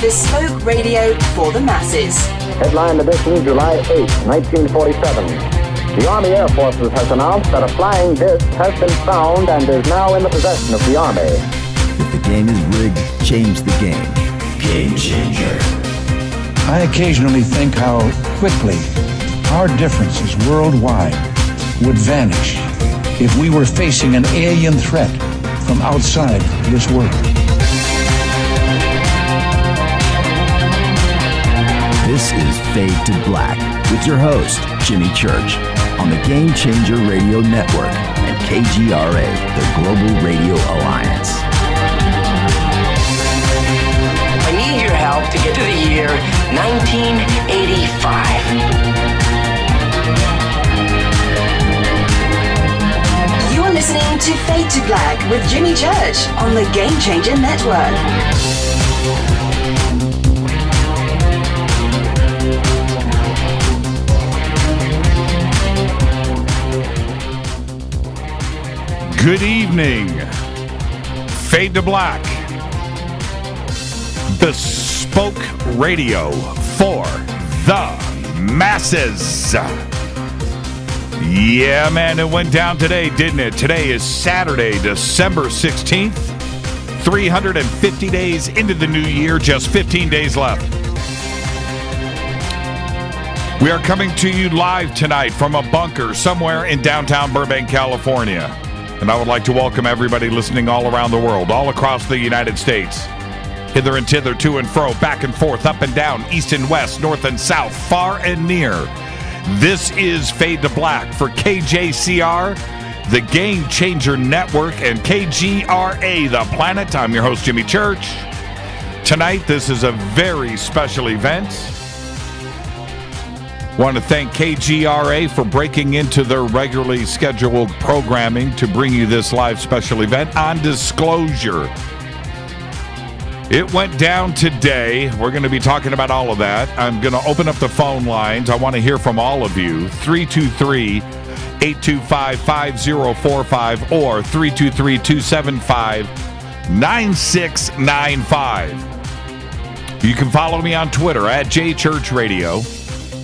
bespoke radio for the masses. Headline edition, July 8, 1947. The Army Air Forces has announced that a flying disc has been found and is now in the possession of the Army. If the game is rigged, change the game. Game Changer. I occasionally think how quickly our differences worldwide would vanish if we were facing an alien threat from outside this world. This is Fade to Black with your host, Jimmy Church, on the Game Changer Radio Network and KGRA, the Global Radio Alliance. I need your help to get to the year 1985. You're listening to Fade to Black with Jimmy Church on the Game Changer Network. Good evening. Fade to Black. Bespoke radio for the masses. Yeah, man, it went down today, didn't it? Today is Saturday, December 16th. 350 days into the new year, just 15 days left. We are coming to you live tonight from a bunker somewhere in downtown Burbank, California. And I would like to welcome everybody listening all around the world, all across the United States. Hither and thither, to and fro, back and forth, up and down, east and west, north and south, far and near. This is Fade to Black for KJCR, the Game Changer Network, and KGRA, the planet. I'm your host, Jimmy Church. Tonight, this is a very special event. Want to thank KGRA for breaking into their regularly scheduled programming to bring you this live special event on Disclosure. It went down today. We're going to be talking about all of that. I'm going to open up the phone lines. I want to hear from all of you. 323-825-5045 or 323-275-9695. You can follow me on Twitter at JChurchRadio.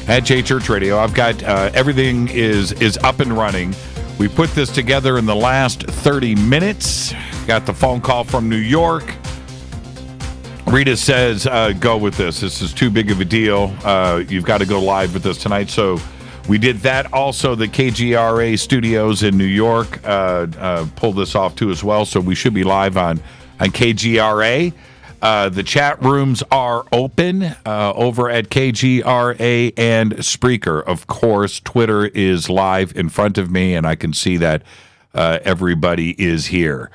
At JChurchRadio. I've got everything is up and running. We put this together in the last 30 minutes. Got the phone call from New York. Rita says, go with this. This is too big of a deal. You've got to go live with this tonight. So we did that. Also, the KGRA studios in New York pulled this off too as well. So we should be live on KGRA. The chat rooms are open over at KGRA and Spreaker. Of course, Twitter is live in front of me, and I can see that everybody is here.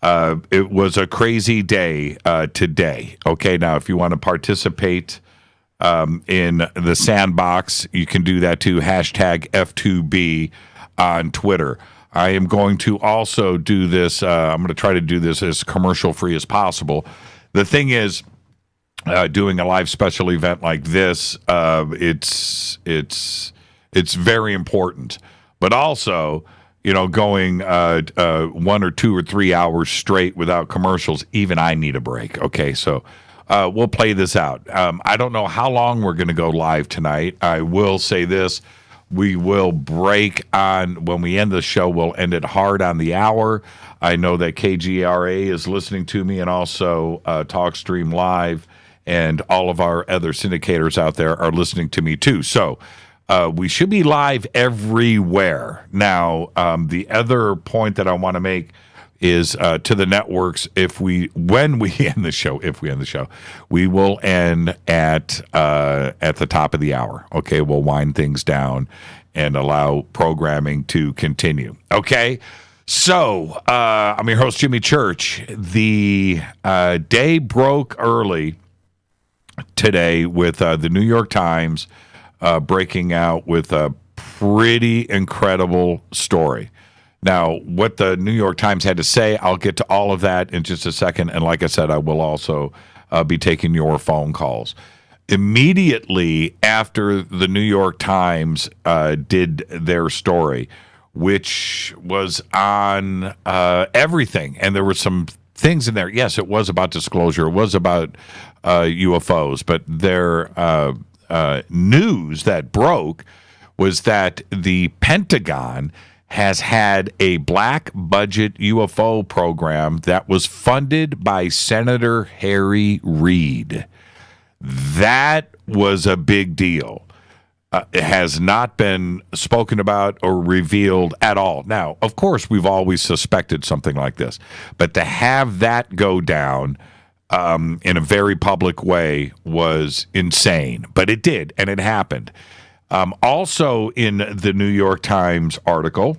It was a crazy day today. Okay, now if you want to participate in the sandbox, you can do that too. Hashtag F2B on Twitter. I am going to also do this. I'm going to try to do this as commercial-free as possible. The thing is, doing a live special event like this, it's very important. But also, you know, going 1 or 2 or 3 hours straight without commercials, even I need a break. Okay, so we'll play this out. I don't know how long we're going to go live tonight. I will say this. We will break on, when we end the show, we'll end it hard on the hour. I know that KGRA is listening to me, and also TalkStream Live, and all of our other syndicators out there are listening to me too. So we should be live everywhere. Now, the other point that I want to make is to the networks, when we end the show, we will end at the top of the hour. Okay, we'll wind things down and allow programming to continue. Okay, so I'm your host, Jimmy Church. The day broke early today with the New York Times breaking out with a pretty incredible story. Now, what the New York Times had to say, I'll get to all of that in just a second. And like I said, I will also be taking your phone calls. Immediately after the New York Times did their story, which was on everything, and there were some things in there. Yes, it was about disclosure. It was about UFOs, but their news that broke was that the Pentagon has had a black budget UFO program that was funded by Senator Harry Reid. That was a big deal. It has not been spoken about or revealed at all. Now, of course, we've always suspected something like this, but to have that go down in a very public way was insane. But it did, and it happened. Also, in the New York Times article,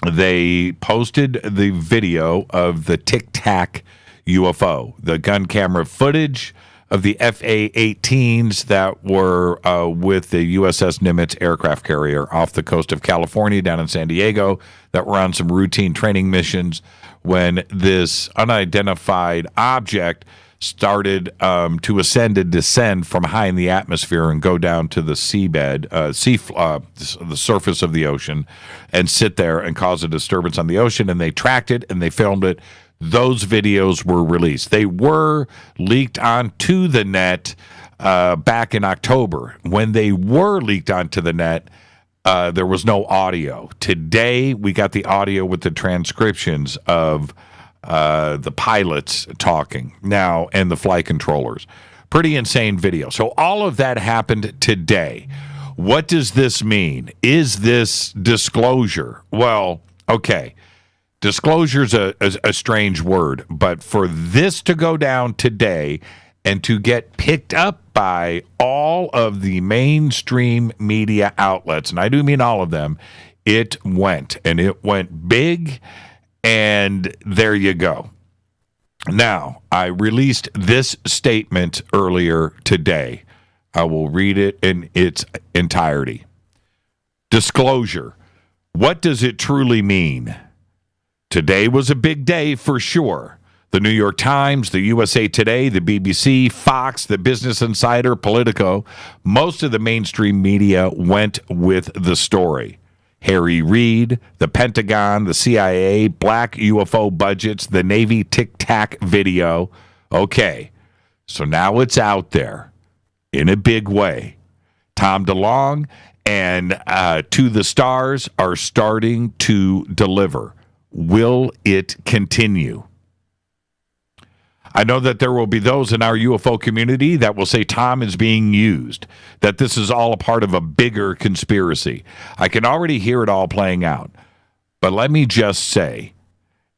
they posted the video of the Tic Tac UFO, the gun camera footage of the FA-18s that were with the USS Nimitz aircraft carrier off the coast of California down in San Diego that were on some routine training missions when this unidentified object started to ascend and descend from high in the atmosphere and go down to the seabed, the surface of the ocean, and sit there and cause a disturbance on the ocean. And they tracked it and they filmed it. Those videos were released. They were leaked onto the net back in October. When they were leaked onto the net, there was no audio. Today, we got the audio with the transcriptions of the pilots talking now and the flight controllers. Pretty insane video. So all of that happened today. What does this mean? Is this disclosure? Well, okay. Disclosure's a strange word, but for this to go down today and to get picked up by all of the mainstream media outlets, and I do mean all of them, it went big. And there you go. Now, I released this statement earlier today. I will read it in its entirety. Disclosure. What does it truly mean? Today was a big day for sure. The New York Times, the USA Today, the BBC, Fox, the Business Insider, Politico, most of the mainstream media went with the story. Harry Reid, the Pentagon, the CIA, black UFO budgets, the Navy Tic Tac video. Okay, so now it's out there in a big way. Tom DeLonge and To the Stars are starting to deliver. Will it continue? I know that there will be those in our UFO community that will say Tom is being used, that this is all a part of a bigger conspiracy. I can already hear it all playing out. But let me just say,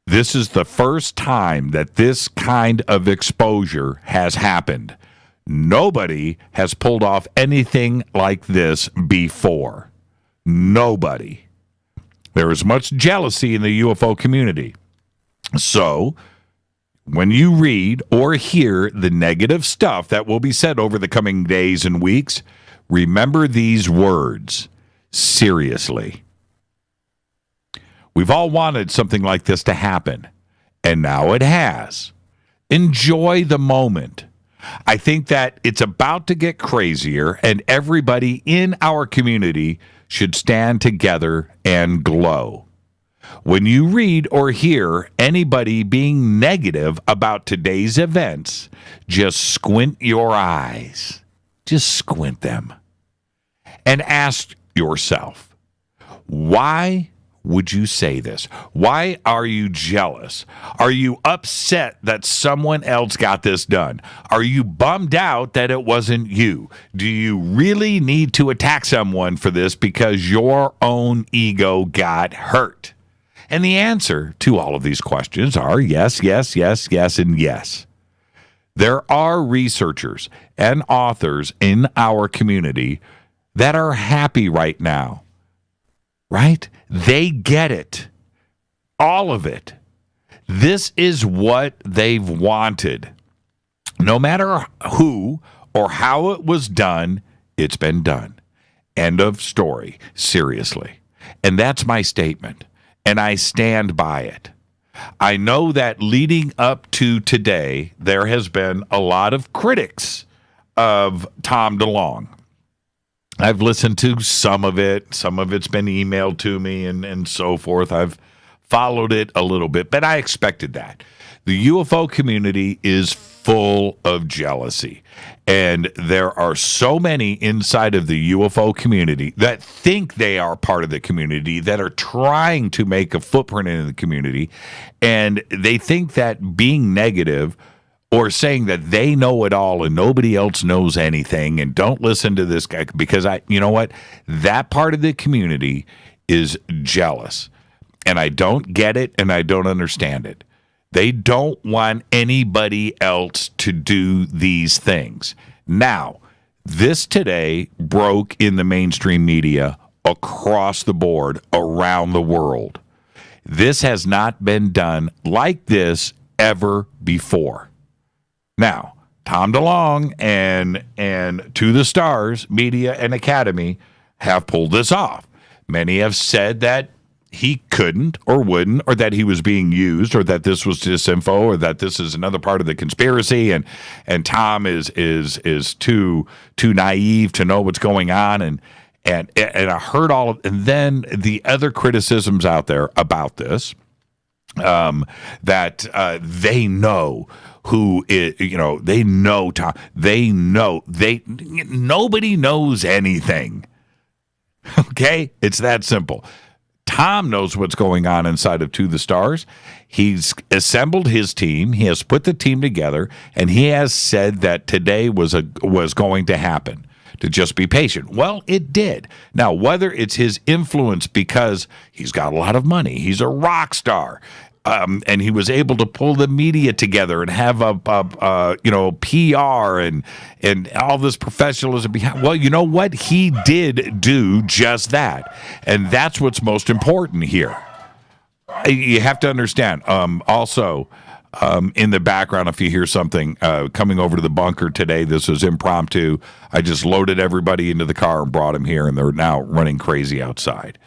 this is the first time that this kind of exposure has happened. Nobody has pulled off anything like this before. Nobody. There is much jealousy in the UFO community. So, when you read or hear the negative stuff that will be said over the coming days and weeks, remember these words. Seriously. We've all wanted something like this to happen, and now it has. Enjoy the moment. I think that it's about to get crazier, and everybody in our community should stand together and glow. When you read or hear anybody being negative about today's events, just squint your eyes. Just squint them. And ask yourself, why would you say this? Why are you jealous? Are you upset that someone else got this done? Are you bummed out that it wasn't you? Do you really need to attack someone for this because your own ego got hurt? And the answer to all of these questions are yes, yes, yes, yes, and yes. There are researchers and authors in our community that are happy right now, right? They get it, all of it. This is what they've wanted. No matter who or how it was done, it's been done. End of story, seriously. And that's my statement. And I stand by it. I know that leading up to today, there has been a lot of critics of Tom DeLonge. I've listened to some of it. Some of it's been emailed to me and so forth. I've followed it a little bit, but I expected that. The UFO community is full of jealousy. And there are so many inside of the UFO community that think they are part of the community, that are trying to make a footprint in the community. And they think that being negative or saying that they know it all and nobody else knows anything and don't listen to this guy, because you know what? That part of the community is jealous. And I don't get it and I don't understand it. They don't want anybody else to do these things. Now, this today broke in the mainstream media across the board around the world. This has not been done like this ever before. Now, Tom DeLonge and To the Stars Media and Academy have pulled this off. Many have said that he couldn't or wouldn't, or that he was being used, or that this was disinfo, or that this is another part of the conspiracy, and Tom is too naive to know what's going on, and I heard all of, and then the other criticisms out there about this, that they know who is, they know Tom, nobody knows anything. Okay, it's that simple. Tom knows what's going on inside of To the Stars. He's assembled his team. He has put the team together, and he has said that today was going to happen. To just be patient. Well, it did. Now, whether it's his influence because he's got a lot of money, he's a rock star, and he was able to pull the media together and have a PR and all this professionalism behind. Well, you know what? He did do just that, and that's what's most important here. You have to understand. Also, in the background, if you hear something coming over to the bunker today, this was impromptu. I just loaded everybody into the car and brought them here, and they're now running crazy outside.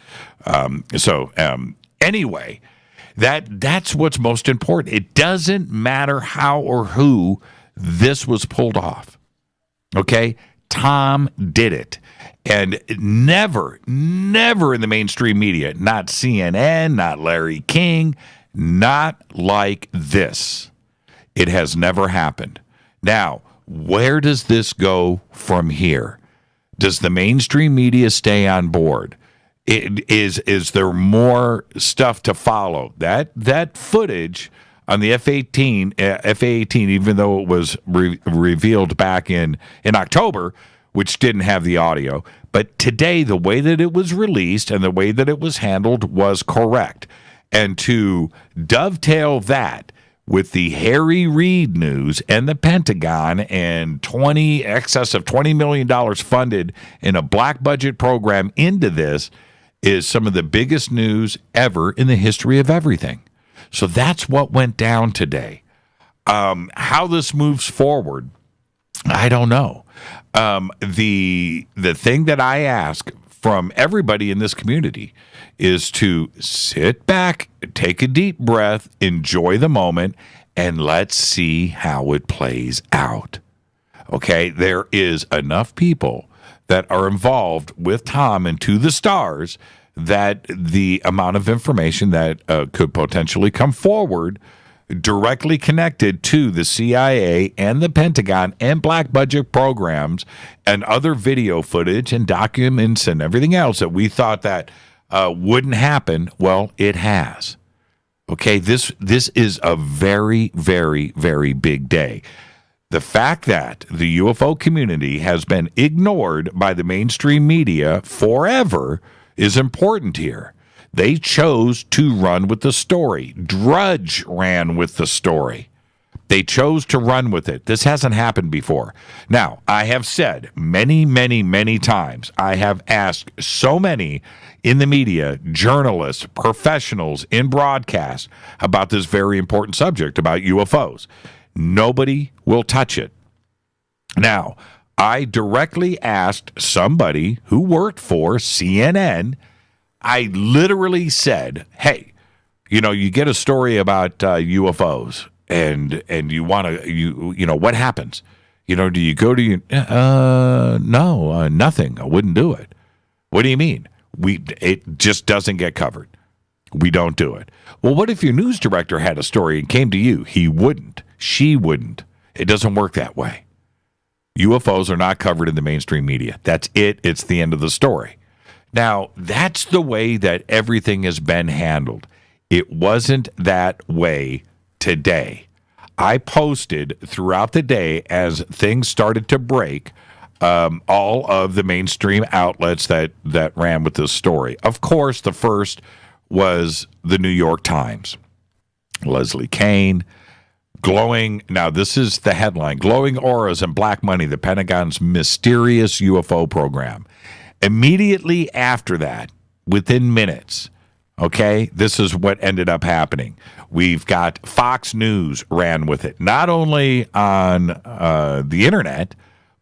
Anyway. That's what's most important. It doesn't matter how or who this was pulled off. Okay? Tom did it. And never in the mainstream media, not CNN, not Larry King, not like this. It has never happened. Now, where does this go from here? Does the mainstream media stay on board? Is there stuff to follow? That footage on the F-18, even though it was revealed back in October, which didn't have the audio, but today the way that it was released and the way that it was handled was correct. And to dovetail that with the Harry Reid news and the Pentagon and excess of $20 million funded in a black budget program into this is some of the biggest news ever in the history of everything. So that's what went down today. How this moves forward, I don't know. The thing that I ask from everybody in this community is to sit back, take a deep breath, enjoy the moment, and let's see how it plays out. Okay, there is enough people that are involved with Tom and To the Stars that the amount of information that could potentially come forward directly connected to the CIA and the Pentagon and black budget programs and other video footage and documents and everything else that we thought that wouldn't happen, well, it has. Okay, this is a very, very, very big day. The fact that the UFO community has been ignored by the mainstream media forever is important here. They chose to run with the story. Drudge ran with the story. They chose to run with it. This hasn't happened before. Now, I have said many, many, many times, I have asked so many in the media, journalists, professionals in broadcast about this very important subject about UFOs. Nobody will touch it. Now, I directly asked somebody who worked for CNN. I literally said, hey, you get a story about UFOs and you want to, what happens? Do you go to, no, nothing. I wouldn't do it. What do you mean? It just doesn't get covered. We don't do it. Well, what if your news director had a story and came to you? He wouldn't. She wouldn't. It doesn't work that way. UFOs are not covered in the mainstream media. That's it. It's the end of the story. Now, that's the way that everything has been handled. It wasn't that way today. I posted throughout the day as things started to break, all of the mainstream outlets that ran with this story. Of course, the first was the New York Times. Leslie Kean, glowing, now this is the headline, glowing auras and black money, the Pentagon's mysterious UFO program. Immediately after that, within minutes, okay, this is what ended up happening. We've got Fox News ran with it, not only on the internet,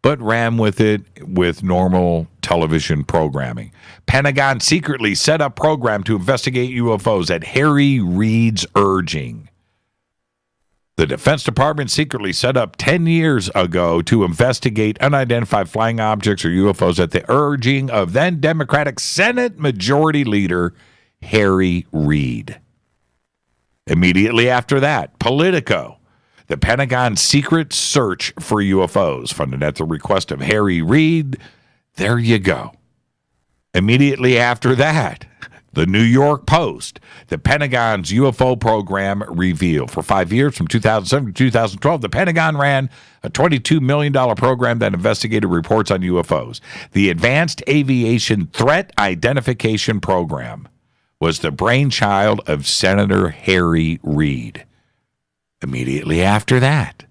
but ran with it with normal television programming. Pentagon secretly set up program to investigate UFOs at Harry Reid's urging. The Defense Department secretly set up 10 years ago to investigate unidentified flying objects or UFOs at the urging of then Democratic Senate Majority Leader Harry Reid. Immediately after that, Politico. The Pentagon's secret search for UFOs, funded at the request of Harry Reid. There you go. Immediately after that, the New York Post. The Pentagon's UFO program revealed. For 5 years, from 2007 to 2012, the Pentagon ran a $22 million program that investigated reports on UFOs. The Advanced Aviation Threat Identification Program was the brainchild of Senator Harry Reid. Immediately after that,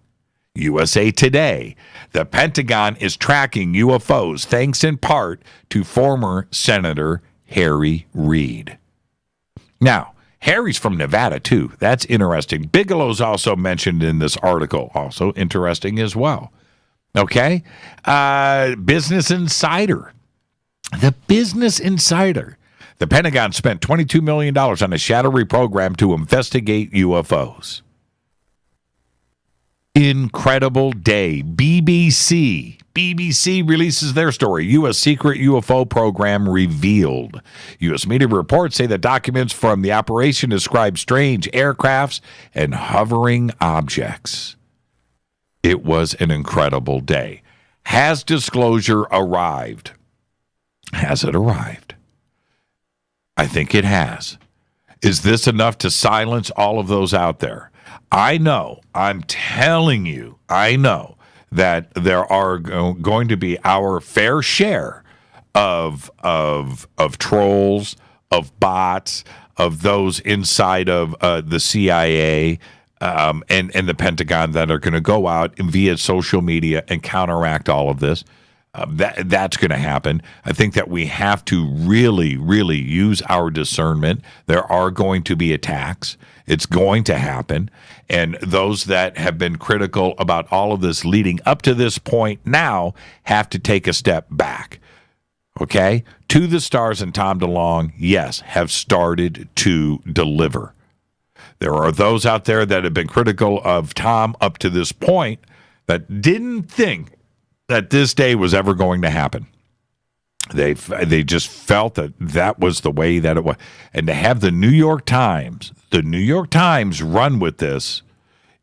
USA Today, the Pentagon is tracking UFOs thanks in part to former Senator Harry Reid. Now, Harry's from Nevada, too. That's interesting. Bigelow's also mentioned in this article. Also interesting as well. Okay? Business Insider. The Business Insider. The Pentagon spent $22 million on a shadowy program to investigate UFOs. Incredible day. BBC releases their story. U.S. secret UFO program revealed. U.S. media reports say that documents from the operation describe strange aircrafts and hovering objects. It was an incredible day. Has disclosure arrived? Has it arrived? I think it has. Is this enough to silence all of those out there? I know, I'm telling you, I know that there are going to be our fair share of trolls, of bots, of those inside of the CIA and the Pentagon that are going to go out via social media and counteract all of this. That's going to happen. I think that we have to really, really use our discernment. There are going to be attacks. It's going to happen. And those that have been critical about all of this leading up to this point now have to take a step back. Okay? To the Stars and Tom DeLonge, yes, have started to deliver. There are those out there that have been critical of Tom up to this point that didn't think that this day was ever going to happen. They just felt that was the way that it was. And to have the New York Times run with this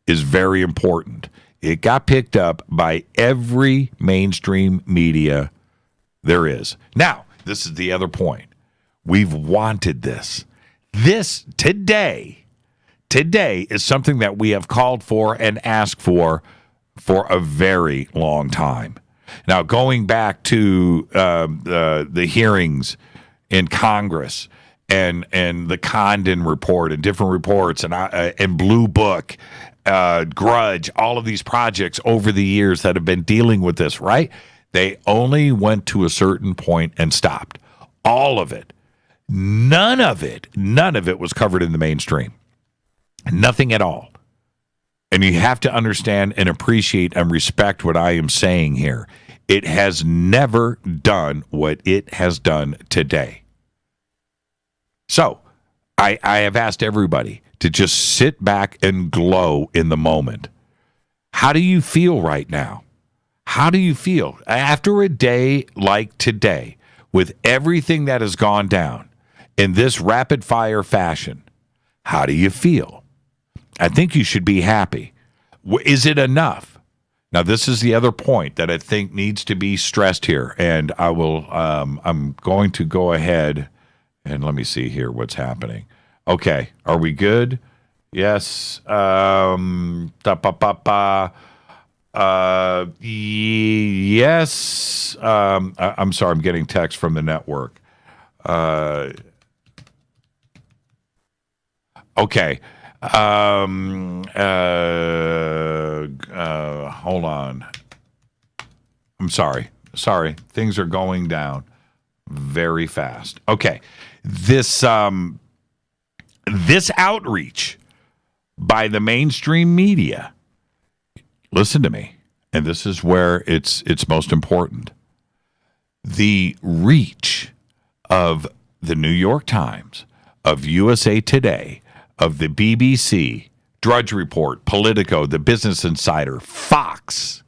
is very important. It got picked up by every mainstream media there is. Now, this is the other point. We've wanted this. This today is something that we have called for and asked for a very long time. Now, going back to the hearings in Congress and the Condon report and different reports and Blue Book, Grudge, all of these projects over the years that have been dealing with this, right? They only went to a certain point and stopped. All of it. None of it was covered in the mainstream. Nothing at all. And you have to understand and appreciate and respect what I am saying here. It has never done what it has done today. So, I have asked everybody to just sit back and glow in the moment. How do you feel right now? How do you feel? After a day like today, with everything that has gone down, in this rapid fire fashion, how do you feel? I think you should be happy. Is it enough? Now, this is the other point that I think needs to be stressed here, and I will. I'm going to go ahead and let me see here what's happening. Okay, are we good? Yes. Yes. I'm sorry, I'm getting text from the network. Okay. Hold on. I'm sorry. Things are going down very fast. Okay. This outreach by the mainstream media, listen to me, and this is where it's most important. The reach of the New York Times, of USA Today, of the BBC, Drudge Report, Politico, the Business Insider, Fox.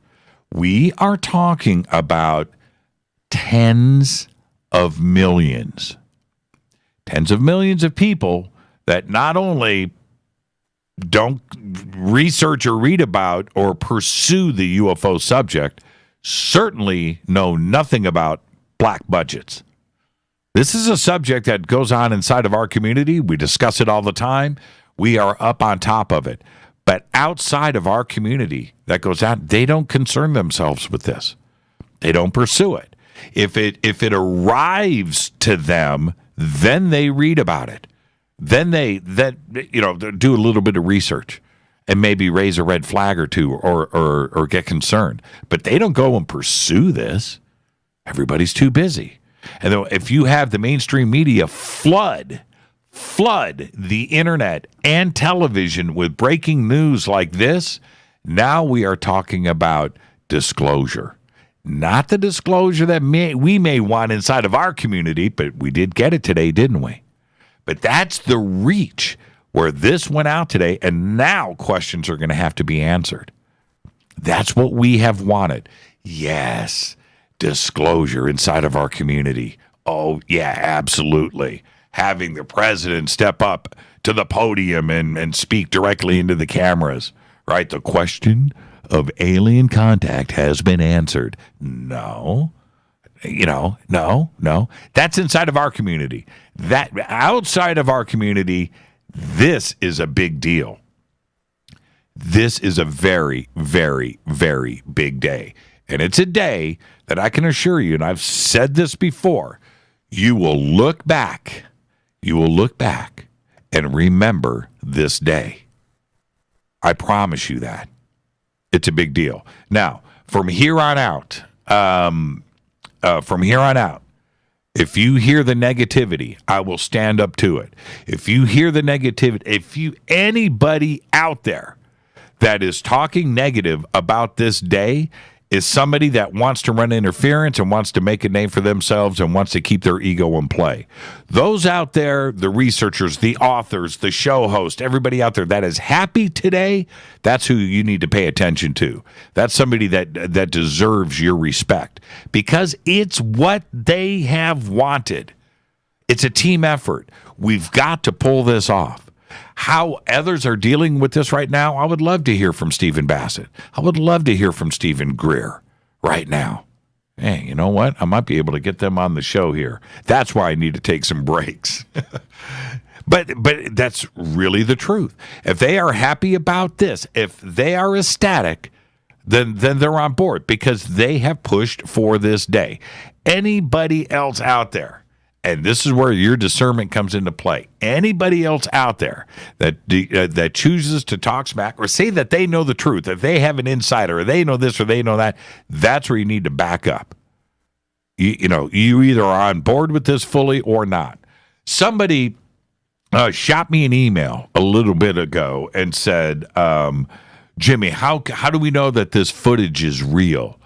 We are talking about tens of millions of people that not only don't research or read about or pursue the UFO subject, certainly know nothing about black budgets. This is a subject that goes on inside of our community. We discuss it all the time. We are up on top of it. But outside of our community that goes out, they don't concern themselves with this. They don't pursue it. If it arrives to them, then they read about it. Then they do a little bit of research and maybe raise a red flag or two or get concerned. But they don't go and pursue this. Everybody's too busy. And if you have the mainstream media flood the internet and television with breaking news like this, now we are talking about disclosure. Not the disclosure that we may want inside of our community, but we did get it today, didn't we? But that's the reach where this went out today, and now questions are going to have to be answered. That's what we have wanted. Yes, disclosure inside of our community. Oh, yeah, absolutely. Having the president step up to the podium and speak directly into the cameras, right? The question of alien contact has been answered. No. No. That's inside of our community. That outside of our community, this is a big deal. This is a very, very, very big day. And it's a day that I can assure you, and I've said this before, you will look back and remember this day. I promise you that. It's a big deal. Now, from here on out, if you hear the negativity, I will stand up to it. If you hear the negativity, anybody out there that is talking negative about this day is somebody that wants to run interference and wants to make a name for themselves and wants to keep their ego in play. Those out there, the researchers, the authors, the show host, everybody out there that is happy today, that's who you need to pay attention to. That's somebody that deserves your respect because it's what they have wanted. It's a team effort. We've got to pull this off. How others are dealing with this right now, I would love to hear from Stephen Bassett. I would love to hear from Stephen Greer right now. Hey, you know what? I might be able to get them on the show here. That's why I need to take some breaks. But that's really the truth. If they are happy about this, if they are ecstatic, then they're on board because they have pushed for this day. Anybody else out there, and this is where your discernment comes into play. Anybody else out there that chooses to talk smack or say that they know the truth, that they have an insider, or they know this or they know that, that's where you need to back up. You either are on board with this fully or not. Somebody shot me an email a little bit ago and said, Jimmy, how do we know that this footage is real?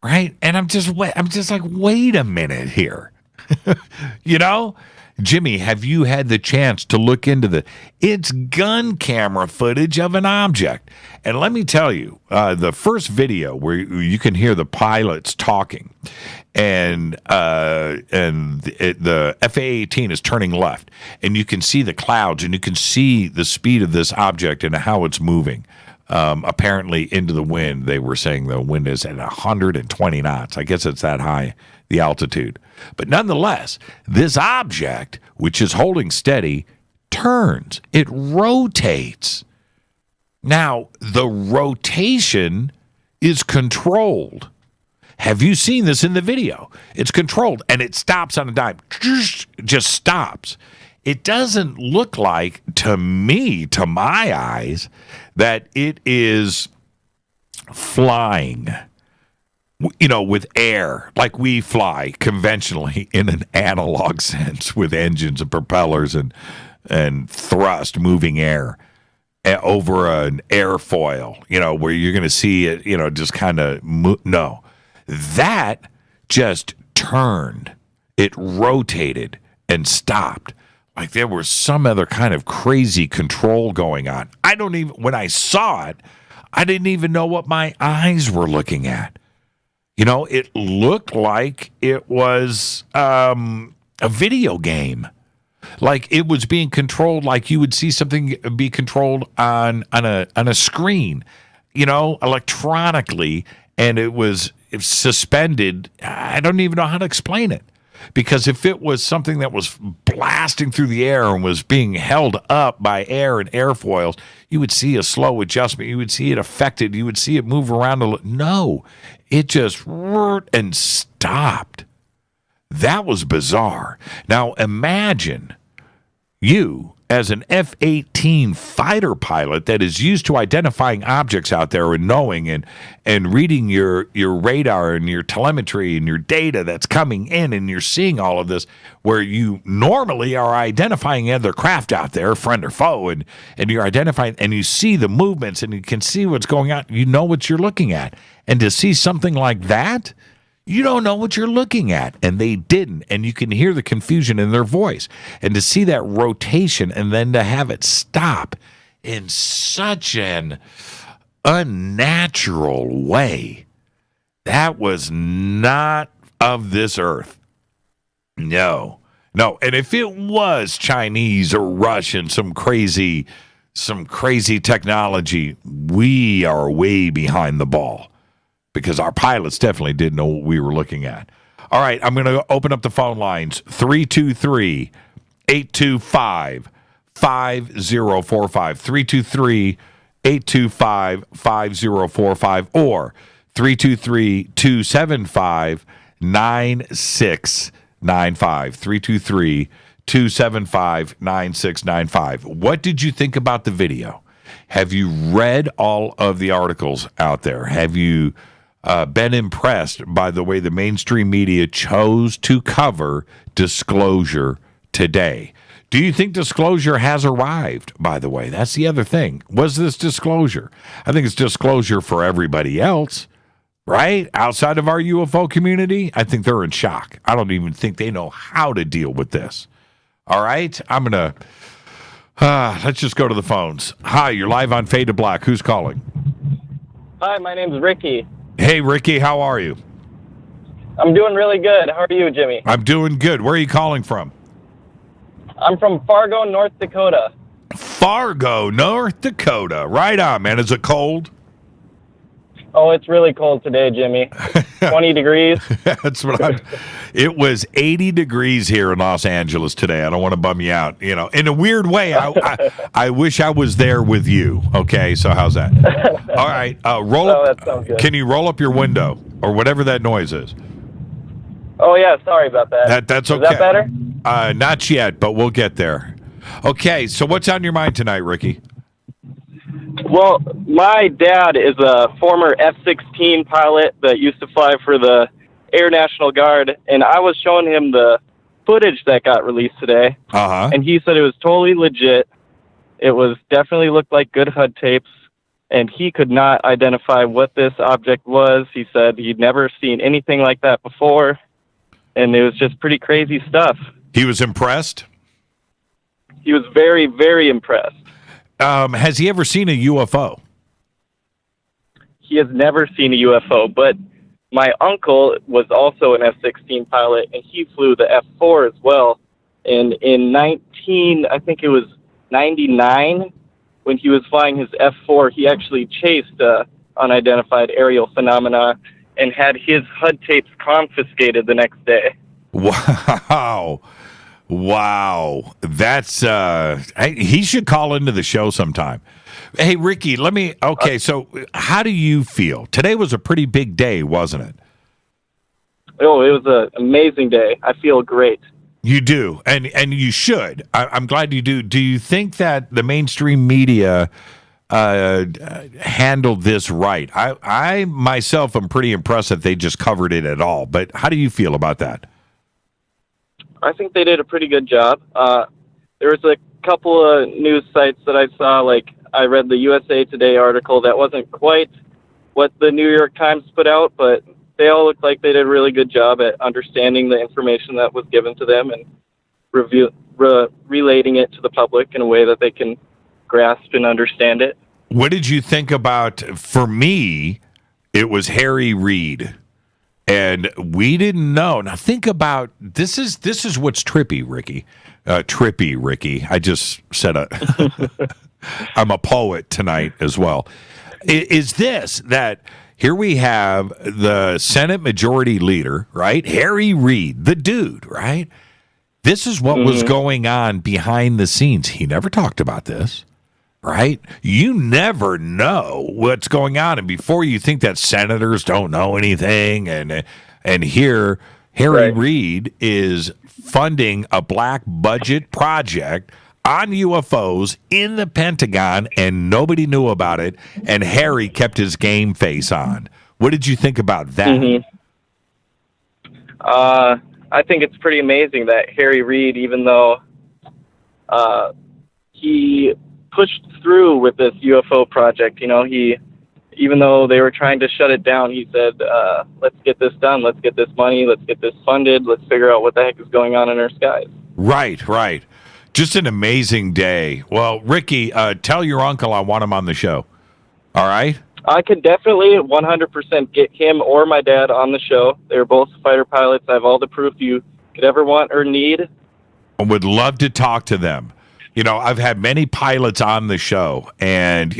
Right? And I'm just like, wait a minute here. You know? Jimmy, have you had the chance to look into it's gun camera footage of an object? And let me tell you, the first video where you can hear the pilots talking, and the FA-18 is turning left, and you can see the clouds, and you can see the speed of this object and how it's moving. Apparently into the wind. They were saying the wind is at 120 knots. I guess it's that high, the altitude. But nonetheless, this object, which is holding steady, turns. It rotates. Now, the rotation is controlled. Have you seen this in the video? It's controlled, and it stops on a dime. Just stops. It doesn't look like, to me, to my eyes, that it is flying, with air, like we fly conventionally in an analog sense with engines and propellers and thrust moving air over an airfoil, where you're going to see it, just kind of no. That just turned. It rotated and stopped. Like there was some other kind of crazy control going on. When I saw it, I didn't even know what my eyes were looking at. It looked like it was a video game. Like it was being controlled like you would see something be controlled on a screen, electronically, and it was suspended. I don't even know how to explain it. Because if it was something that was blasting through the air and was being held up by air and airfoils, you would see a slow adjustment. You would see it affected. You would see it move around a little. No, it just and stopped. That was bizarre. Now imagine you as an F-18 fighter pilot that is used to identifying objects out there and knowing and reading your radar and your telemetry and your data that's coming in, and you're seeing all of this where you normally are identifying other craft out there, friend or foe, and you're identifying and you see the movements and you can see what's going on. You know what you're looking at. And to see something like that, you don't know what you're looking at, and they didn't, and you can hear the confusion in their voice. And to see that rotation and then to have it stop in such an unnatural way, that was not of this earth. No. And if it was Chinese or Russian, some crazy technology, we are way behind the ball. Because our pilots definitely didn't know what we were looking at. All right, I'm going to open up the phone lines. 323-825-5045. 323-825-5045 or 323-275-9695. 323-275-9695. What did you think about the video? Have you read all of the articles out there? Have you been impressed by the way the mainstream media chose to cover disclosure today? Do you think disclosure has arrived, by the way? That's the other thing. Was this disclosure? I think it's disclosure for everybody else, right? Outside of our UFO community, I think they're in shock. I don't even think they know how to deal with this. All right? I'm going to... let's just go to the phones. Hi, you're live on Fade to Black. Who's calling? Hi, my name's Ricky. Hey, Ricky, how are you? I'm doing really good. How are you, Jimmy? I'm doing good. Where are you calling from? I'm from Fargo, North Dakota. Fargo, North Dakota. Right on, man. Is it cold? Oh, it's really cold today, Jimmy. 20 degrees. That's what it was 80 degrees here in Los Angeles today. I don't want to bum you out. In a weird way, I wish I was there with you. Okay, so how's that? All right, roll up. That sounds good. Can you roll up your window or whatever that noise is? Oh, yeah, sorry about that. That's okay. Is that better? Not yet, but we'll get there. Okay, so what's on your mind tonight, Ricky? Well, my dad is a former F-16 pilot that used to fly for the Air National Guard, and I was showing him the footage that got released today, and he said it was totally legit. It was definitely looked like good HUD tapes, and he could not identify what this object was. He said he'd never seen anything like that before, and it was just pretty crazy stuff. He was impressed? He was very, very impressed. Has he ever seen a UFO? He has never seen a UFO, but my uncle was also an F-16 pilot, and he flew the F-4 as well. And in 99, when he was flying his F-4, he actually chased unidentified aerial phenomena and had his HUD tapes confiscated the next day. Wow. That's he should call into the show sometime. Hey, Ricky, so how do you feel? Today was a pretty big day, wasn't it? Oh, it was an amazing day. I feel great. You do, and you should. I'm glad you do. Do you think that the mainstream media handled this right? I myself am pretty impressed that they just covered it at all. But how do you feel about that? I think they did a pretty good job. There was a couple of news sites that I saw, like I read the USA Today article that wasn't quite what the New York Times put out, but they all looked like they did a really good job at understanding the information that was given to them and relating it to the public in a way that they can grasp and understand it. What did you think about, for me, it was Harry Reid. And we didn't know. Now think about this is what's trippy, Ricky. Trippy, Ricky. I just said I'm a poet tonight as well. Is this that here we have the Senate Majority Leader, right? Harry Reid, the dude, right? This is what was going on behind the scenes. He never talked about this. Right? You never know what's going on. And before you think that senators don't know anything, and here Harry Reid is funding a black budget project on UFOs in the Pentagon, and nobody knew about it, and Harry kept his game face on. What did you think about that? I think it's pretty amazing that Harry Reid, even though he pushed through with this UFO project, even though they were trying to shut it down, he said, let's get this done, let's get this money, let's get this funded, let's figure out what the heck is going on in our skies. Right. Just an amazing day. Well, Ricky, tell your uncle I want him on the show. All right? I could definitely 100% get him or my dad on the show. They're both fighter pilots. I have all the proof you could ever want or need. I would love to talk to them. I've had many pilots on the show, and,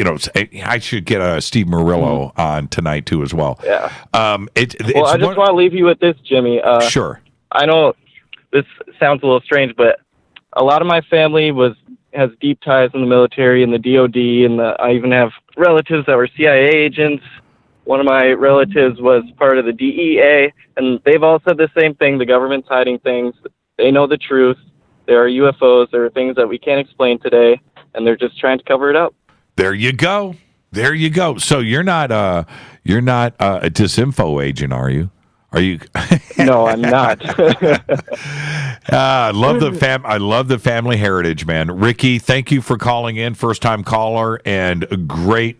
I should get Steve Murillo on tonight, too, as well. Yeah. I just want to leave you with this, Jimmy. Sure. I know this sounds a little strange, but a lot of my family has deep ties in the military and the DOD, and I even have relatives that were CIA agents. One of my relatives was part of the DEA, and they've all said the same thing. The government's hiding things. They know the truth. There are UFOs. There are things that we can't explain today, and they're just trying to cover it up. There you go. So you're not a disinfo agent, are you? Are you? No, I'm not. I love the family heritage, man. Ricky, thank you for calling in, first time caller, and a great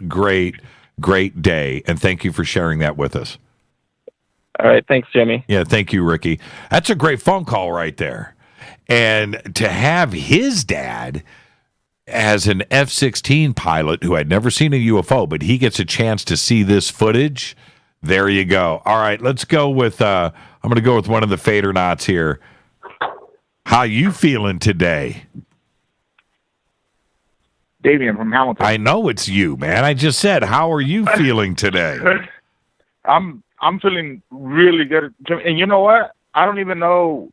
day. And thank you for sharing that with us. All right, thanks, Jimmy. Yeah, thank you, Ricky. That's a great phone call right there. And to have his dad as an F-16 pilot who had never seen a UFO, but he gets a chance to see this footage. There you go. All right, let's go with, I'm going to go with one of the Fadernauts here. How you feeling today? Damian from Hamilton. I know it's you, man. I just said, how are you feeling today? I'm feeling really good. And you know what? I don't even know.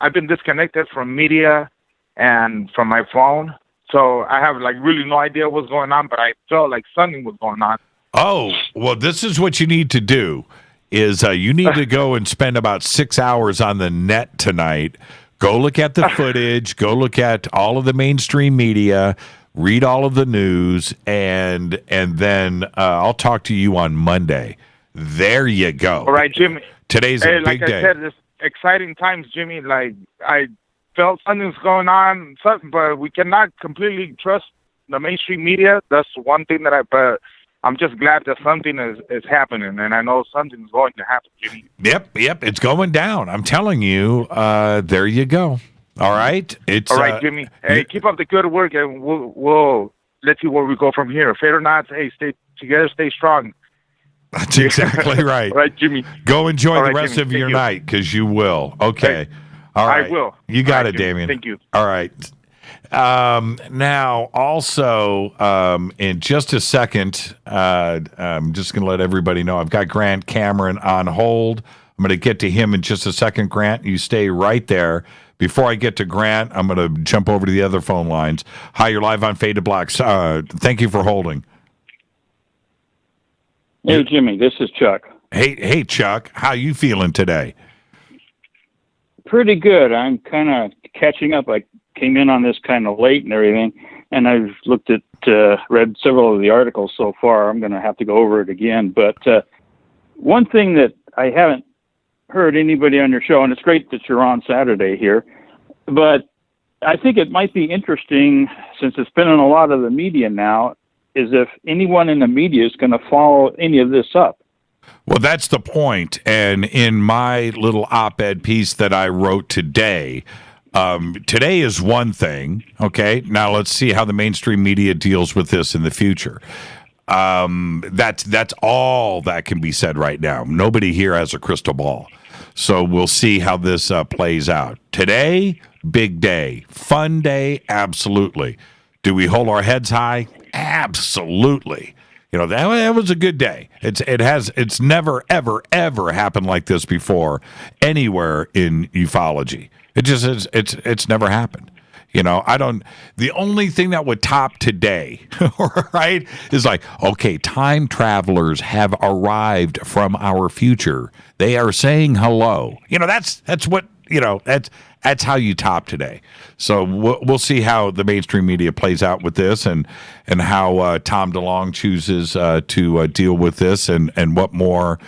I've been disconnected from media and from my phone. So I have really no idea what's going on, but I felt like something was going on. Oh, well, this is what you need to do is you need to go and spend about 6 hours on the net tonight. Go look at the footage. Go look at all of the mainstream media. Read all of the news. And then I'll talk to you on Monday. There you go. All right, Jimmy. Today's a big day. Like I said, it's exciting times, Jimmy. I felt something's going on, but we cannot completely trust the mainstream media. That's one thing that I'm just glad that something is happening, and I know something's going to happen, Jimmy. Yep, it's going down. I'm telling you. There you go. All right, it's all right, Jimmy. Hey, keep up the good work, and we'll let you where we go from here. Fate or not, hey, stay together, stay strong. That's exactly right. All right, Jimmy. Go enjoy All the right, rest Jimmy. of Thank your you. night, because you will. Okay. Hey, All right. I will. You got All right, it, Jimmy. Damien. Thank you. All right. Now, also, in just a second, I'm just going to let everybody know I've got Grant Cameron on hold. I'm going to get to him in just a second. Grant, you stay right there. Before I get to Grant, I'm going to jump over to the other phone lines. Hi, you're live on Fade to Black. Thank you for holding. Hey, Jimmy, this is Chuck. Hey, Chuck. How you feeling today? Pretty good. I'm kind of catching up. I came in on this kind of late and everything, and I've looked at, read several of the articles so far. I'm going to have to go over it again. But one thing that I haven't heard anybody on your show, and it's great that you're on Saturday here, but I think it might be interesting, since it's been in a lot of the media now, is if anyone in the media is going to follow any of this up. Well, that's the point. And in my little op-ed piece that I wrote today, today is one thing. Okay, now let's see how the mainstream media deals with this in the future. That's all that can be said right now. Nobody here has a crystal ball. So we'll see how this plays out. Today, big day. Fun day, absolutely. Do we hold our heads high? Absolutely. You know, that was a good day. It's never, ever, ever happened like this before anywhere in ufology. It just is, it's never happened. You know, the only thing that would top today, right, is like, okay, time travelers have arrived from our future. They are saying hello. You know, that's what, you know, that's how you top today. So we'll see how the mainstream media plays out with this, and how Tom DeLonge chooses to deal with this, and what more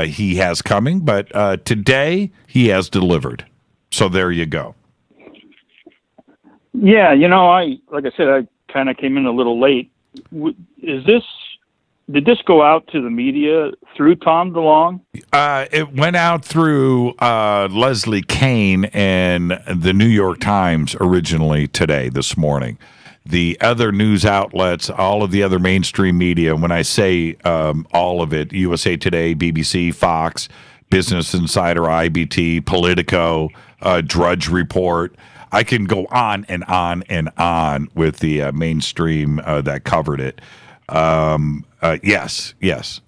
he has coming. But today he has delivered. So there you go. Yeah, you know, like I said, I kind of came in a little late. Did this go out to the media through Tom DeLonge? It went out through Leslie Kean and the New York Times originally this morning. The other news outlets, all of the other mainstream media, when I say all of it, USA Today, BBC, Fox, Business Insider, IBT, Politico, Drudge Report, I can go on and on and on with the mainstream that covered it. Yes,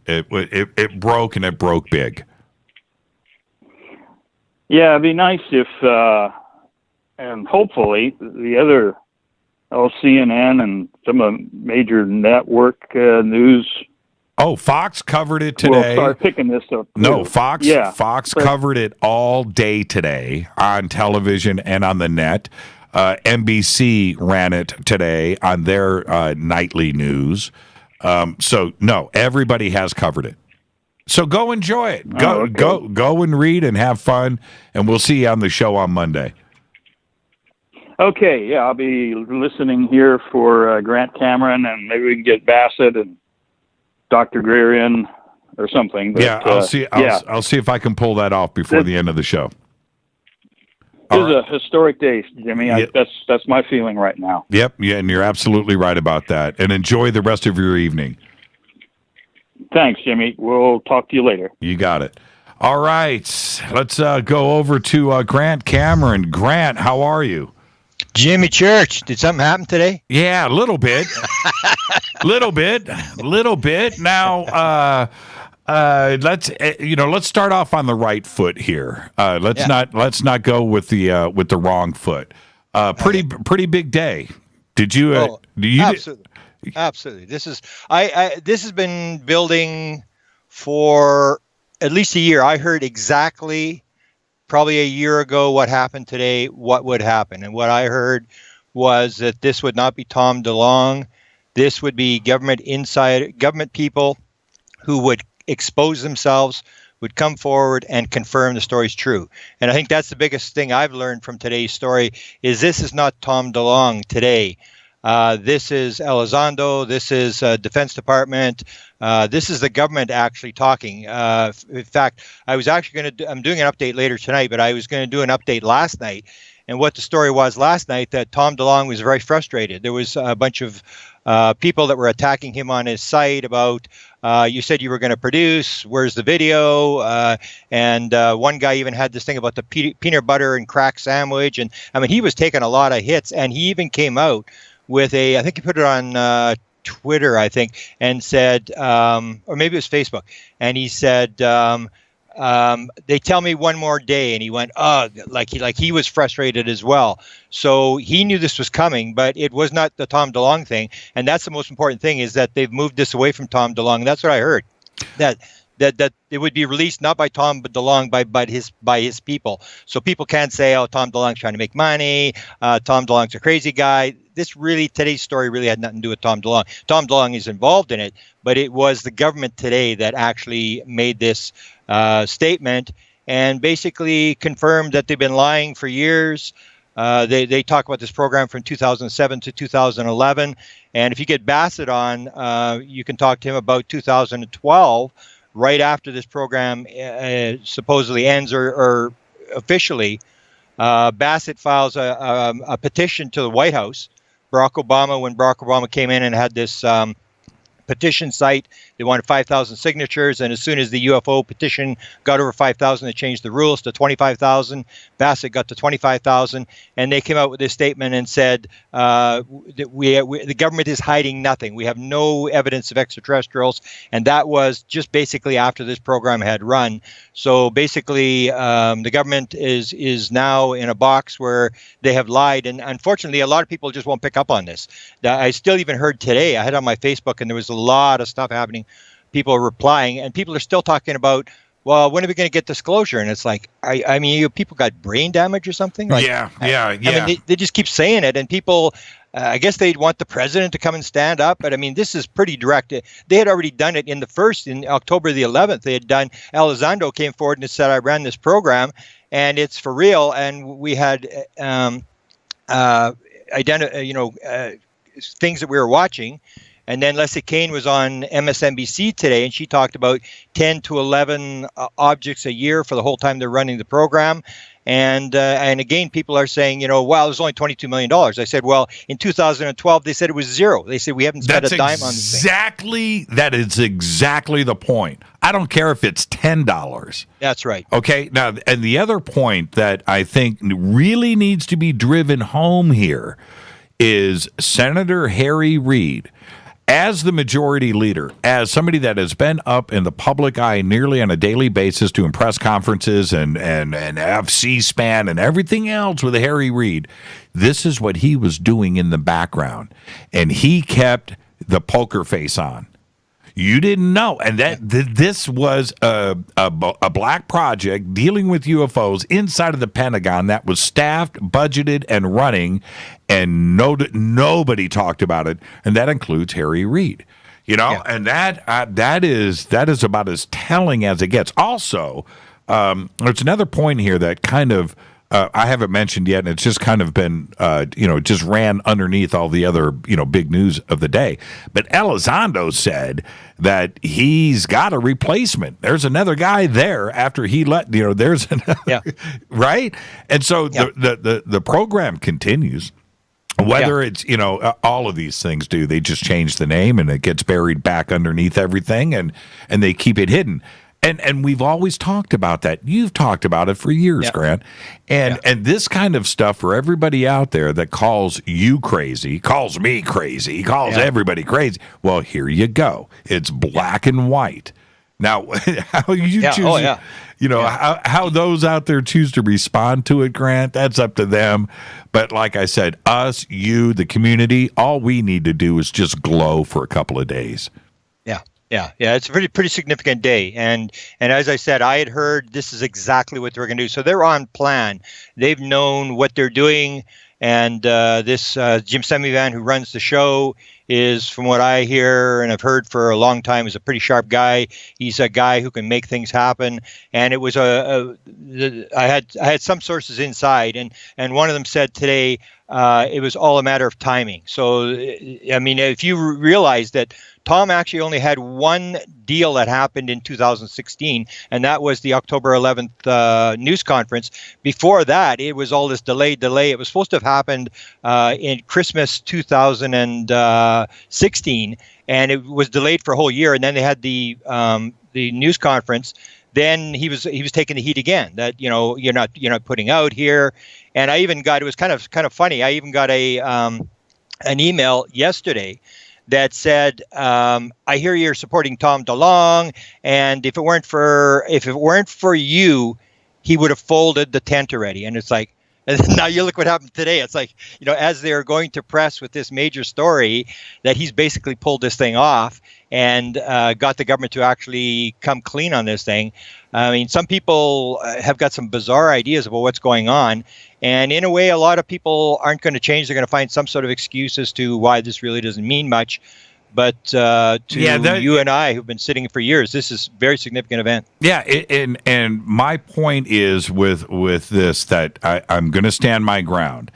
it broke, and it broke big. Yeah, it'd be nice if, and hopefully the other, CNN and some of the major network news. Oh, Fox covered it today. We'll start picking this up. No, Fox covered it all day today on television and on the net. NBC ran it today on their nightly news. So no, everybody has covered it. So go enjoy it. Go and read and have fun, and we'll see you on the show on Monday. Okay, yeah, I'll be listening here for Grant Cameron, and maybe we can get Bassett and Dr. Greer in or something. But, yeah, I'll see if I can pull that off before the end of the show. It is a historic day, Jimmy. Yep. That's my feeling right now. Yep, yeah, and you're absolutely right about that. And enjoy the rest of your evening. Thanks, Jimmy. We'll talk to you later. You got it. All right, let's go over to Grant Cameron. Grant, how are you? Jimmy Church, did something happen today? Yeah, a little bit. little bit. Now, let's start off on the right foot here. Let's not go with the wrong foot. Pretty big day. Did you? Absolutely. This has been building for at least a year. I heard exactly, probably a year ago, what happened today, what would happen. And what I heard was that this would not be Tom DeLonge. This would be government people who would expose themselves, would come forward and confirm the story's true. And I think that's the biggest thing I've learned from today's story, is this is not Tom DeLonge today. This is Elizondo. This is Defense Department. This is the government actually talking. In fact, I was actually going to I'm doing an update later tonight, but I was going to do an update last night. And what the story was last night, that Tom DeLonge was very frustrated. There was a bunch of people that were attacking him on his site about, you said you were going to produce, where's the video? And one guy even had this thing about the peanut butter and crack sandwich. And I mean, he was taking a lot of hits, and he even came out with I think he put it on Twitter, I think, and said, or maybe it was Facebook, and he said, they tell me one more day, and he went, like he was frustrated as well. So he knew this was coming, but it was not the Tom DeLonge thing. And that's the most important thing, is that they've moved this away from Tom DeLonge. That's what I heard, that it would be released not by Tom DeLonge, by his people. So people can't say, oh, Tom DeLonge's trying to make money. Tom DeLonge's a crazy guy. Today's story really had nothing to do with Tom DeLonge. Tom DeLonge is involved in it, but it was the government today that actually made this statement and basically confirmed that they've been lying for years. They talk about this program from 2007 to 2011. And if you get Bassett on, you can talk to him about 2012, right after this program supposedly ends or officially. Bassett files a petition to the White House. Barack Obama came in and had this petition site, they wanted 5,000 signatures, and as soon as the UFO petition got over 5,000, they changed the rules to 25,000. Bassett got to 25,000, and they came out with this statement and said that the government is hiding nothing. We have no evidence of extraterrestrials, and that was just basically after this program had run. So basically, the government is now in a box where they have lied, and unfortunately, a lot of people just won't pick up on this. I still even heard today, I had on my Facebook, and there was a lot of stuff happening. People are replying, and people are still talking about, well, when are we going to get disclosure? And it's like, I mean, people got brain damage or something? Like, yeah. I mean, they just keep saying it, and people, I guess they'd want the president to come and stand up, but I mean, this is pretty direct. They had already done it in October the 11th. They had done, Elizondo came forward and said, I ran this program, and it's for real, and we had things that we were watching. And then Leslie Kane was on MSNBC today, and she talked about 10 to 11 objects a year for the whole time they're running the program. And again, people are saying, well, it was only $22 million. I said, well, in 2012, they said it was zero. They said we haven't spent a dime on this thing. That is exactly the point. I don't care if it's $10. That's right. Okay. Now, and the other point that I think really needs to be driven home here is Senator Harry Reid, as the majority leader, as somebody that has been up in the public eye nearly on a daily basis doing press conferences and have C-SPAN and everything else with Harry Reid, this is what he was doing in the background. And he kept the poker face on. You didn't know. And this was a black project dealing with UFOs inside of the Pentagon that was staffed, budgeted, and running, and nobody talked about it. And that includes Harry Reid. And that is about as telling as it gets. Also, there's another point here that kind of I haven't mentioned yet, and it's just kind of been, just ran underneath all the other, big news of the day. But Elizondo said that he's got a replacement. There's another guy there after he there's another, right? And so the program continues. Whether it's, all of these things do, they just change the name and it gets buried back underneath everything and they keep it hidden. And we've always talked about that. You've talked about it for years, Grant. And this kind of stuff for everybody out there that calls you crazy, calls me crazy, calls everybody crazy. Well, here you go. It's black and white. Now, how you choose, how those out there choose to respond to it, Grant, that's up to them. But like I said, us, you, the community, all we need to do is just glow for a couple of days. Yeah, it's a pretty significant day, and as I said, I had heard this is exactly what they're going to do. So they're on plan. They've known what they're doing, and this Jim Semivan, who runs the show, is, from what I hear and I've heard for a long time, is a pretty sharp guy. He's a guy who can make things happen. And it was I had some sources inside, and one of them said today it was all a matter of timing. So, I mean, if you realize that Tom actually only had one deal that happened in 2016, and that was the October 11th news conference. Before that, it was all this delay. It was supposed to have happened in Christmas 2016, and it was delayed for a whole year. And then they had the news conference. Then he was taking the heat again. That you're not putting out here. And I even got, it was kind of funny. I even got an email yesterday that said, I hear you're supporting Tom DeLonge, and if it weren't for you, he would have folded the tent already. And it's like, and now you look what happened today. It's like, as they're going to press with this major story, that he's basically pulled this thing off and got the government to actually come clean on this thing. I mean, some people have got some bizarre ideas about what's going on. And in a way, a lot of people aren't going to change. They're going to find some sort of excuse as to why this really doesn't mean much. But you and I, who've been sitting for years, this is a very significant event. Yeah, and my point is with this that I'm going to stand my ground.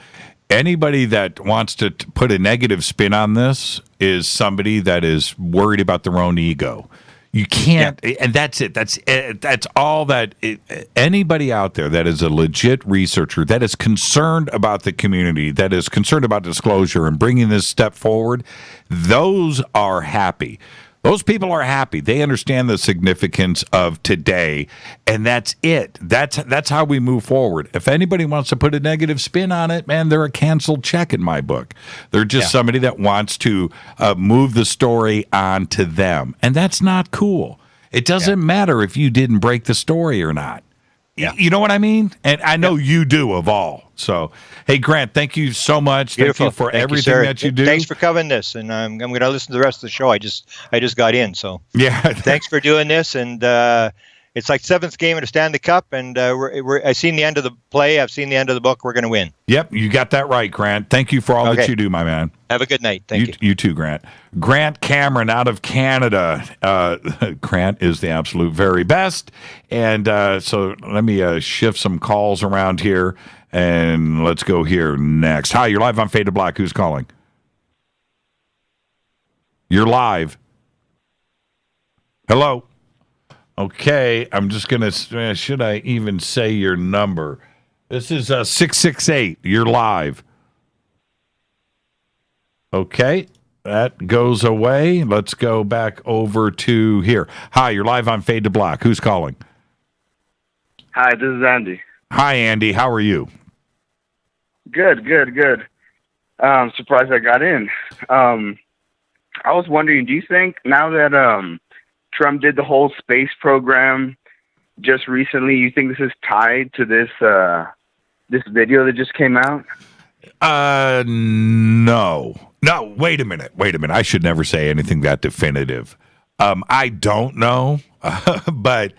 Anybody that wants to put a negative spin on this is somebody that is worried about their own ego. You can't, and that's it. That's all that. Anybody out there that is a legit researcher, that is concerned about the community, that is concerned about disclosure and bringing this step forward, those are happy. Those people are happy. They understand the significance of today, and that's it. That's how we move forward. If anybody wants to put a negative spin on it, man, they're a canceled check in my book. They're just somebody that wants to move the story on to them, and that's not cool. It doesn't matter if you didn't break the story or not. You know what I mean? And I know you do, of all. So, hey, Grant, thank you so much. Beautiful. Thank you for everything that you do. Thanks for covering this, and I'm going to listen to the rest of the show. I just got in, so thanks for doing this. And it's like seventh game of the Stanley Cup, and I've seen the end of the play. I've seen the end of the book. We're going to win. Yep, you got that right, Grant. Thank you for all that you do, my man. Have a good night. Thank you. You too, Grant. Grant Cameron out of Canada. Grant is the absolute very best. And so let me shift some calls around here, and let's go here next. Hi, you're live on Fade to Black. Who's calling? You're live. Hello. Okay, I'm just going to, should I even say your number? This is 668. You're live. Okay, that goes away. Let's go back over to here. Hi, you're live on Fade to Black. Who's calling? Hi, this is Andy. Hi, Andy. How are you? Good. Surprised I got in. I was wondering, do you think now that Trump did the whole space program just recently, you think this is tied to this this video that just came out? No, wait a minute. I should never say anything that definitive. I don't know, but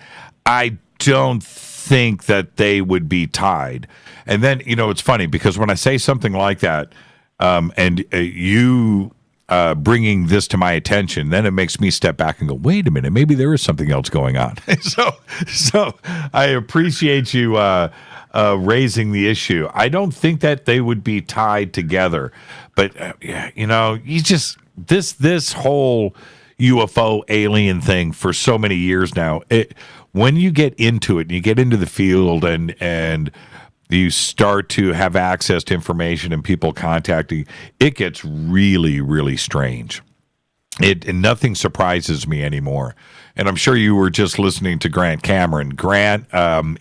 I don't think that they would be tied. And then, it's funny because when I say something like that, and you bringing this to my attention, then it makes me step back and go, wait a minute, maybe there is something else going on. So I appreciate you raising the issue. I don't think that they would be tied together, but you just this whole UFO alien thing for so many years now. When you get into it and you get into the field and you start to have access to information and people contacting, it gets really, really strange. And nothing surprises me anymore. And I'm sure you were just listening to Grant Cameron. Grant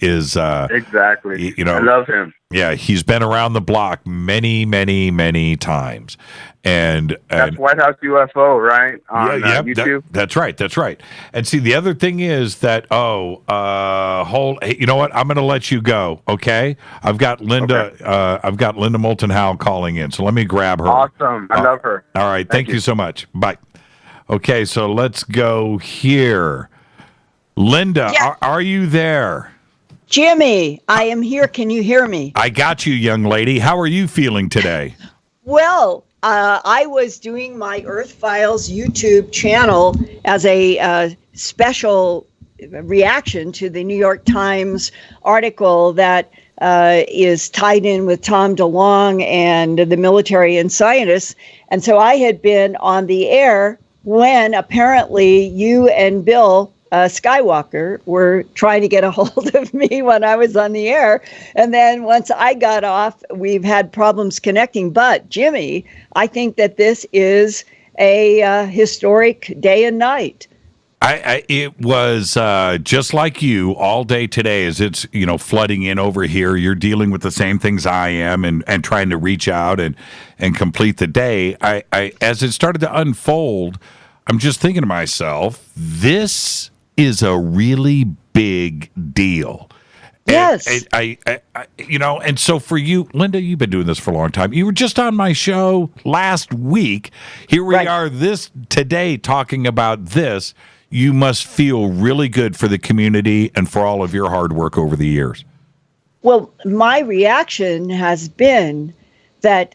is exactly. I love him. Yeah, he's been around the block many, many, many times. And that's White House UFO, right? On YouTube. That's right. And see, the other thing is that hey, you know what? I'm going to let you go. Okay, I've got Linda. Okay. I've got Linda Moulton Howe calling in. So let me grab her. Awesome. I love her. All right. Thank you so much. Bye. Okay, so let's go here. Linda, are you there? Jimmy, I am here. Can you hear me? I got you, young lady. How are you feeling today? Well, I was doing my Earth Files YouTube channel as a special reaction to the New York Times article that is tied in with Tom DeLonge and the military and scientists. And so I had been on the air when apparently you and Bill Skywalker were trying to get a hold of me when I was on the air. And then once I got off, we've had problems connecting. But Jimmy, I think that this is a historic day and night. It was just like you all day today as it's, flooding in over here. You're dealing with the same things I am and trying to reach out and complete the day. As it started to unfold, I'm just thinking to myself, this is a really big deal. Yes. And so for you, Linda, you've been doing this for a long time. You were just on my show last week. Here we are today talking about this. You must feel really good for the community and for all of your hard work over the years. Well, my reaction has been that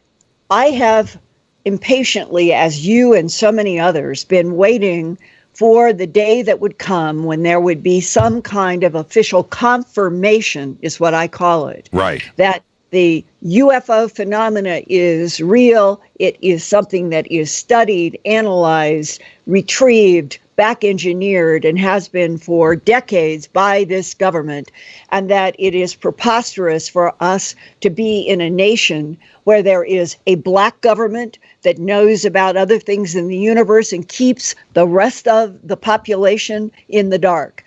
I have impatiently, as you and so many others, been waiting for the day that would come when there would be some kind of official confirmation, is what I call it. Right. That the UFO phenomena is real. It is something that is studied, analyzed, retrieved, back engineered, and has been for decades by this government, and that it is preposterous for us to be in a nation where there is a black government that knows about other things in the universe and keeps the rest of the population in the dark.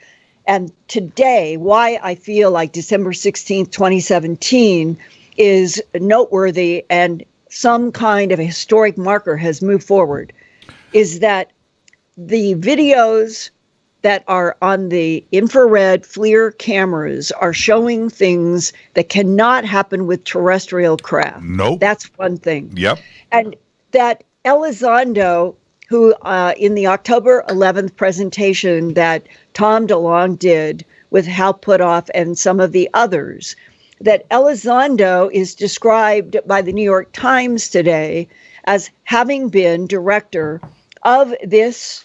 And today, why I feel like December 16th, 2017 is noteworthy and some kind of a historic marker has moved forward, is that the videos that are on the infrared FLIR cameras are showing things that cannot happen with terrestrial craft. Nope. That's one thing. Yep. And that Elizondo, who in the October 11th presentation that Tom DeLonge did with Hal Puthoff and some of the others, that Elizondo is described by the New York Times today as having been director of this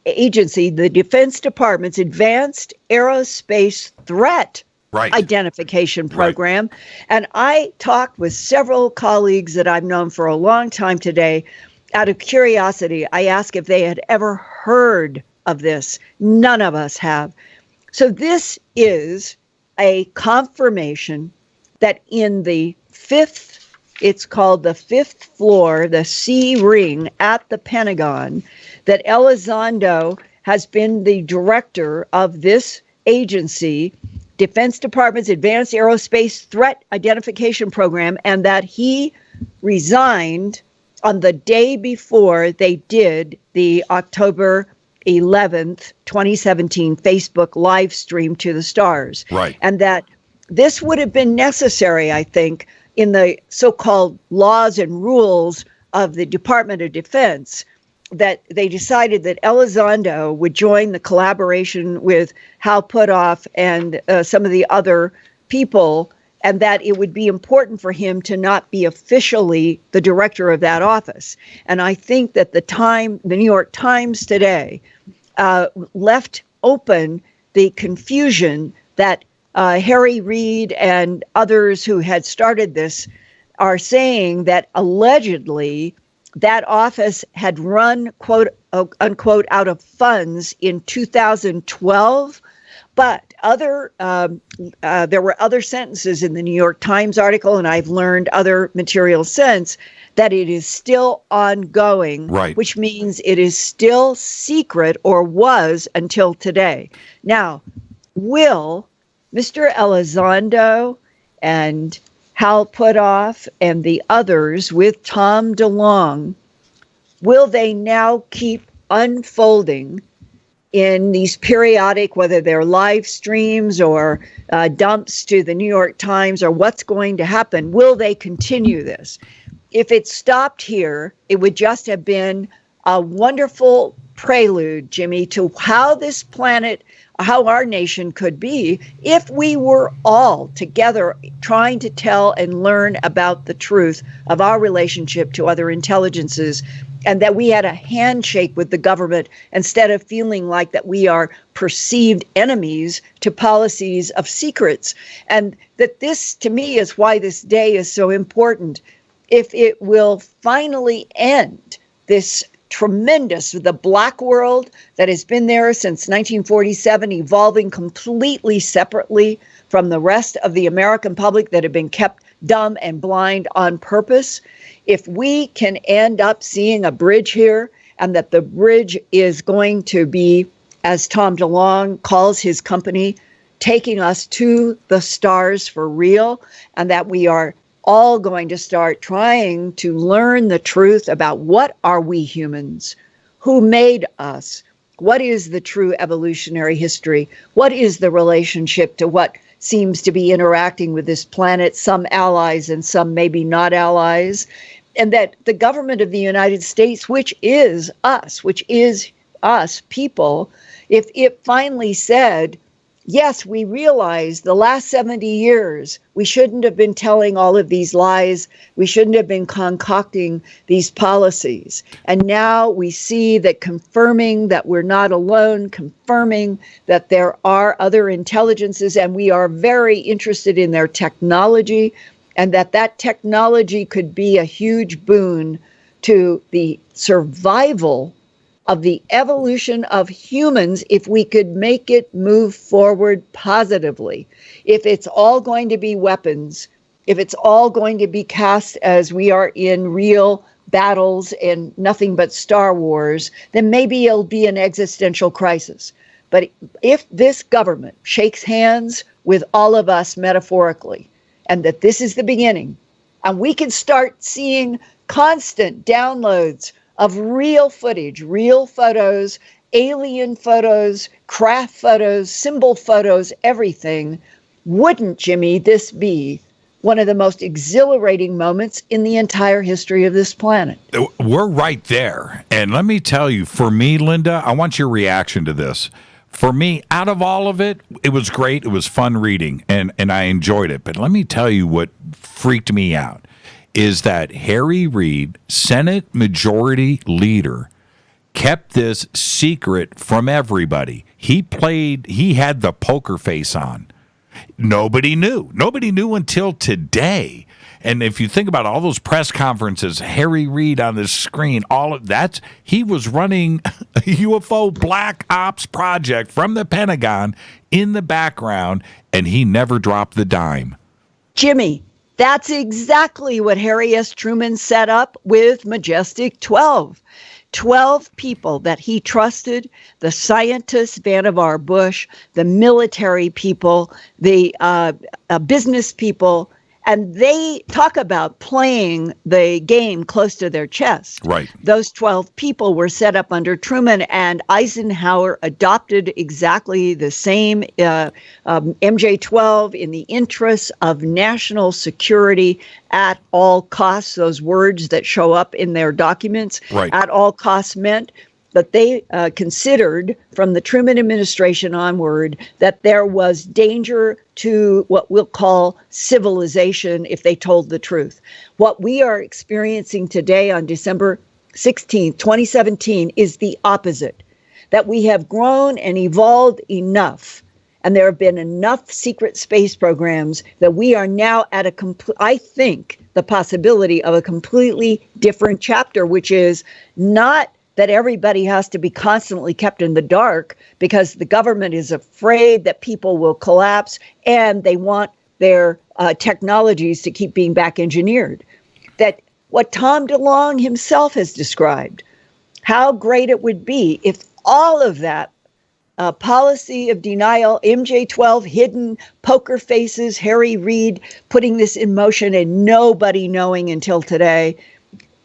agency, the Defense Department's Advanced Aerospace Threat Identification Program. Right. And I talked with several colleagues that I've known for a long time today. Out of curiosity, I asked if they had ever heard of this. None of us have. So this is a confirmation that in the it's called the fifth floor, the C ring at the Pentagon, that Elizondo has been the director of this agency, Defense Department's Advanced Aerospace Threat Identification Program, and that he resigned on the day before they did the October 11th, 2017 Facebook live stream to the stars. Right. And that this would have been necessary, I think, in the so-called laws and rules of the Department of Defense, that they decided that Elizondo would join the collaboration with Hal Puthoff and some of the other people, and that it would be important for him to not be officially the director of that office. And I think that the New York Times today left open the confusion that Harry Reid and others who had started this are saying that allegedly that office had run, quote unquote, out of funds in 2012. But there were other sentences in the New York Times article, and I've learned other material since, that it is still ongoing, which means it is still secret, or was until today. Now, will Mr. Elizondo and Hal Puthoff and the others with Tom DeLonge, will they now keep unfolding in these periodic, whether they're live streams or dumps to the New York Times, or what's going to happen? Will they continue this? If it stopped here, it would just have been a wonderful prelude, Jimmy, to how this planet, how our nation could be if we were all together trying to tell and learn about the truth of our relationship to other intelligences, and that we had a handshake with the government instead of feeling like that we are perceived enemies to policies of secrets. And that this, to me, is why this day is so important. If it will finally end this tremendous, the black world that has been there since 1947, evolving completely separately from the rest of the American public that have been kept dumb and blind on purpose. If we can end up seeing a bridge here, and that the bridge is going to be, as Tom DeLonge calls his company, taking us to the stars for real, and that we are all going to start trying to learn the truth about what are we humans, who made us, what is the true evolutionary history, what is the relationship to what seems to be interacting with this planet, some allies and some maybe not allies, and that the government of the United States, which is us people, if it finally said, yes, we realize the last 70 years, we shouldn't have been telling all of these lies. We shouldn't have been concocting these policies. And now we see that confirming that we're not alone, confirming that there are other intelligences, and we are very interested in their technology, and that technology could be a huge boon to the survival of the evolution of humans if we could make it move forward positively. If it's all going to be weapons, if it's all going to be cast as we are in real battles and nothing but Star Wars, then maybe it'll be an existential crisis. But if this government shakes hands with all of us metaphorically, and that this is the beginning, and we can start seeing constant downloads of real footage, real photos, alien photos, craft photos, symbol photos, everything, wouldn't, Jimmy, this be one of the most exhilarating moments in the entire history of this planet? We're right there. And let me tell you, for me, Linda, I want your reaction to this. For me, out of all of it, it was great. It was fun reading, and I enjoyed it. But let me tell you what freaked me out is that Harry Reid, Senate Majority Leader, kept this secret from everybody. He had the poker face on. Nobody knew. Nobody knew until today. And if you think about all those press conferences, Harry Reid on the screen, all of that, he was running a UFO black ops project from the Pentagon in the background, and he never dropped the dime. Jimmy, that's exactly what Harry S. Truman set up with Majestic 12. 12 people that he trusted, the scientists, Vannevar Bush, the military people, the business people, and they talk about playing the game close to their chest. Right. Those 12 people were set up under Truman, and Eisenhower adopted exactly the same MJ-12 in the interests of national security at all costs. Those words that show up in their documents, right, at all costs, meant that they considered from the Truman administration onward that there was danger to what we'll call civilization if they told the truth. What we are experiencing today on December 16th, 2017 is the opposite, that we have grown and evolved enough, and there have been enough secret space programs that we are now at I think the possibility of a completely different chapter, which is not that everybody has to be constantly kept in the dark because the government is afraid that people will collapse and they want their technologies to keep being back engineered. That what Tom DeLonge himself has described, how great it would be if all of that policy of denial, MJ-12, hidden poker faces, Harry Reid putting this in motion and nobody knowing until today,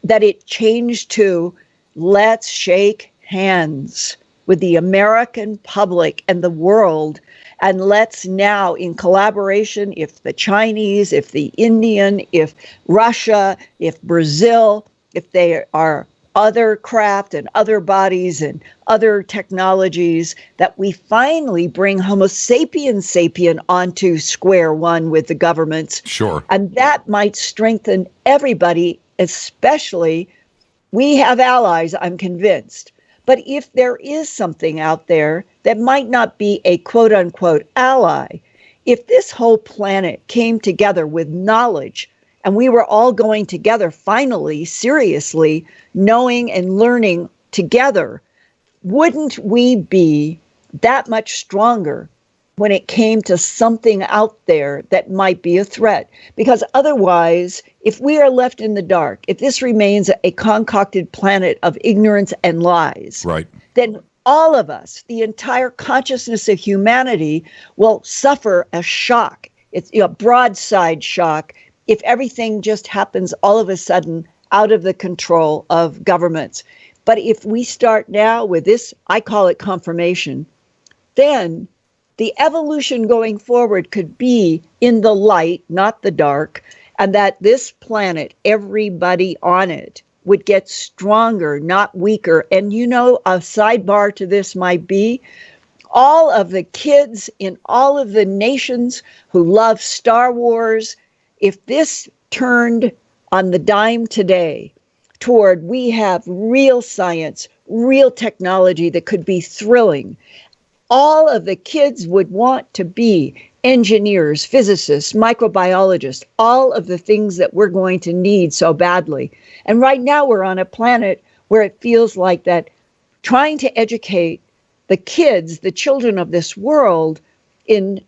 that it changed to let's shake hands with the American public and the world, and let's now, in collaboration, if the Chinese, if the Indian, if Russia, if Brazil, if they are other craft and other bodies and other technologies, that we finally bring Homo sapiens sapien onto square one with the governments. Sure. And that might strengthen everybody, especially we have allies, I'm convinced. But if there is something out there that might not be a quote unquote ally, if this whole planet came together with knowledge and we were all going together finally, seriously, knowing and learning together, wouldn't we be that much stronger when it came to something out there that might be a threat? Because otherwise, if we are left in the dark, if this remains a concocted planet of ignorance and lies, right, then all of us, the entire consciousness of humanity, will suffer a shock. It's a broadside shock if everything just happens all of a sudden out of the control of governments. But if we start now with this, I call it confirmation, then the evolution going forward could be in the light, not the dark, and that this planet, everybody on it, would get stronger, not weaker. And you know, a sidebar to this might be all of the kids in all of the nations who love Star Wars, if this turned on the dime today toward we have real science, real technology that could be thrilling, all of the kids would want to be engineers, physicists, microbiologists, all of the things that we're going to need so badly. And right now we're on a planet where it feels like that trying to educate the kids, the children of this world, in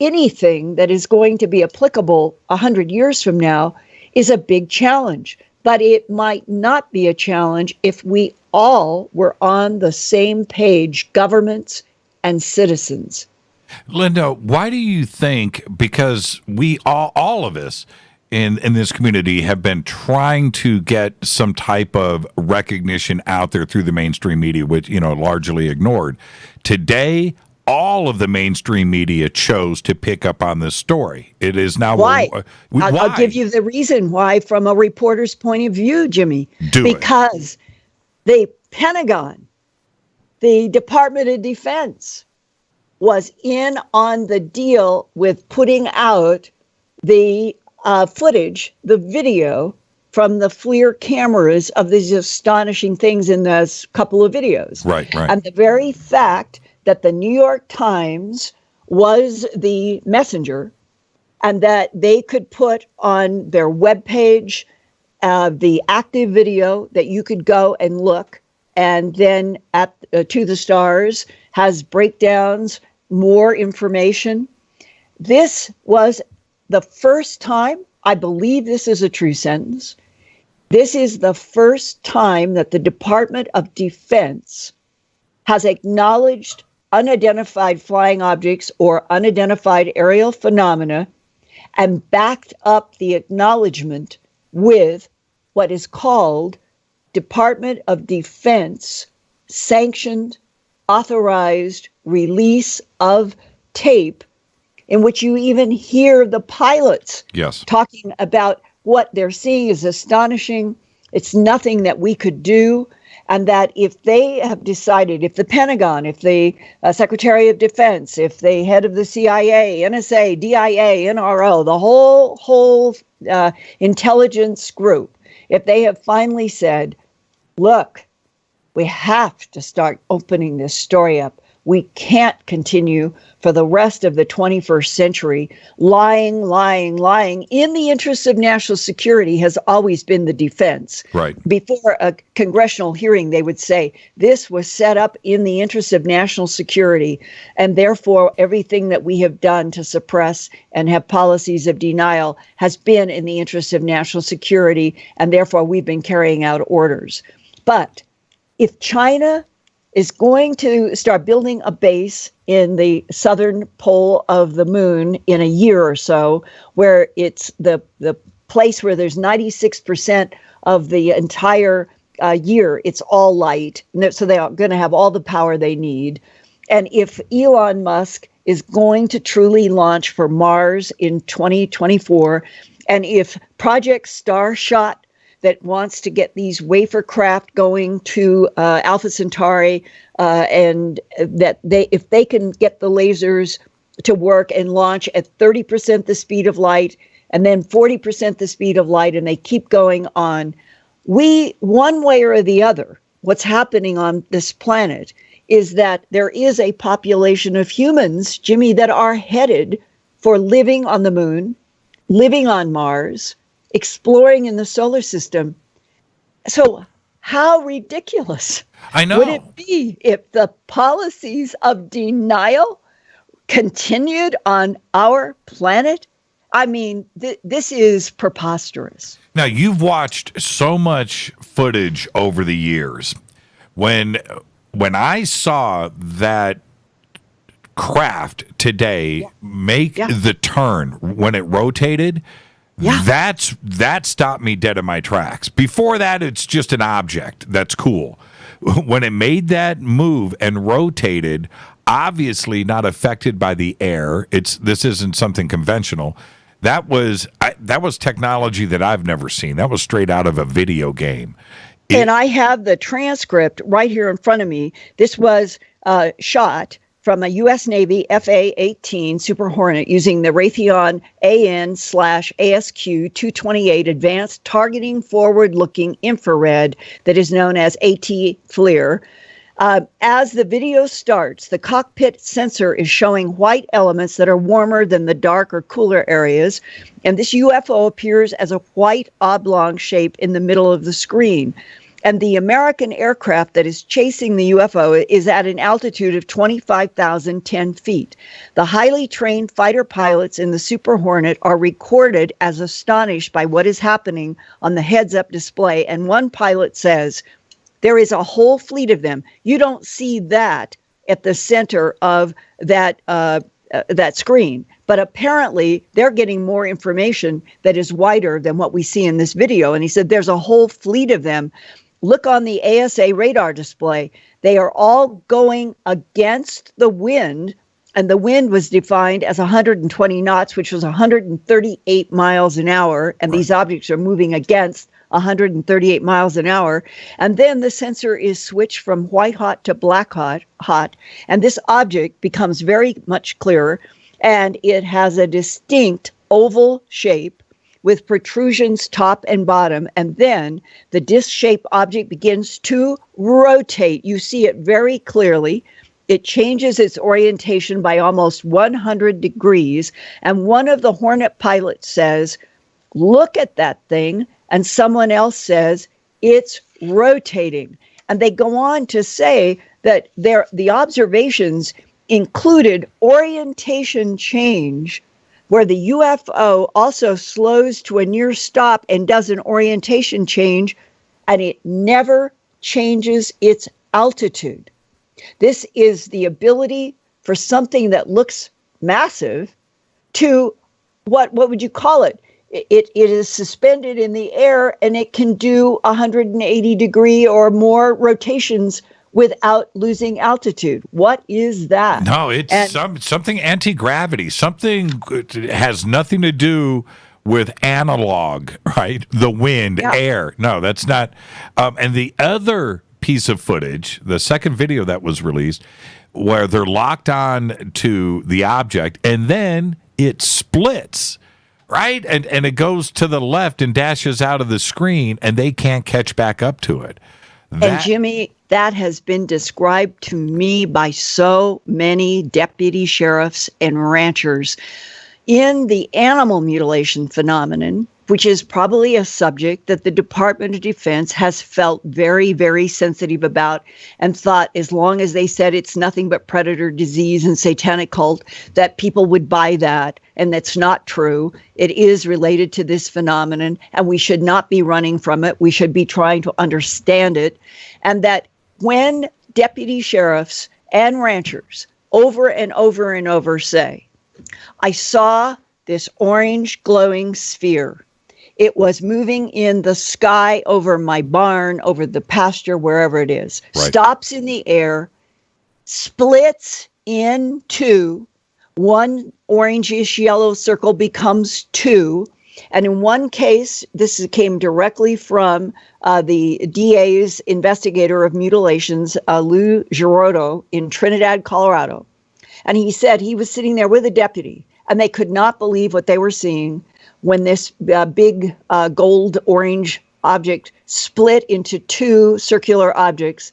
anything that is going to be applicable 100 years from now is a big challenge. But it might not be a challenge if we all were on the same page, governments and citizens. Linda, why do you think, because we all of us in this community have been trying to get some type of recognition out there through the mainstream media, which, largely ignored. Today, all of the mainstream media chose to pick up on this story. It is now... Why? Why? I'll give you the reason why from a reporter's point of view, Jimmy. Because the Pentagon, the Department of Defense, was in on the deal with putting out the footage, the video from the FLIR cameras of these astonishing things in those couple of videos. Right. And the very fact that the New York Times was the messenger and that they could put on their webpage the active video that you could go and look, and then at To the Stars has breakdowns, more information. This was the first time, I believe this is a true sentence, this is the first time that the Department of Defense has acknowledged unidentified flying objects or unidentified aerial phenomena and backed up the acknowledgement with what is called Department of Defense sanctioned, authorized release of tape, in which you even hear the pilots talking about what they're seeing is astonishing. It's nothing that we could do. And that if they have decided, if the Pentagon, if the Secretary of Defense, if the head of the CIA, NSA, DIA, NRO, the whole intelligence group, if they have finally said, look, we have to start opening this story up. We can't continue for the rest of the 21st century lying. In the interests of national security has always been the defense. Right. Before a congressional hearing, they would say this was set up in the interests of national security, and therefore everything that we have done to suppress and have policies of denial has been in the interests of national security, and therefore we've been carrying out orders. But if China is going to start building a base in the southern pole of the moon in a year or so, where it's the place where there's 96% of the entire year, it's all light. So they are going to have all the power they need. And if Elon Musk is going to truly launch for Mars in 2024, and if Project Starshot, that wants to get these wafer craft going to Alpha Centauri, and that if they can get the lasers to work and launch at 30% the speed of light and then 40% the speed of light, and they keep going on, we, one way or the other, what's happening on this planet is that there is a population of humans, Jimmy, that are headed for living on the moon, living on Mars, exploring in the solar system. So how ridiculous would it be if the policies of denial continued on our planet? I mean, this is preposterous. Now, you've watched so much footage over the years. When I saw that craft today make the turn when it rotated, that stopped me dead in my tracks. Before that, it's just an object. That's cool. When it made that move and rotated, obviously not affected by the air. This isn't something conventional. That was technology that I've never seen. That was straight out of a video game. And I have the transcript right here in front of me. This was shot from a U.S. Navy FA-18 Super Hornet using the Raytheon AN/ASQ 228 Advanced Targeting Forward-Looking Infrared that is known as AT-FLIR. As the video starts, the cockpit sensor is showing white elements that are warmer than the dark or cooler areas, and this UFO appears as a white oblong shape in the middle of the screen. And the American aircraft that is chasing the UFO is at an altitude of 25,010 feet. The highly trained fighter pilots in the Super Hornet are recorded as astonished by what is happening on the heads-up display, and one pilot says, "There is a whole fleet of them. You don't see that at the center of that screen. But apparently, they're getting more information that is wider than what we see in this video." And he said, "There's a whole fleet of them. Look on the ASA radar display. They are all going against the wind." And the wind was defined as 120 knots, which was 138 miles an hour. And these objects are moving against 138 miles an hour. And then the sensor is switched from white hot to black hot. And this object becomes very much clearer. And it has a distinct oval shape with protrusions top and bottom. And then the disc-shaped object begins to rotate. You see it very clearly. It changes its orientation by almost 100 degrees. And one of the Hornet pilots says, "Look at that thing." And someone else says, "It's rotating." And they go on to say that the observations included orientation change, where the UFO also slows to a near stop and does an orientation change, and it never changes its altitude. This is the ability for something that looks massive to, what would you call it? It is suspended in the air, and it can do 180 degree or more rotations without losing altitude. What is that? No, it's something anti-gravity. Something has nothing to do with analog, right? The wind, air. No, that's not. And the other piece of footage, the second video that was released, where they're locked on to the object, and then it splits. Right? And it goes to the left and dashes out of the screen, and they can't catch back up to it. And Jimmy, that has been described to me by so many deputy sheriffs and ranchers. In the animal mutilation phenomenon, which is probably a subject that the Department of Defense has felt very, very sensitive about, and thought as long as they said it's nothing but predator disease and satanic cult, that people would buy that. And that's not true. It is related to this phenomenon, and we should not be running from it. We should be trying to understand it. And that when deputy sheriffs and ranchers over and over and over say, "I saw this orange glowing sphere. It was moving in the sky over my barn, over the pasture, wherever it is. Right. Stops in the air, splits in two. One orangish yellow circle becomes two. And in one case, this came directly from the DA's investigator of mutilations, Lou Girotto, in Trinidad, Colorado. And he said he was sitting there with a deputy, and they could not believe what they were seeing when this big gold-orange object split into two circular objects.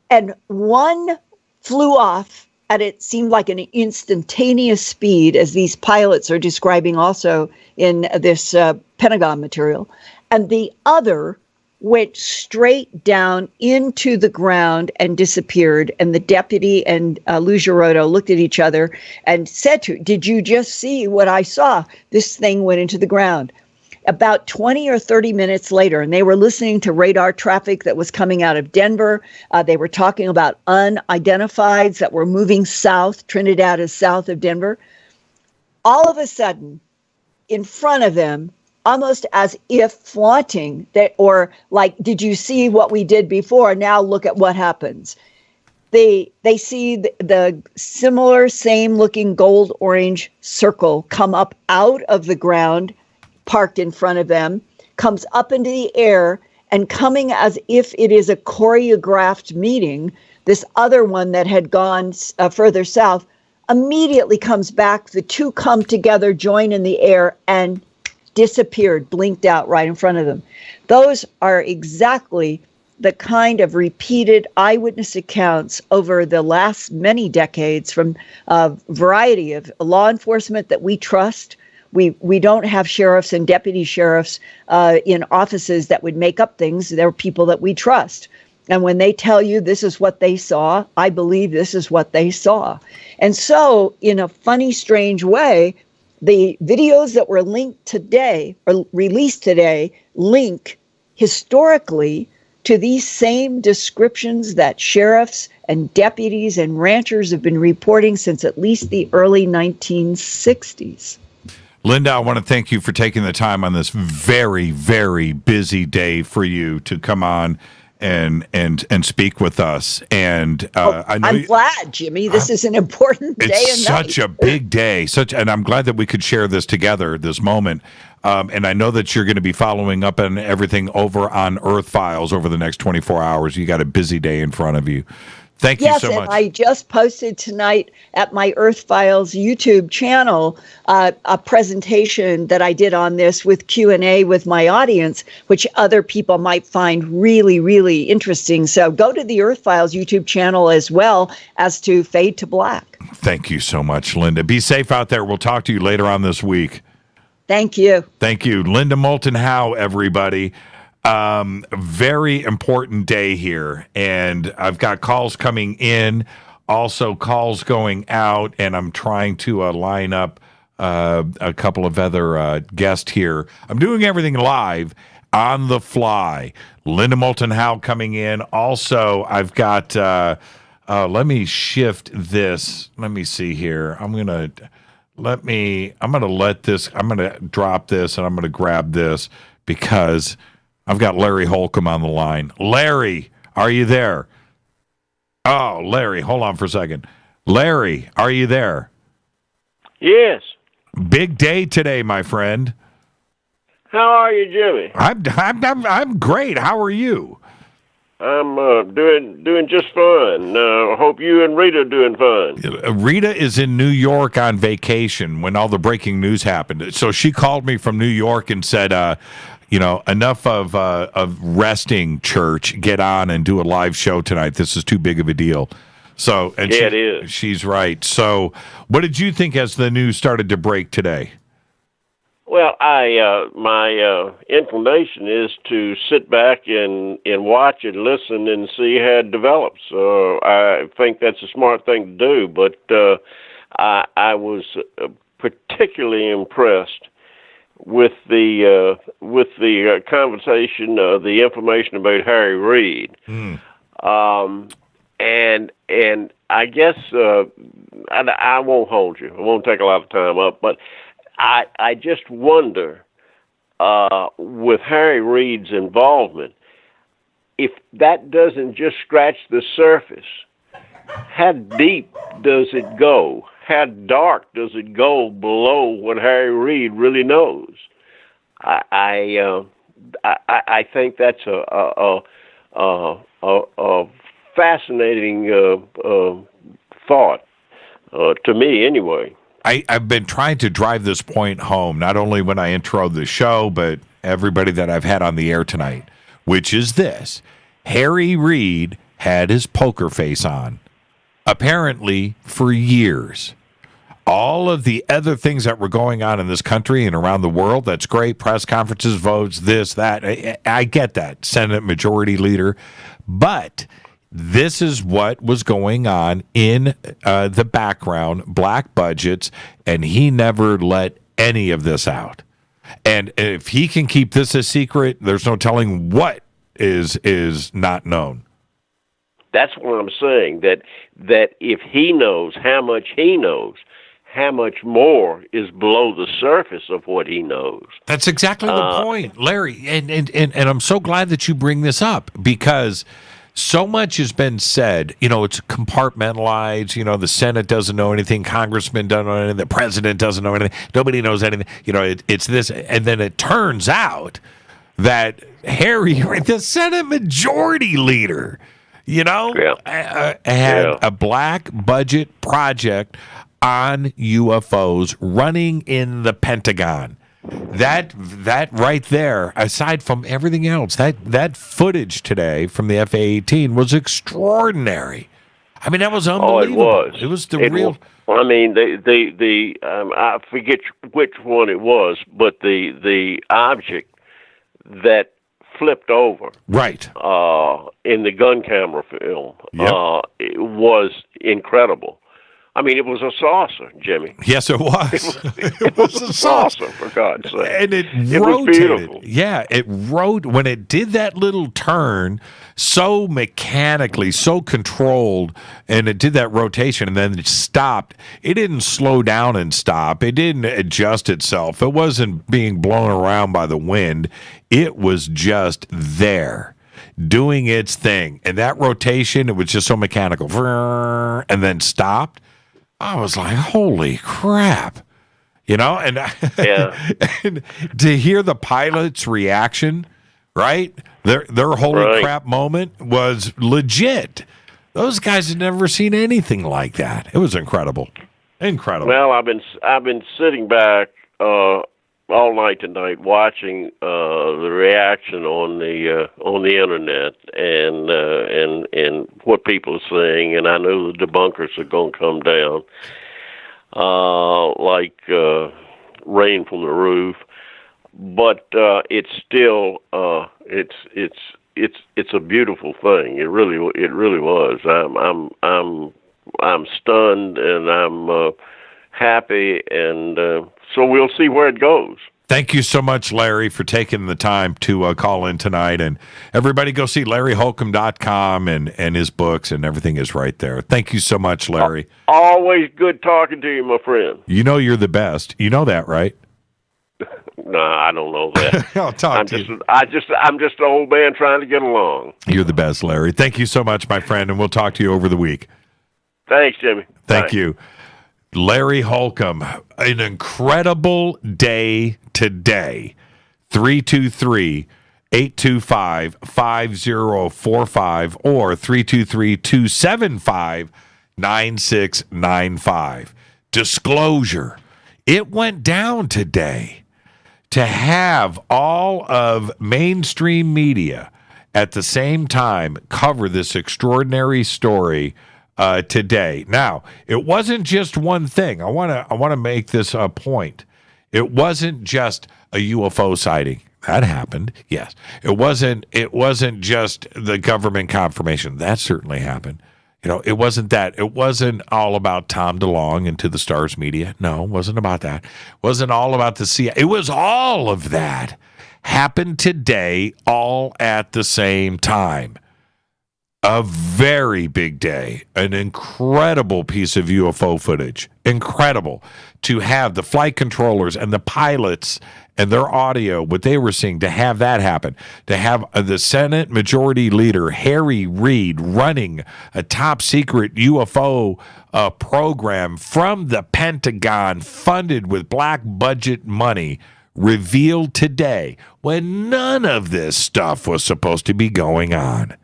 And one flew off at it seemed like an instantaneous speed, as these pilots are describing also in this Pentagon material. And the other went straight down into the ground and disappeared. And the deputy and Lou Girotto looked at each other and said did you just see what I saw? This thing went into the ground. About 20 or 30 minutes later, and they were listening to radar traffic that was coming out of Denver. They were talking about unidentifieds that were moving south. Trinidad is south of Denver. All of a sudden, in front of them, almost as if flaunting, that, or like, did you see what we did before? Now look at what happens. They see the similar, same-looking gold-orange circle come up out of the ground, parked in front of them, comes up into the air, and coming as if it is a choreographed meeting, this other one that had gone further south immediately comes back. The two come together, join in the air, and disappeared, blinked out right in front of them. Those are exactly the kind of repeated eyewitness accounts over the last many decades from a variety of law enforcement that we trust. We don't have sheriffs and deputy sheriffs in offices that would make up things. They're people that we trust. And when they tell you this is what they saw, I believe this is what they saw. And so, in a funny, strange way, the videos that were linked today, or released today, link historically to these same descriptions that sheriffs and deputies and ranchers have been reporting since at least the early 1960s. Linda, I want to thank you for taking the time on this very, very busy day for you to come on and speak with us. And I know I'm glad, Jimmy. This is an important day. It's such a big day. And I'm glad that we could share this together, this moment. And I know that you're going to be following up on everything over on Earth Files over the next 24 hours. You got a busy day in front of you. Thank you so much. Yes, and I just posted tonight at my Earth Files YouTube channel a presentation that I did on this with Q&A with my audience, which other people might find really, really interesting. So go to the Earth Files YouTube channel as well as to Fade to Black. Thank you so much, Linda. Be safe out there. We'll talk to you later on this week. Thank you. Thank you. Linda Moulton Howe, everybody. Very important day here, and I've got calls coming in, also calls going out, and I'm trying to line up a couple of other guests here. I'm doing everything live on the fly. Linda Moulton Howe coming in. Also, I've got let me shift this. Let me see here. I'm gonna drop this, and I'm gonna grab this because I've got Larry Holcomb on the line. Larry, are you there? Oh, Larry, hold on for a second. Larry, are you there? Yes. Big day today, my friend. How are you, Jimmy? I'm great. How are you? I'm doing just fine. Hope you and Rita are doing fine. Rita is in New York on vacation when all the breaking news happened. So she called me from New York and said, enough of resting, church. Get on and do a live show tonight. This is too big of a deal. So, it is. She's right. So, what did you think as the news started to break today? Well, my inclination is to sit back and watch and listen and see how it develops. So I think that's a smart thing to do. But I was particularly impressed with the conversation, the information about Harry Reid, and I guess I won't hold you. I won't take a lot of time up, but I just wonder with Harry Reid's involvement, if that doesn't just scratch the surface, how deep does it go? How dark does it go below what Harry Reid really knows? I think that's a fascinating thought to me, anyway. I've been trying to drive this point home, not only when I intro the show, but everybody that I've had on the air tonight, which is this. Harry Reid had his poker face on, apparently for years. All of the other things that were going on in this country and around the world, that's great. Press conferences, votes, this, that. I get that. Senate Majority Leader. But this is what was going on in the background, black budgets, and he never let any of this out. And if he can keep this a secret, there's no telling what is not known. That's what I'm saying, that if he knows how much he knows, how much more is below the surface of what he knows. That's exactly the point, Larry. And I'm so glad that you bring this up, because so much has been said. It's compartmentalized. The Senate doesn't know anything. Congressman doesn't know anything. The president doesn't know anything. Nobody knows anything. It's this. And then it turns out that Harry, the Senate Majority Leader, had a black budget project on UFOs running in the Pentagon. That right there, aside from everything else, that footage today from the F-A-18 was extraordinary. I mean, that was unbelievable. Oh, it was. It was the real. I mean, I forget which one it was, but the object that flipped over, right, in the gun camera film, it was incredible. I mean, it was a saucer, Jimmy. Yes, it was. It was a saucer, for God's sake. And it rotated. Was beautiful. Yeah, when it did that little turn so mechanically, so controlled, and it did that rotation and then it stopped. It didn't slow down and stop. It didn't adjust itself. It wasn't being blown around by the wind. It was just there, doing its thing. And that rotation, it was just so mechanical. And then stopped. I was like, holy crap. And, and to hear the pilot's reaction, right? Their holy crap moment was legit. Those guys had never seen anything like that. It was incredible. Incredible. Well, I've been sitting back all night tonight watching the reaction on the internet and what people are saying, and I know the debunkers are going to come down like rain from the roof. But it's still it's a beautiful thing. It really was. I'm stunned and I'm happy, and so we'll see where it goes. Thank you so much, Larry, for taking the time to call in tonight. And everybody go see LarryHolcomb.com and his books, and everything is right there. Thank you so much, Larry. Always good talking to you, my friend. You know you're the best. You know that, right? No, I don't know that. I'll talk to you. I'm just an old man trying to get along. You're the best, Larry. Thank you so much, my friend, and we'll talk to you over the week. Thanks, Jimmy. Thank Bye. you. Larry Holcomb, an incredible day today. 323-825-5045 or 323-275-9695. Disclosure. It went down today. To have all of mainstream media at the same time cover this extraordinary story today. Now, it wasn't just one thing. I want to make this a point. It wasn't just a UFO sighting. That happened. Yes. It wasn't just the government confirmation. That certainly happened. It wasn't that. It wasn't all about Tom DeLonge and To the Stars Media. No, it wasn't about that. It wasn't all about the CIA. It was all of that happened today all at the same time. A very big day, an incredible piece of UFO footage. Incredible to have the flight controllers and the pilots and their audio, what they were seeing, to have that happen. To have the Senate Majority Leader, Harry Reid, running a top secret UFO program from the Pentagon, funded with black budget money, revealed today when none of this stuff was supposed to be going on.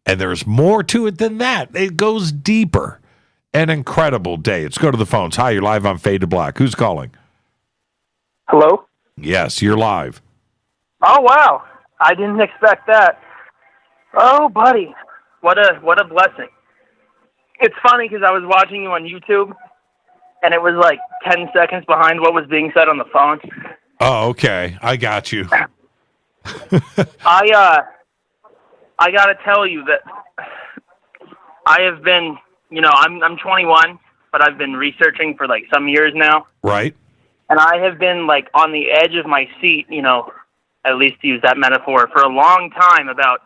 And there's more to it than that. It goes deeper. An incredible day. Let's go to the phones. Hi, you're live on Fade to Black. Who's calling? Hello? Yes, you're live. Oh, wow. I didn't expect that. Oh, buddy. What a blessing. It's funny because I was watching you on YouTube, and it was like 10 seconds behind what was being said on the phone. Oh, okay. I got you. I got to tell you that I have been, I'm 21, but I've been researching for like some years now. Right. And I have been like on the edge of my seat, at least to use that metaphor, for a long time about,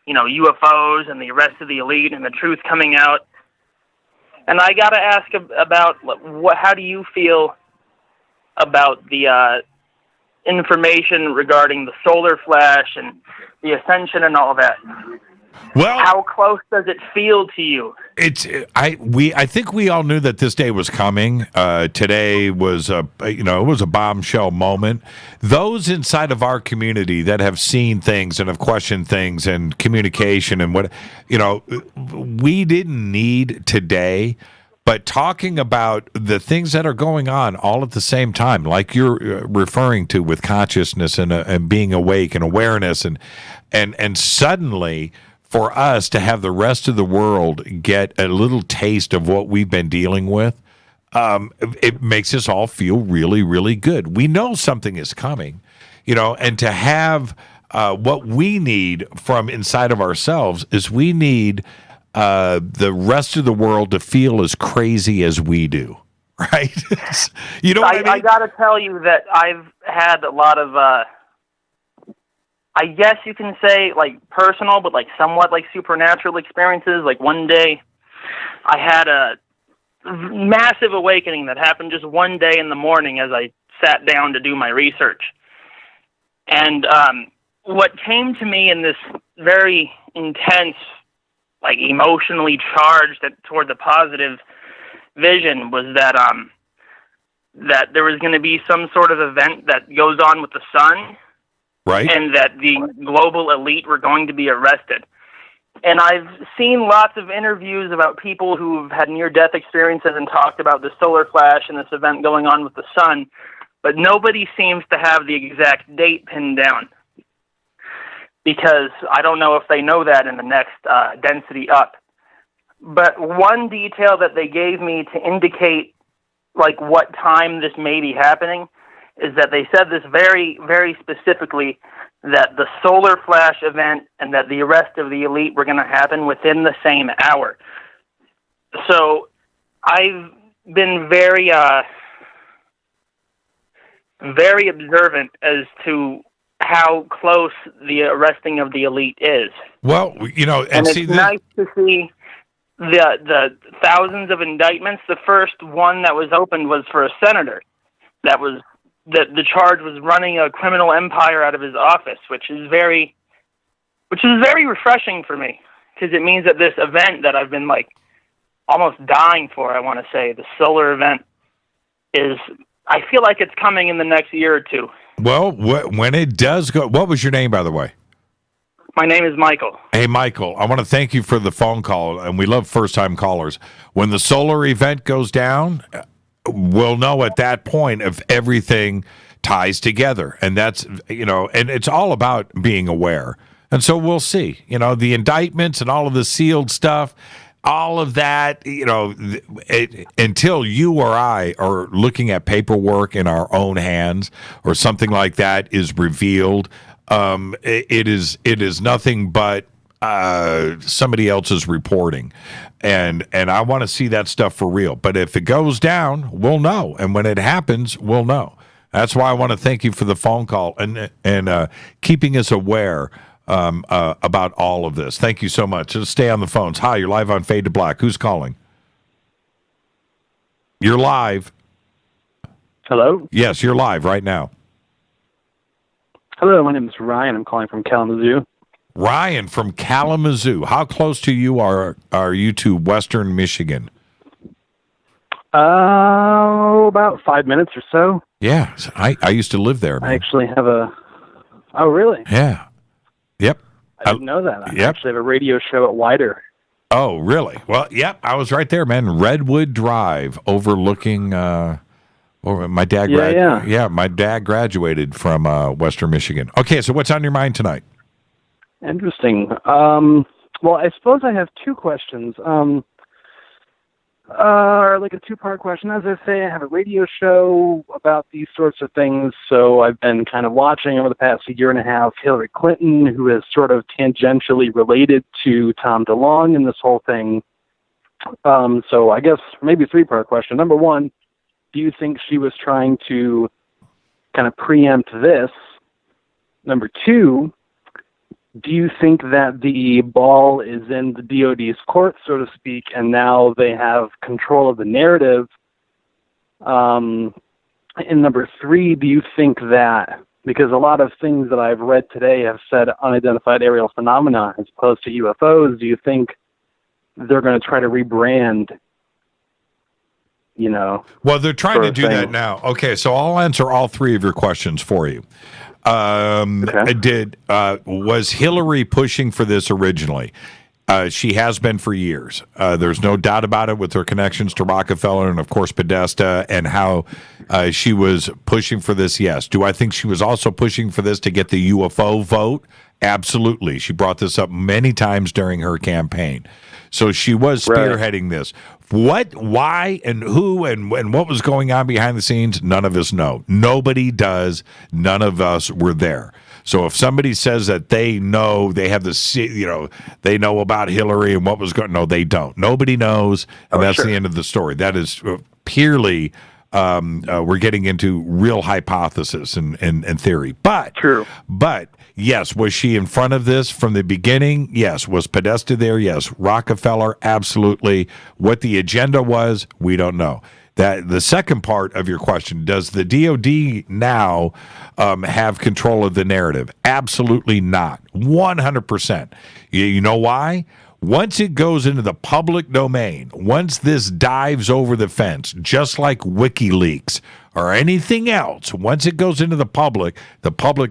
UFOs and the arrest of the elite and the truth coming out. And I got to ask about how do you feel about the information regarding the solar flash and the ascension and all that? Well, how close does it feel to you? I think we all knew that this day was coming. Today was it was a bombshell moment. Those inside of our community that have seen things and have questioned things and communication and we didn't need today. But talking about the things that are going on all at the same time, like you're referring to with consciousness and being awake and awareness, and suddenly for us to have the rest of the world get a little taste of what we've been dealing with, it makes us all feel really, really good. We know something is coming, and to have what we need from inside of ourselves is we need the rest of the world to feel as crazy as we do, right? You know what I mean? I got to tell you that I've had a lot of, I guess you can say, like, personal, but, like, somewhat, like, supernatural experiences. Like, one day I had a massive awakening that happened just one day in the morning as I sat down to do my research. And what came to me in this very intense, like emotionally charged toward the positive vision was that that there was going to be some sort of event that goes on with the sun, right? And that the global elite were going to be arrested. And I've seen lots of interviews about people who've had near-death experiences and talked about the solar flash and this event going on with the sun, but nobody seems to have the exact date pinned down, because I don't know if they know that in the next density up. But one detail that they gave me to indicate like what time this may be happening is that they said this very, very specifically, that the solar flash event and that the arrest of the elite were going to happen within the same hour. So I've been very, very observant as to how close the arresting of the elite is. Well, and it's nice to see the thousands of indictments. The first one that was opened was for a senator. That was the charge was running a criminal empire out of his office, which is very refreshing for me, because it means that this event that I've been like almost dying for, I want to say, the solar event, I feel like it's coming in the next year or two. Well, when it does go, what was your name, by the way? My name is Michael. Hey, Michael, I want to thank you for the phone call, and we love first-time callers. When the solar event goes down, we'll know at that point if everything ties together, and that's, and it's all about being aware. And so we'll see, the indictments and all of the sealed stuff, all of that, until you or I are looking at paperwork in our own hands or something like that is revealed, it is nothing but somebody else's reporting. And I want to see that stuff for real. But if it goes down, we'll know. And when it happens, we'll know. That's why I want to thank you for the phone call and keeping us aware about all of this. Thank you so much. Just stay on the phones. Hi, you're live on Fade to Black. Who's calling? You're live. Hello? Yes, you're live right now. Hello, my name is Ryan. I'm calling from Kalamazoo. Ryan from Kalamazoo. How close to you are you to Western Michigan? About 5 minutes or so. Yeah, I used to live there, man. I actually have a... Oh, really? Yeah. Yep. I didn't know that. I Yep. actually have a radio show at Wider. Oh, really? Well, yep, I was right there, man. Redwood Drive, overlooking... my dad my dad graduated from Western Michigan. Okay, so what's on your mind tonight? Interesting. Well, I suppose I have two questions. Like a two-part question. As I say, I have a radio show about these sorts of things, so I've been kind of watching over the past year and a half Hillary Clinton, who is sort of tangentially related to Tom DeLonge in this whole thing. So I guess maybe a three-part question. Number one, do you think she was trying to kind of preempt this? Number two, do you think that the ball is in the DOD's court, so to speak, and now they have control of the narrative? And number three, do you think that, because a lot of things that I've read today have said unidentified aerial phenomena as opposed to UFOs, do you think they're going to try to rebrand, Well, they're trying to do that now. Okay, so I'll answer all three of your questions for you. Was Hillary pushing for this originally? She has been for years. There's no doubt about it with her connections to Rockefeller and, of course, Podesta and how she was pushing for this. Yes. Do I think she was also pushing for this to get the UFO vote? Absolutely. She brought this up many times during her campaign. So she was spearheading this. What, why, and who, and what was going on behind the scenes, none of us know. Nobody does. None of us were there. So if somebody says that they know, they have the, they know about Hillary and what was going, no, they don't. Nobody knows, and that's the end of the story. That is purely, we're getting into real hypothesis and theory. But yes, was she in front of this from the beginning? Yes. Was Podesta there? Yes. Rockefeller? Absolutely. What the agenda was, we don't know. That the second part of your question, does the DOD now have control of the narrative? Absolutely not. 100%. You know why? Once it goes into the public domain, once this dives over the fence, just like WikiLeaks or anything else, once it goes into the public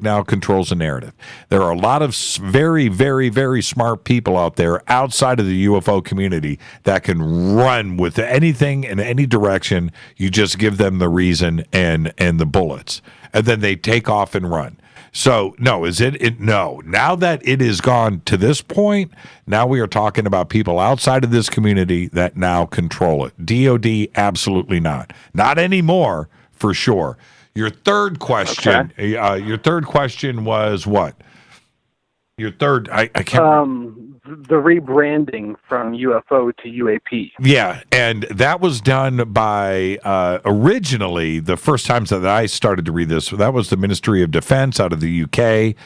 now controls the narrative. There are a lot of very, very, very smart people out there outside of the UFO community that can run with anything in any direction. You just give them the reason and the bullets, and then they take off and run. So, no, no. Now that it has gone to this point, now we are talking about people outside of this community that now control it. DOD, absolutely not. Not anymore, for sure. Your third question, your third question was what? Your third, I can't the rebranding from UFO to UAP. Yeah, and that was done by, originally, the first times that I started to read this, that was the Ministry of Defense out of the UK,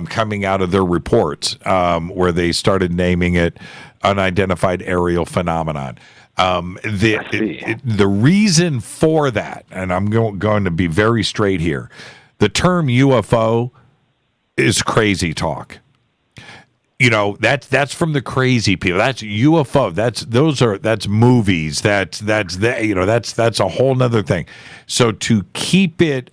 coming out of their reports, where they started naming it unidentified aerial phenomenon. The reason for that, and I'm going to be very straight here, the term UFO is crazy talk. That's from the crazy people. That's UFO. That's movies. That's a whole nother thing. So to keep it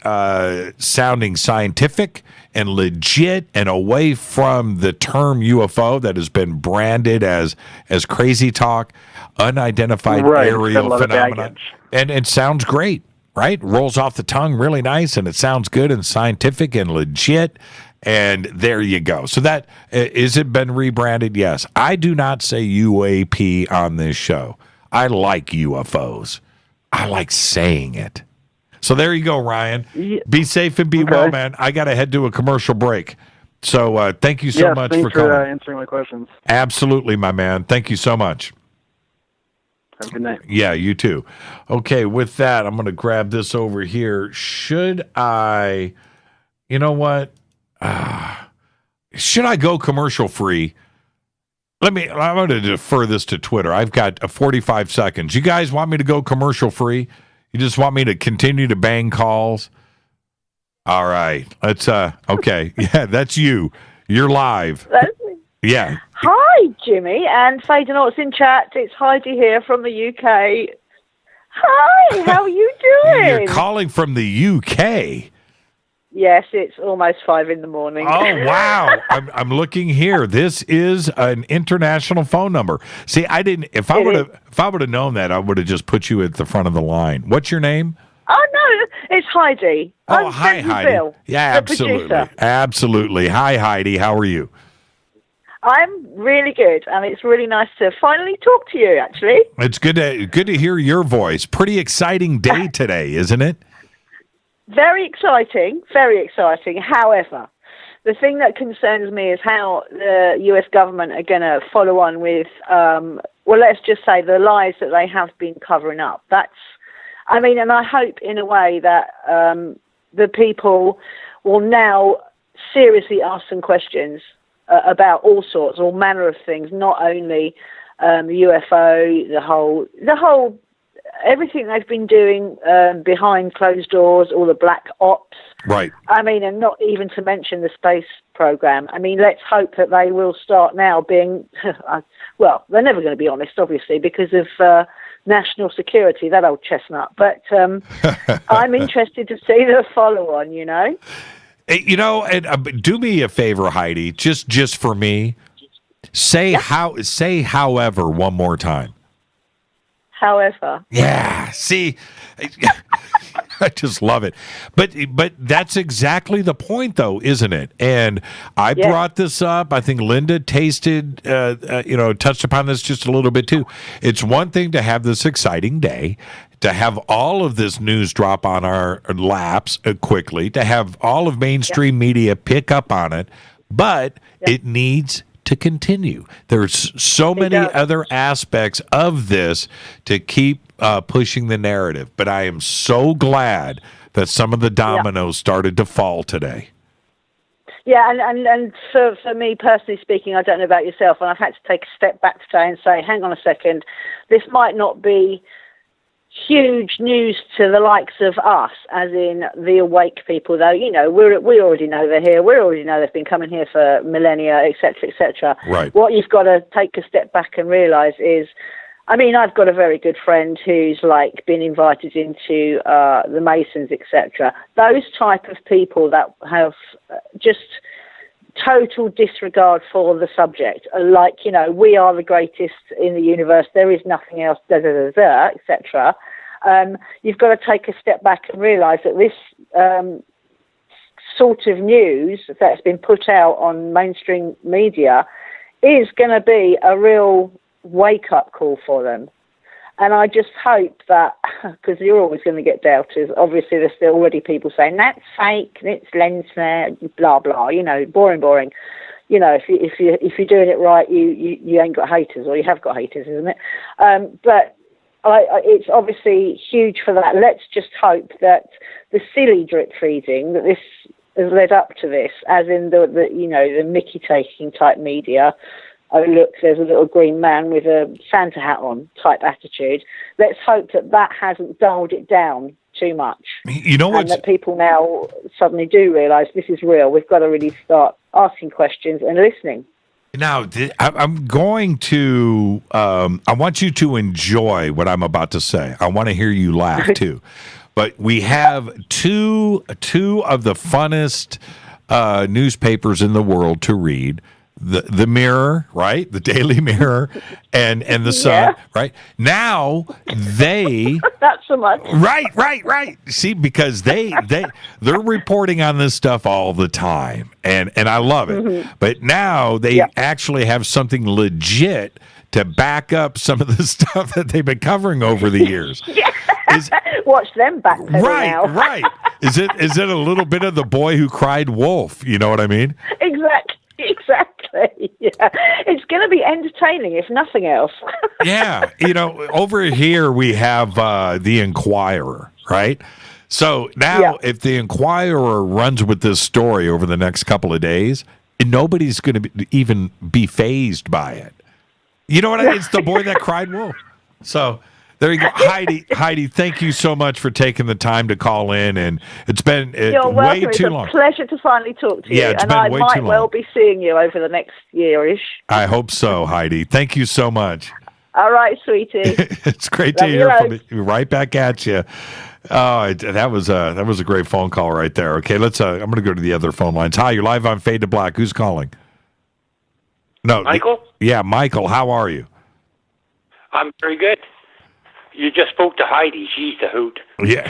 sounding scientific and legit and away from the term UFO that has been branded as crazy talk, unidentified aerial phenomenon, and it sounds great, right? Rolls off the tongue really nice, and it sounds good and scientific and legit. And there you go. So that, is it been rebranded? Yes. I do not say UAP on this show. I like UFOs. I like saying it. So there you go, Ryan. Be safe and be well, man. I got to head to a commercial break. So thank you so much for calling. Answering my questions. Absolutely, my man. Thank you so much. Have a good night. Yeah, you too. Okay, with that, I'm going to grab this over here. Should I, you know what? Should I go commercial free? I'm going to defer this to Twitter. I've got 45 seconds. You guys want me to go commercial free? You just want me to continue to bang calls? All right. Let's, okay. Yeah, that's you. You're live. That's me. Yeah. Hi, Jimmy and Fadenauts in chat. It's Heidi here from the UK. Hi, how are you doing? You're calling from the UK. Yes, it's almost 5 in the morning. Oh, wow. I'm looking here. This is an international phone number. See, I didn't, if I would have known that, I would have just put you at the front of the line. What's your name? Oh, no, it's Heidi. Oh, hi, Heidi. Bill, yeah, the absolutely. producer. Absolutely. Hi, Heidi. How are you? I'm really good, and it's really nice to finally talk to you, actually. It's good to hear your voice. Pretty exciting day today, isn't it? Very exciting, very exciting. However, the thing that concerns me is how the US government are going to follow on with, well, let's just say the lies that they have been covering up. And I hope in a way that the people will now seriously ask some questions about all sorts, all manner of things, not only the UFO, the whole everything they've been doing behind closed doors, all the black ops. Right. And not even to mention the space program. Let's hope that they will start now being, well, they're never going to be honest, obviously, because of national security, that old chestnut. But I'm interested to see the follow-on, you know. And do me a favor, Heidi, just for me. Say however one more time. However. Yeah, see, I just love it. But that's exactly the point, though, isn't it? And I brought this up. I think Linda touched upon this just a little bit, too. It's one thing to have this exciting day, to have all of this news drop on our laps quickly, to have all of mainstream media pick up on it, but it needs to continue. There's so many other aspects of this to keep pushing the narrative, but I am so glad that some of the dominoes started to fall today. Yeah, and for me personally speaking, I don't know about yourself, and I've had to take a step back today and say, hang on a second, this might not be huge news to the likes of us, as in the awake people, though. You know, we already know they're here. We already know they've been coming here for millennia, etc., etc. Right. What you've got to take a step back and realise is, I've got a very good friend who's been invited into the Masons, etc. Those type of people that have just total disregard for the subject, we are the greatest in the universe, there is nothing else, etc. You've got to take a step back and realise that this sort of news that's been put out on mainstream media is going to be a real wake-up call for them. And I just hope that, because you're always going to get doubters, obviously there's still already people saying, that's fake, it's lens flare, blah, blah, boring. If you're doing it right, you ain't got haters, or you have got haters, isn't it? But it's obviously huge for that. Let's just hope that the silly drip feeding, that this has led up to this, as in the Mickey-taking type media, oh, look, there's a little green man with a Santa hat on type attitude. Let's hope that hasn't dulled it down too much. You know what? And that people now suddenly do realise this is real. We've got to really start asking questions and listening. Now, I'm going to, I want you to enjoy what I'm about to say. I want to hear you laugh, too. But we have two of the funnest newspapers in the world to read. The Mirror, right? The Daily Mirror and the Sun, right? Now they not so much. Right. See, because they're reporting on this stuff all the time, and I love it. Mm-hmm. But now they actually have something legit to back up some of the stuff that they've been covering over the years. Watch them backpedal now. Right. Is it a little bit of the boy who cried wolf? You know what I mean? Exactly. Yeah. It's going to be entertaining, if nothing else. Yeah. Over here we have the Inquirer, right? So now if the Inquirer runs with this story over the next couple of days, nobody's going to even be fazed by it. You know what I mean? It's the boy that cried wolf. So there you go. Heidi, thank you so much for taking the time to call in, and it's been You're way welcome. too long. It's a pleasure to finally talk to you, it's and been I way might too well long. be seeing you over the next year-ish. I hope so, Heidi. Thank you so much. All right, sweetie. It's great to hear from you. Right back at you. Oh, that was a great phone call right there. Okay, let's. I'm going to go to the other phone lines. Hi, you're live on Fade to Black. Who's calling? No, Michael. Yeah, Michael. How are you? I'm very good. You just spoke to Heidi. She's the hoot. Yeah,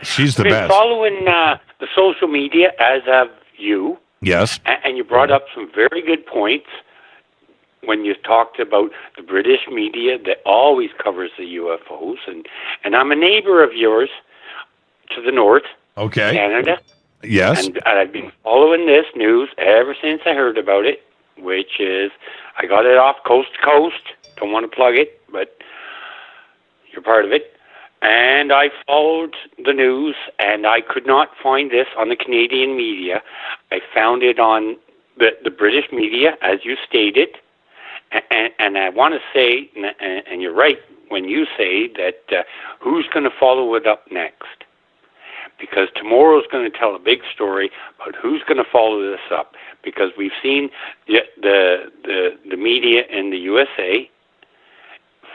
she's the been best. Following the social media, as have you. Yes. And you brought up some very good points when you talked about the British media that always covers the UFOs. And I'm a neighbor of yours to the north, okay, Canada. Yes. And I've been following this news ever since I heard about it, which is, I got it off Coast to Coast. Don't want to plug it, but you're part of it. And I followed the news, and I could not find this on the Canadian media. I found it on the British media, as you stated. And I want to say, and you're right when you say that who's going to follow it up next? Because tomorrow's going to tell a big story about who's going to follow this up. Because we've seen the media in the USA,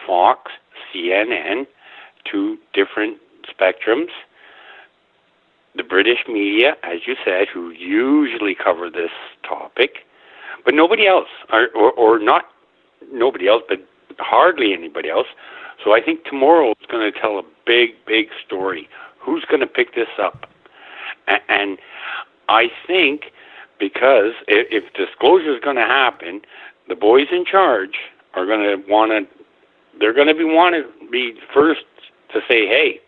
Fox, CNN, two different spectrums. The British media, as you said, who usually cover this topic, but nobody else, or not nobody else, but hardly anybody else. So I think tomorrow is going to tell a big, big story. Who's going to pick this up? And I think because if disclosure is going to happen, the boys in charge are going to they're going to be first to say, hey,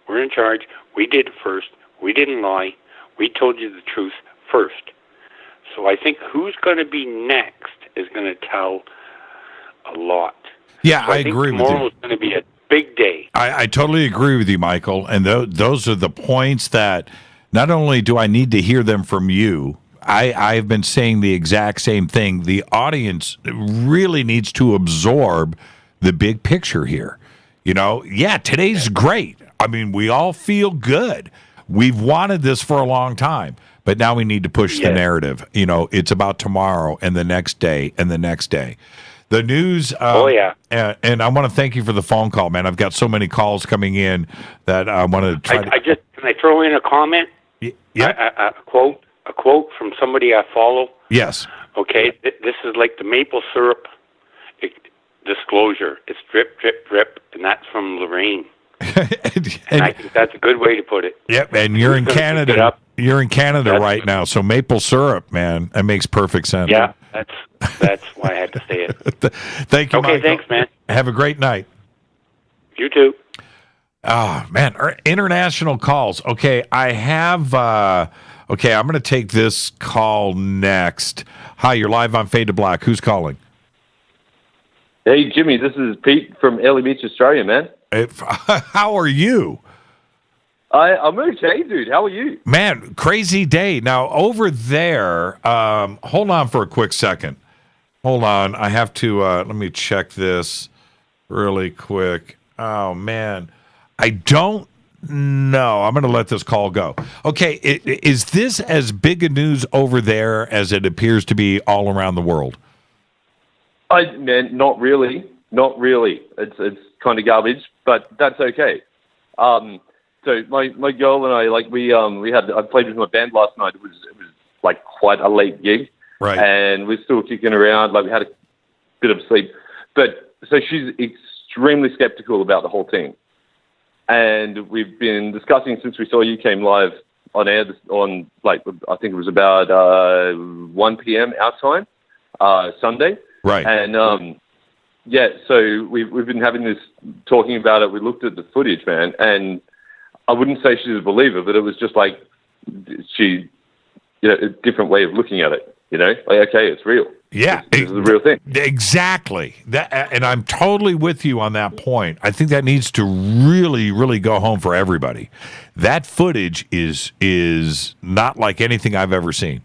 we're in charge. We did it first. We didn't lie. We told you the truth first. So I think who's going to be next is going to tell a lot. Yeah, so I agree with you. Tomorrow is going to be a big day. I totally agree with you, Michael. And those are the points that not only do I need to hear them from you, I've been saying the exact same thing. The audience really needs to absorb the big picture here. You know, yeah, today's great. I mean, we all feel good. We've wanted this for a long time, but now we need to push the narrative. You know, it's about tomorrow and the next day and the next day. The news. And I want to thank you for the phone call, man. I've got so many calls coming in that I want to try. Can I throw in a comment? Yeah. A quote from somebody I follow. Yes. Okay. This is like the maple syrup disclosure. It's drip, drip, drip, and that's from Lorraine. and I think that's a good way to put it. Yep, and you're in Canada. You're in Canada right now, so maple syrup, man, that makes perfect sense. Yeah, that's why I had to say it. Thank you, okay, Michael. thanks, man. Have a great night. You too. Oh, man, international calls. Okay, I have. Okay, I'm going to take this call next. Hi, you're live on Fade to Black. Who's calling? Hey, Jimmy, this is Pete from Early Beach, Australia, man. How are you? I'm okay, dude. How are you? Man, crazy day. Now, over there, hold on for a quick second. Hold on. I have to, let me check this really quick. Oh, man. I don't know. I'm going to let this call go. Okay, is this as big a news over there as it appears to be all around the world? Man, not really. Not really. It's kind of garbage, but that's okay. So my girl and I, I played with my band last night. It was like quite a late gig, right? And we're still kicking around. Like we had a bit of sleep, but so she's extremely skeptical about the whole thing. And we've been discussing since we saw you came live on air on I think it was about 1 p.m. our time, Sunday. Right. And so we've been having this talking about it. We looked at the footage, man, and I wouldn't say she's a believer, but it was just like she, a different way of looking at it. Like, okay, it's real. Yeah, this is the real thing. Exactly. And I'm totally with you on that point. I think that needs to really, really go home for everybody. That footage is not like anything I've ever seen.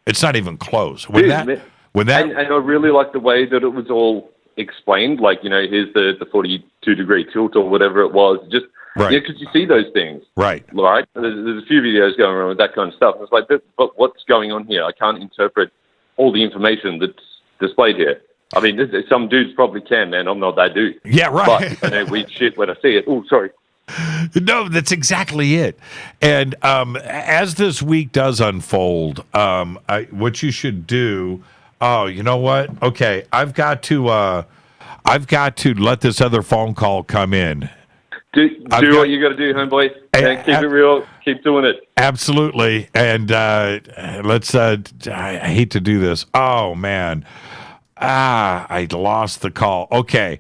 It's not even close. And I really like the way that it was all explained. Like, here's the 42-degree tilt or whatever it was. Just right. Yeah, because you see those things. Right. Right. There's a few videos going around with that kind of stuff. It's like, but what's going on here? I can't interpret all the information that's displayed here. I mean, some dudes probably can, man. I'm not that dude. Yeah, right. But I know weird shit when I see it. Oh, sorry. No, that's exactly it. And as this week does unfold, what you should do. Oh, you know what? Okay, I've got to let this other phone call come in. Do what you got to do, homeboy. And keep it real. Keep doing it. Absolutely. And let's. I hate to do this. Oh man. I lost the call. Okay.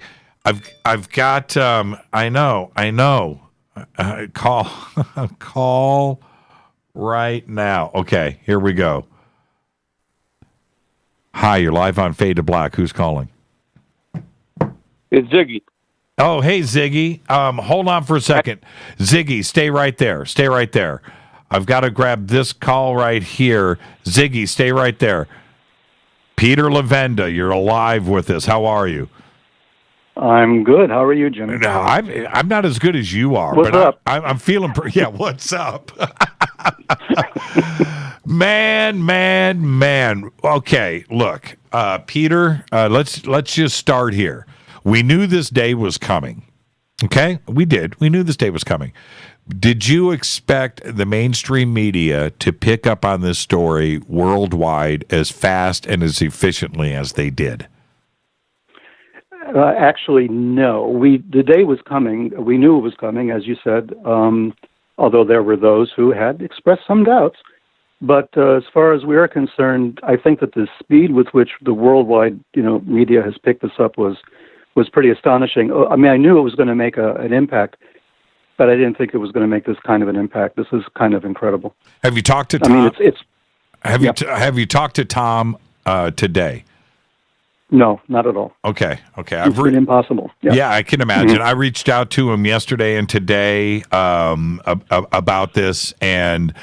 I've got. I know. Call right now. Okay. Here we go. Hi. You're live on Fade to Black. Who's calling? It's Ziggy. Oh, hey, Ziggy. Hold on for a second. Ziggy, stay right there. Stay right there. I've got to grab this call right here. Ziggy, stay right there. Peter Lavenda, you're alive with us. How are you? I'm good. How are you, Jimmy? No, I'm not as good as you are. What's up? I'm feeling yeah, what's up? Man. Okay, look, Peter, let's just start here. We knew this day was coming. Okay? We did. We knew this day was coming. Did you expect the mainstream media to pick up on this story worldwide as fast and as efficiently as they did? Actually, no. The day was coming. We knew it was coming, as you said, although there were those who had expressed some doubts. But as far as we are concerned, I think that the speed with which the worldwide media has picked this up was pretty astonishing. I mean, I knew it was going to make an impact, but I didn't think it was going to make this kind of an impact. This is kind of incredible. Have you talked to Tom? I mean, have you talked to Tom today? No, not at all. Okay. It's been impossible. Yeah, I can imagine. Mm-hmm. I reached out to him yesterday and today about this, and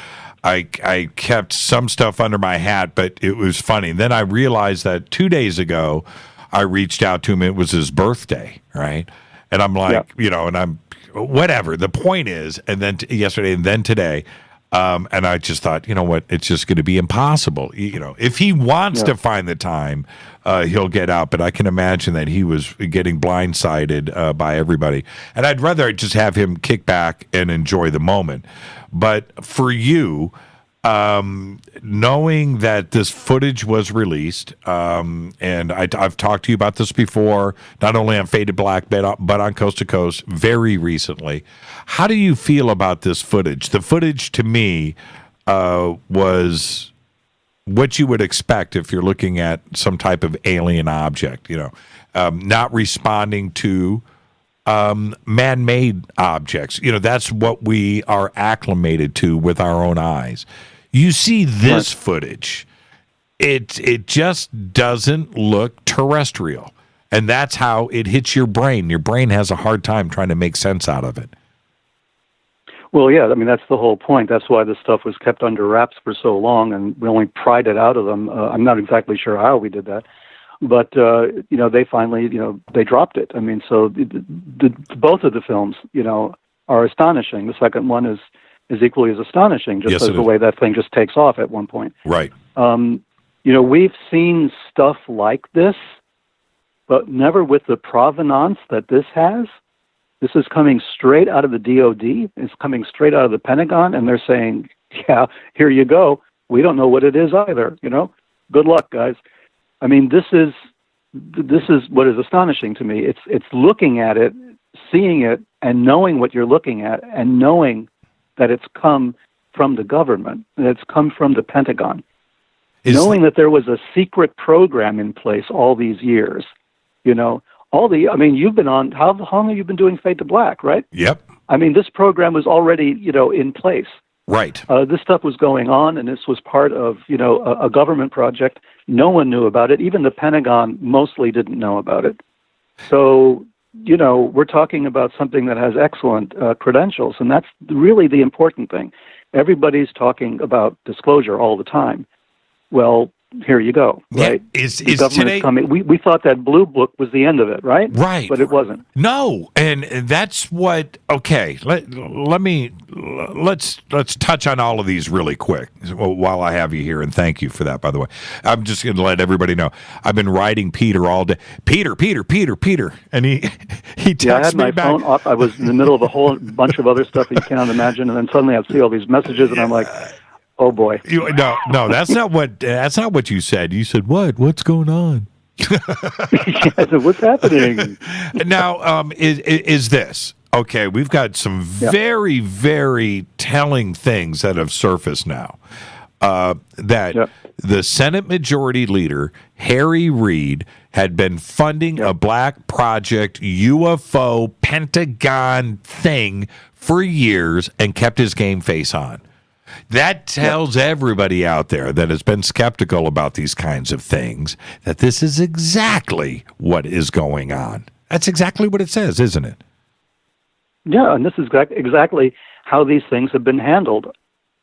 I kept some stuff under my hat, but it was funny. Then I realized that 2 days ago, I reached out to him. It was his birthday, right? And I'm like, and I'm whatever. The point is, and then yesterday and then today, and I just thought, you know what? It's just going to be impossible. If he wants to find the time, he'll get out. But I can imagine that he was getting blindsided by everybody. And I'd rather just have him kick back and enjoy the moment. But for you, knowing that this footage was released, and I've talked to you about this before, not only on Fade to Black, but on Coast to Coast very recently. How do you feel about this footage? The footage to me was what you would expect if you're looking at some type of alien object, not responding to man-made objects. That's what we are acclimated to with our own eyes. You see this footage, it just doesn't look terrestrial. And that's how it hits your brain. Your brain has a hard time trying to make sense out of it. Well, yeah, I mean, that's the whole point. That's why this stuff was kept under wraps for so long, and we only pried it out of them. I'm not exactly sure how we did that. But, they finally, they dropped it. I mean, so both of the films, are astonishing. The second one is equally as astonishing, just as the way that thing just takes off at one point. Right. We've seen stuff like this, but never with the provenance that this has. This is coming straight out of the DOD. It's coming straight out of the Pentagon, and they're saying, yeah, here you go. We don't know what it is either, Good luck, guys. I mean, this is what is astonishing to me. It's looking at it, seeing it, and knowing what you're looking at, and knowing that it's come from the government, and it's come from the Pentagon. Knowing that there was a secret program in place all these years, you've been on, how long have you been doing Fade to Black, right? Yep. I mean, this program was already, in place. Right. This stuff was going on, and this was part of, a government project. No one knew about it. Even the Pentagon mostly didn't know about it. So, we're talking about something that has excellent credentials, and that's really the important thing. Everybody's talking about disclosure all the time. Well, here you go, right? Is government today coming? We thought that blue book was the end of it, right? Right. But it wasn't. No, and that's what. Okay, let's touch on all of these really quick while I have you here, and thank you for that. By the way, I'm just going to let everybody know I've been writing Peter all day. Peter, and he texts I had me my back. phone off. I was in the middle of a whole bunch of other stuff that you cannot imagine, and then suddenly I'd see all these messages, and I'm like, oh boy. No, that's not what you said. You said what? What's going on? What's happening? Now, is this okay? We've got some very, very telling things that have surfaced now. That the Senate Majority Leader, Harry Reid, had been funding a black project UFO Pentagon thing for years and kept his game face on. That tells everybody out there that has been skeptical about these kinds of things that this is exactly what is going on. That's exactly what it says, isn't it? Yeah, and this is exactly how these things have been handled.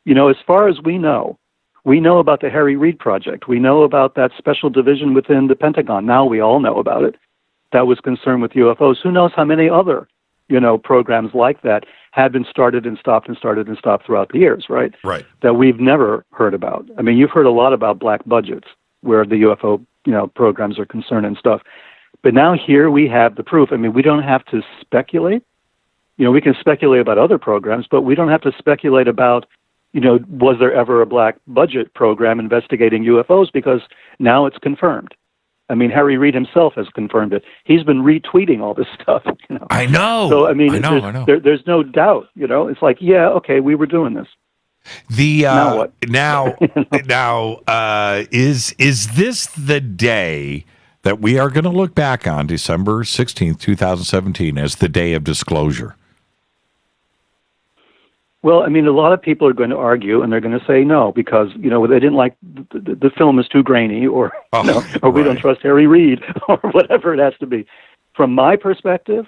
You know, as far as we know about the Harry Reid project. We know about that special division within the Pentagon. Now we all know about it. That was concerned with UFOs. Who knows how many other, programs like that had been started and stopped throughout the years, right? Right. That we've never heard about. I mean, you've heard a lot about black budgets where the UFO, programs are concerned and stuff. But now here we have the proof. I mean, we don't have to speculate. We can speculate about other programs, but we don't have to speculate about, was there ever a black budget program investigating UFOs? Because now it's confirmed. I mean, Harry Reid himself has confirmed it. He's been retweeting all this stuff. I know. So, I mean, I know. There's no doubt. It's like, yeah, okay, we were doing this. Now what? Now, is this the day that we are going to look back on, December 16th, 2017, as the day of disclosure? Well, I mean, a lot of people are going to argue, and they're going to say no because they didn't like the film is too grainy, or we don't trust Harry Reid, or whatever it has to be. From my perspective,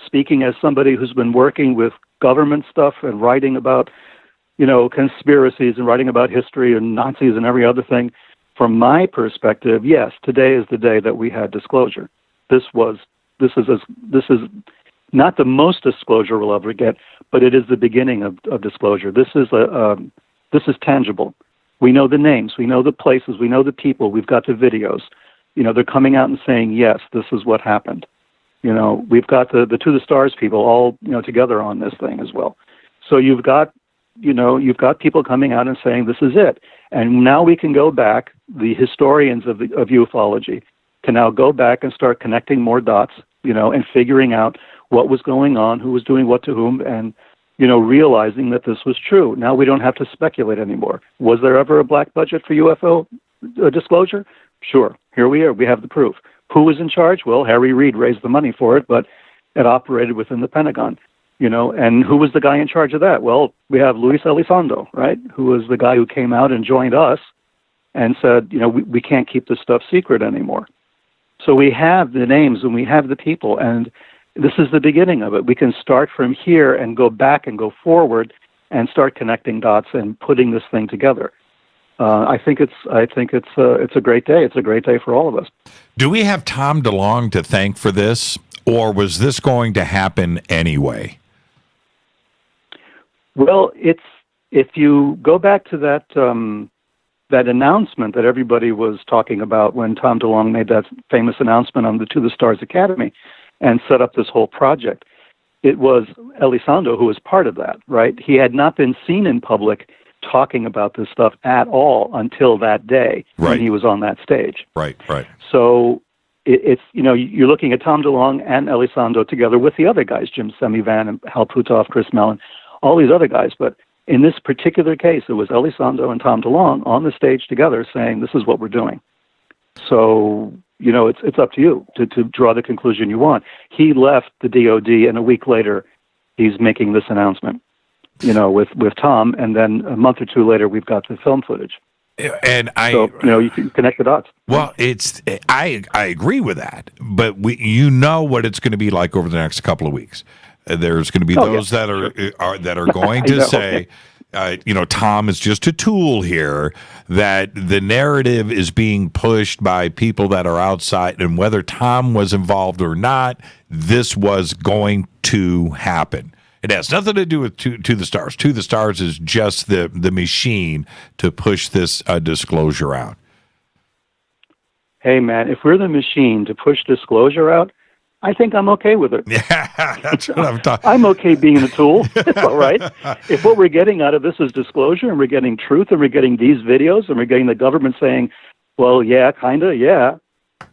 speaking as somebody who's been working with government stuff and writing about, conspiracies and writing about history and Nazis and every other thing, from my perspective, yes, today is the day that we had disclosure. This is not the most disclosure we'll ever get, but it is the beginning of disclosure. This is tangible. We know the names, we know the places, we know the people. We've got the videos. They're coming out and saying, yes, this is what happened. We've got the To the Stars people all together on this thing as well. So you've got people coming out and saying this is it. And now we can go back. The historians of ufology can now go back and start connecting more dots. And figuring out what was going on, who was doing what to whom, and, realizing that this was true. Now we don't have to speculate anymore. Was there ever a black budget for UFO disclosure? Sure. Here we are. We have the proof. Who was in charge? Well, Harry Reid raised the money for it, but it operated within the Pentagon, and who was the guy in charge of that? Well, we have Luis Elizondo, right, who was the guy who came out and joined us and said, we can't keep this stuff secret anymore. So we have the names and we have the people, and this is the beginning of it. We can start from here and go back and go forward and start connecting dots and putting this thing together. I think it's a great day. It's a great day for all of us. Do we have Tom DeLonge to thank for this, or was this going to happen anyway? Well, if you go back to that announcement that everybody was talking about when Tom DeLonge made that famous announcement on the To the Stars Academy and set up this whole project, it was Elizondo who was part of that, right? He had not been seen in public talking about this stuff at all until that day when he was on that stage. Right. So it's you're looking at Tom DeLonge and Elizondo together with the other guys, Jim Semivan and Hal Puthoff, Chris Mellon, all these other guys, but in this particular case, it was Elizondo and Tom DeLonge on the stage together saying, this is what we're doing. So, it's up to you to draw the conclusion you want. He left the DOD, and a week later, he's making this announcement, with Tom, and then a month or two later, we've got the film footage. And you can connect the dots. Well, I agree with that, but what it's going to be like over the next couple of weeks. There's going to be those that are going to say, Tom is just a tool here, that the narrative is being pushed by people that are outside, and whether Tom was involved or not, this was going to happen. It has nothing to do with To the Stars. To the Stars is just the machine to push this disclosure out. Hey, man, if we're the machine to push disclosure out, I think I'm okay with it. Yeah, that's what I'm talking. I'm okay being a tool. It's all right. If what we're getting out of this is disclosure, and we're getting truth, and we're getting these videos, and we're getting the government saying, well, yeah, kind of, yeah,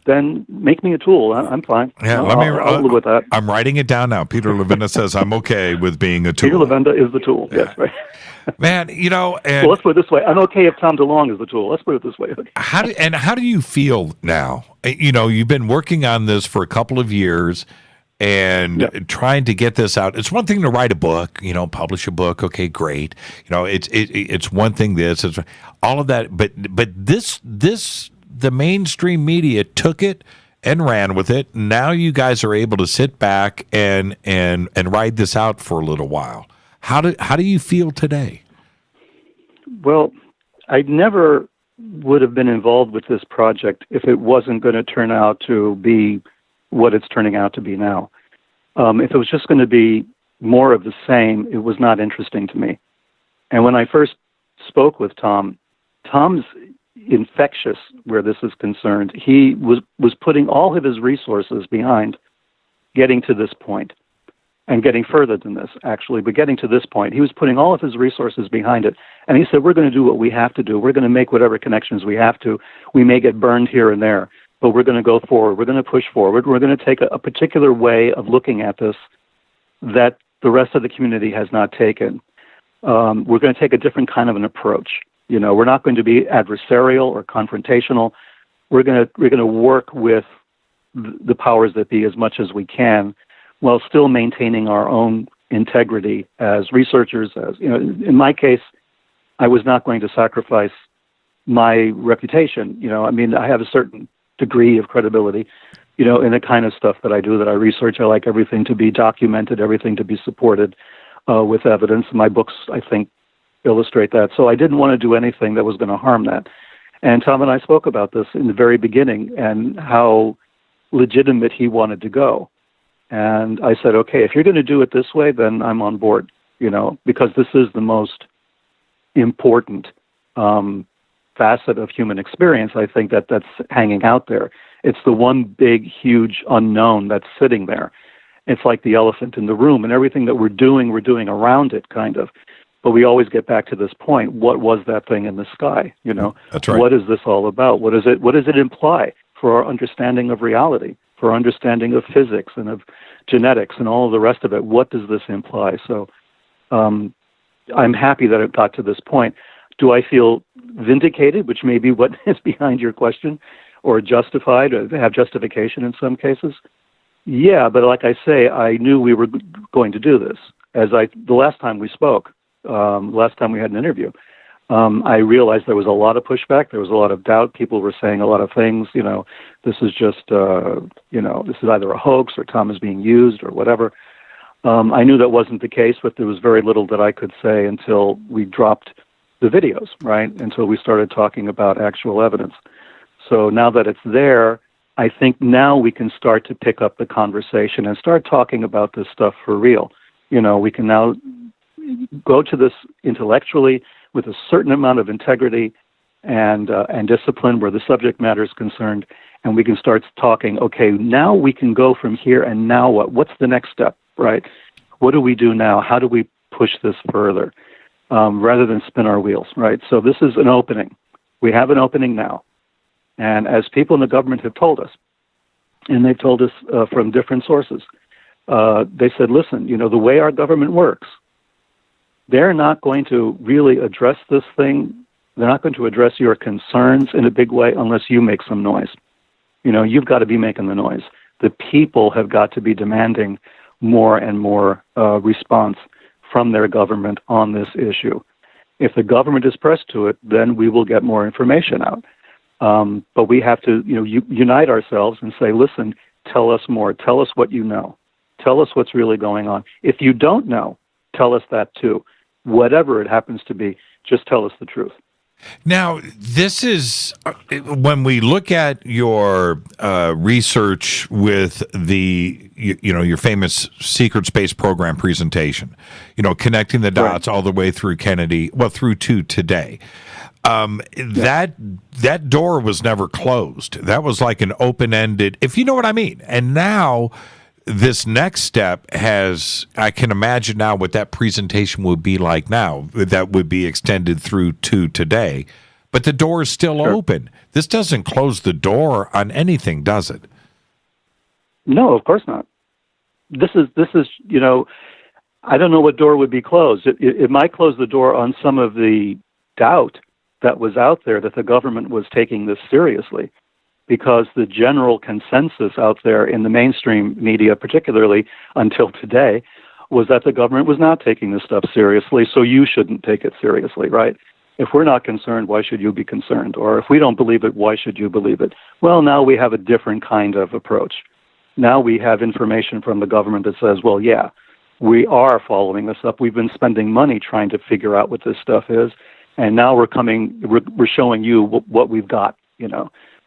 then make me a tool. I'm fine. Yeah, I'll live with that. I'm writing it down now. Peter Levenda says I'm okay with being a tool. Peter Levenda is the tool. Yeah. Yes, right. Man, and well, let's put it this way. I'm okay if Tom DeLonge is the tool. Let's put it this way. Okay. How do you feel now? You've been working on this for a couple of years and trying to get this out. It's one thing to write a book, publish a book. Okay, great. It's one thing. It's all of that. But this the mainstream media took it and ran with it. Now you guys are able to sit back and ride this out for a little while. How do you feel today? Well, I never would have been involved with this project if it wasn't going to turn out to be what it's turning out to be now. If it was just going to be more of the same, it was not interesting to me. And when I first spoke with Tom's infectious where this is concerned. He was putting all of his resources behind getting to this point. And getting further than this, actually, but getting to this point, he was putting all of his resources behind it. And he said, we're going to do what we have to do. We're going to make whatever connections we have to. We may get burned here and there, but we're going to go forward. We're going to push forward. We're going to take a particular way of looking at this that the rest of the community has not taken. We're going to take a different kind of an approach. We're not going to be adversarial or confrontational. We're going to work with the powers that be as much as we can, while still maintaining our own integrity as researchers. In my case, I was not going to sacrifice my reputation. I have a certain degree of credibility, in the kind of stuff that I do, that I research. I like everything to be documented, everything to be supported with evidence. My books, I think, illustrate that. So I didn't want to do anything that was going to harm that. And Tom and I spoke about this in the very beginning and how legitimate he wanted to go. And I said, okay, if you're going to do it this way, then I'm on board, because this is the most important facet of human experience, I think, that's hanging out there. It's the one big, huge unknown that's sitting there. It's like the elephant in the room, and everything that we're doing around it, kind of. But we always get back to this point. What was that thing in the sky? That's right. What is this all about? What does it imply for our understanding of reality, for our understanding of physics and of genetics and all of the rest of it? What does this imply? So I'm happy that it got to this point. Do I feel vindicated, which may be what is behind your question, or justified, or have justification in some cases? Yeah, but like I say, I knew we were going to do this. The last time we spoke, last time we had an interview, I realized there was a lot of pushback. There was a lot of doubt. People were saying a lot of things. This is just, this is either a hoax or Tom is being used or whatever. I knew that wasn't the case, but there was very little that I could say until we dropped the videos, right? Until we started talking about actual evidence. So now that it's there, I think now we can start to pick up the conversation and start talking about this stuff for real. We can now go to this intellectually with a certain amount of integrity and discipline where the subject matter is concerned, and we can start talking, okay, now we can go from here, and now what? What's the next step, right? What do we do now? How do we push this further rather than spin our wheels, right? So this is an opening. We have an opening now. And as people in the government have told us, and they've told us from different sources, they said, listen, the way our government works, they're not going to really address this thing. They're not going to address your concerns in a big way unless you make some noise. You've got to be making the noise. The people have got to be demanding more and more response from their government on this issue. If the government is pressed to it, then we will get more information out. But we have to, unite ourselves and say, listen, tell us more. Tell us what you know. Tell us what's really going on. If you don't know, tell us that too. whatever it happens to be, just tell us the truth. Now, this is when we look at your research with your famous secret space program presentation, connecting the dots all the way through Kennedy, through to today. That door was never closed. That was like an open-ended, if you know what I mean. And now this next step I can imagine now what that presentation would be like now, that would be extended through to today. But the door is still open. This doesn't close the door on anything, does it? No, of course not. This is I don't know what door would be closed. It might close the door on some of the doubt that was out there that the government was taking this seriously, because the general consensus out there in the mainstream media, particularly until today, was that the government was not taking this stuff seriously, so you shouldn't take it seriously, right? If we're not concerned, why should you be concerned? Or if we don't believe it, why should you believe it? Well, now we have a different kind of approach. Now we have information from the government that says, well, yeah, we are following this up. We've been spending money trying to figure out what this stuff is, and now we're showing you what we've got,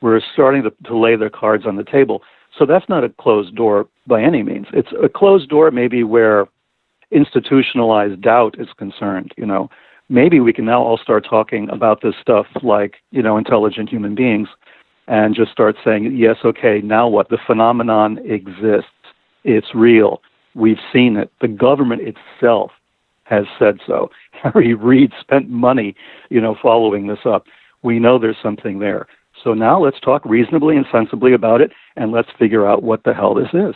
We're starting to lay their cards on the table. So that's not a closed door by any means. It's a closed door maybe where institutionalized doubt is concerned, Maybe we can now all start talking about this stuff like, intelligent human beings, and just start saying, yes, okay, now what? The phenomenon exists. It's real. We've seen it. The government itself has said so. Harry Reid spent money, following this up. We know there's something there. So now let's talk reasonably and sensibly about it, and let's figure out what the hell this is.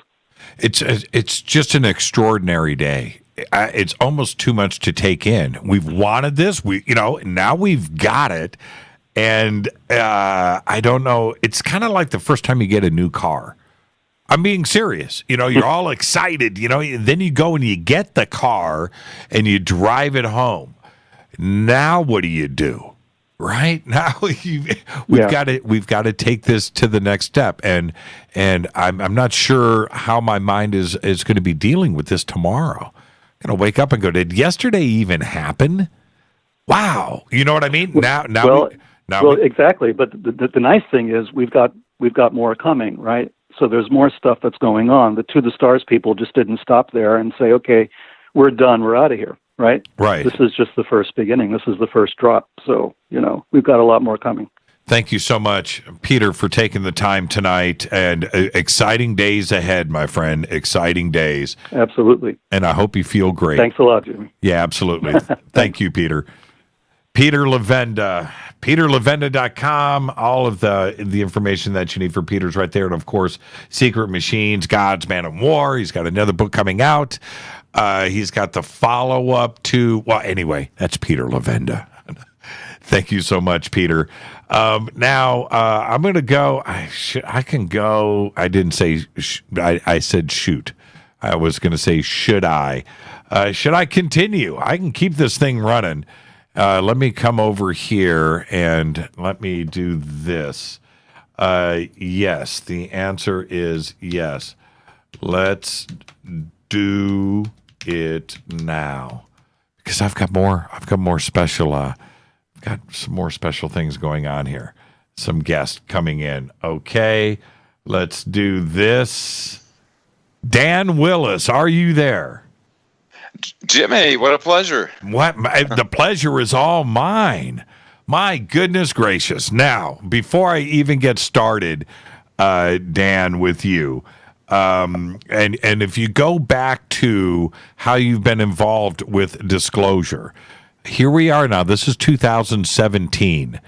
It's just an extraordinary day. It's almost too much to take in. We've wanted this. Now we've got it. And I don't know. It's kind of like the first time you get a new car. I'm being serious. You're all excited, then you go and you get the car and you drive it home. Now what do you do? Right? Now we've got to take this to the next step. And I'm not sure how my mind is going to be dealing with this tomorrow. I'm going to wake up and go, did yesterday even happen? Wow. You know what I mean? Exactly. But the nice thing is we've got more coming, right? So there's more stuff that's going on. The To the Stars people just didn't stop there and say, okay, we're done, we're out of here, right? Right. This is just the first beginning. This is the first drop. So, we've got a lot more coming. Thank you so much, Peter, for taking the time tonight, and exciting days ahead, my friend. Exciting days. Absolutely. And I hope you feel great. Thanks a lot, Jimmy. Yeah, absolutely. Thank you, Peter. Peter Levenda, peterlevenda.com. All of the information that you need for Peter's right there. And, of course, Secret Machines, God's Man of War. He's got another book coming out. He's got the follow-up to, anyway, that's Peter Levenda. Thank you so much, Peter. Now, I'm going to go. I can go. I didn't say, I said shoot. I was going to say, should I? Should I continue? I can keep this thing running. Let me come over here and let me do this. Yes, the answer is yes. Let's do it now, because I've got more special. Got some more special things going on here. Some guests coming in. Okay, let's do this. Dan Willis, are you there? Jimmy, what a pleasure. The pleasure is all mine. My goodness gracious. Now, before I even get started, Dan, with you, and if you go back to how you've been involved with disclosure, here we are now. This is 2017.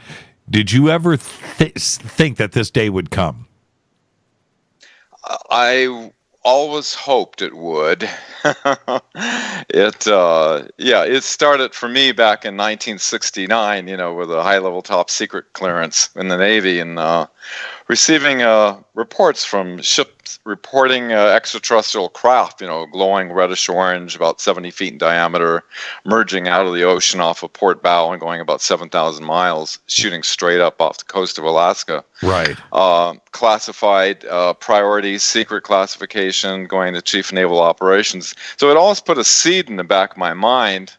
Did you ever think that this day would come? I always hoped it would. It started for me back in 1969, with a high-level top secret clearance in the Navy, and receiving reports from ships reporting extraterrestrial craft, glowing reddish-orange, about 70 feet in diameter, merging out of the ocean off of port bow and going about 7,000 miles, shooting straight up off the coast of Alaska. Right. Classified priorities, secret classification, going to Chief of Naval Operations. So it always put a seed in the back of my mind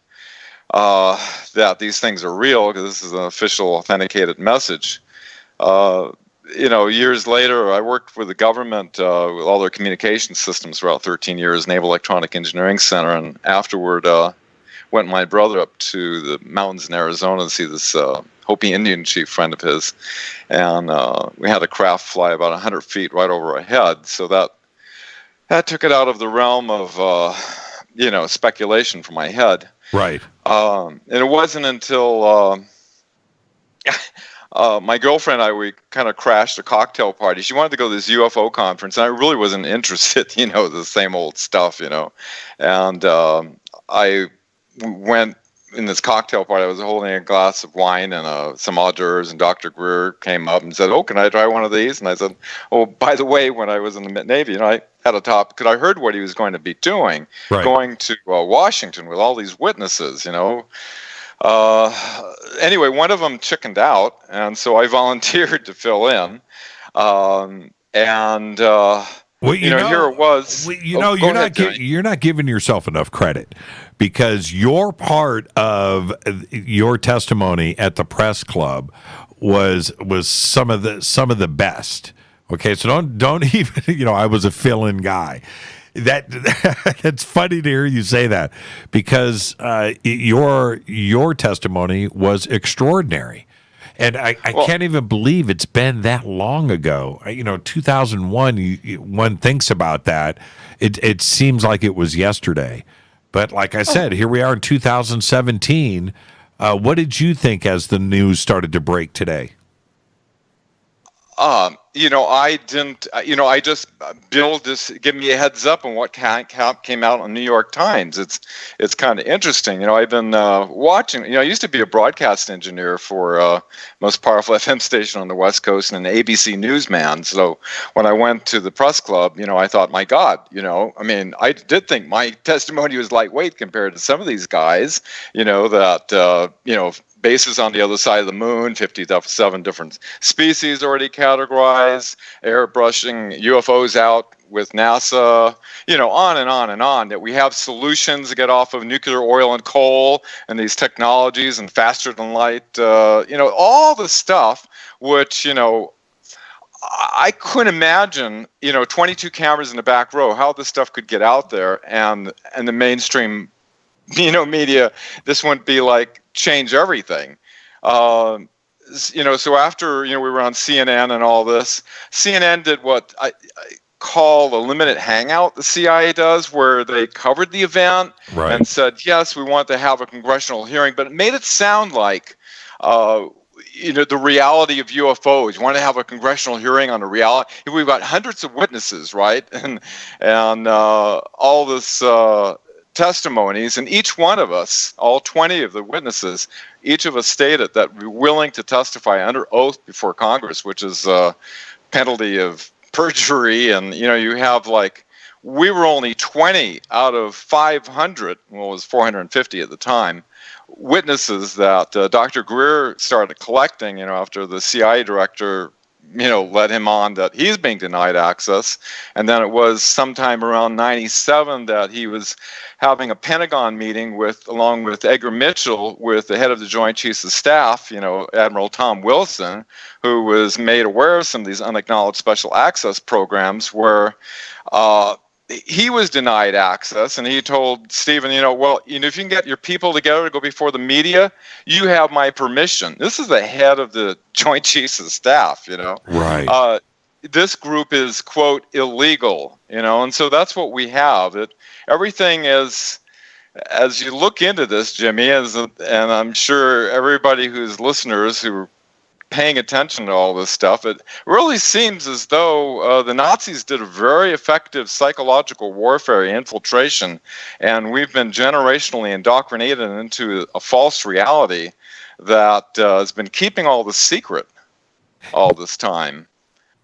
that these things are real, because this is an official authenticated message. Years later, I worked with the government with all their communication systems for about 13 years, Naval Electronic Engineering Center, and afterward went with my brother up to the mountains in Arizona to see this Hopi Indian chief friend of his, and we had a craft fly about 100 feet right over our head, so that took it out of the realm of speculation from my head. Right. And it wasn't until my girlfriend and I, we kind of crashed a cocktail party. She wanted to go to this UFO conference, and I really wasn't interested, the same old stuff, And I went in this cocktail party. I was holding a glass of wine and some hors d'oeuvres, and Dr. Greer came up and said, "Oh, can I try one of these?" And I said, "Oh, by the way, when I was in the Navy, I had a top, because I heard what he was going to be doing, going to Washington with all these witnesses, Anyway, one of them chickened out, and so I volunteered to fill in. Here it was. You're not giving yourself enough credit, because your part of your testimony at the press club was some of the best. Okay, so don't even, I was a fill-in guy. It's funny to hear you say that, because your testimony was extraordinary. And I can't even believe it's been that long ago. 2001, one thinks about that. It seems like it was yesterday. But like I said, here we are in 2017. What did you think as the news started to break today? I didn't, I just give me a heads up on what came out on New York Times. It's kind of interesting. I've been watching, I used to be a broadcast engineer for most powerful FM station on the West Coast and an ABC newsman. So when I went to the press club, I thought, my God, I did think my testimony was lightweight compared to some of these guys, bases on the other side of the moon, 57 different species already categorized, airbrushing UFOs out with NASA, on and on and on, that we have solutions to get off of nuclear, oil, and coal, and these technologies, and faster than light, all the stuff which, I couldn't imagine, 22 cameras in the back row, how this stuff could get out there, and the mainstream, media, this wouldn't be like, change everything. So after, we were on CNN and all this, CNN did what I call a limited hangout, the CIA does, where they covered the event and said, yes, we want to have a congressional hearing, but it made it sound like, the reality of UFOs. You want to have a congressional hearing on the reality. We've got hundreds of witnesses, right? And all this, testimonies, and each one of us, all 20 of the witnesses, each of us stated that we're willing to testify under oath before Congress, which is a penalty of perjury. And, you have we were only 20 out of 500, well, it was 450 at the time, witnesses that Dr. Greer started collecting, after the CIA director led him on that he's being denied access. And then it was sometime around 97 that he was having a Pentagon meeting along with Edgar Mitchell, with the head of the Joint Chiefs of Staff, Admiral Tom Wilson, who was made aware of some of these unacknowledged special access programs where he was denied access, and he told Stephen, if you can get your people together to go before the media, you have my permission. This is the head of the Joint Chiefs of Staff, Right. This group is, quote, illegal, and so that's what we have. Everything is, as you look into this, Jimmy, and I'm sure everybody who's listeners who paying attention to all this stuff, it really seems as though the Nazis did a very effective psychological warfare infiltration, and we've been generationally indoctrinated into a false reality that has been keeping all this secret all this time.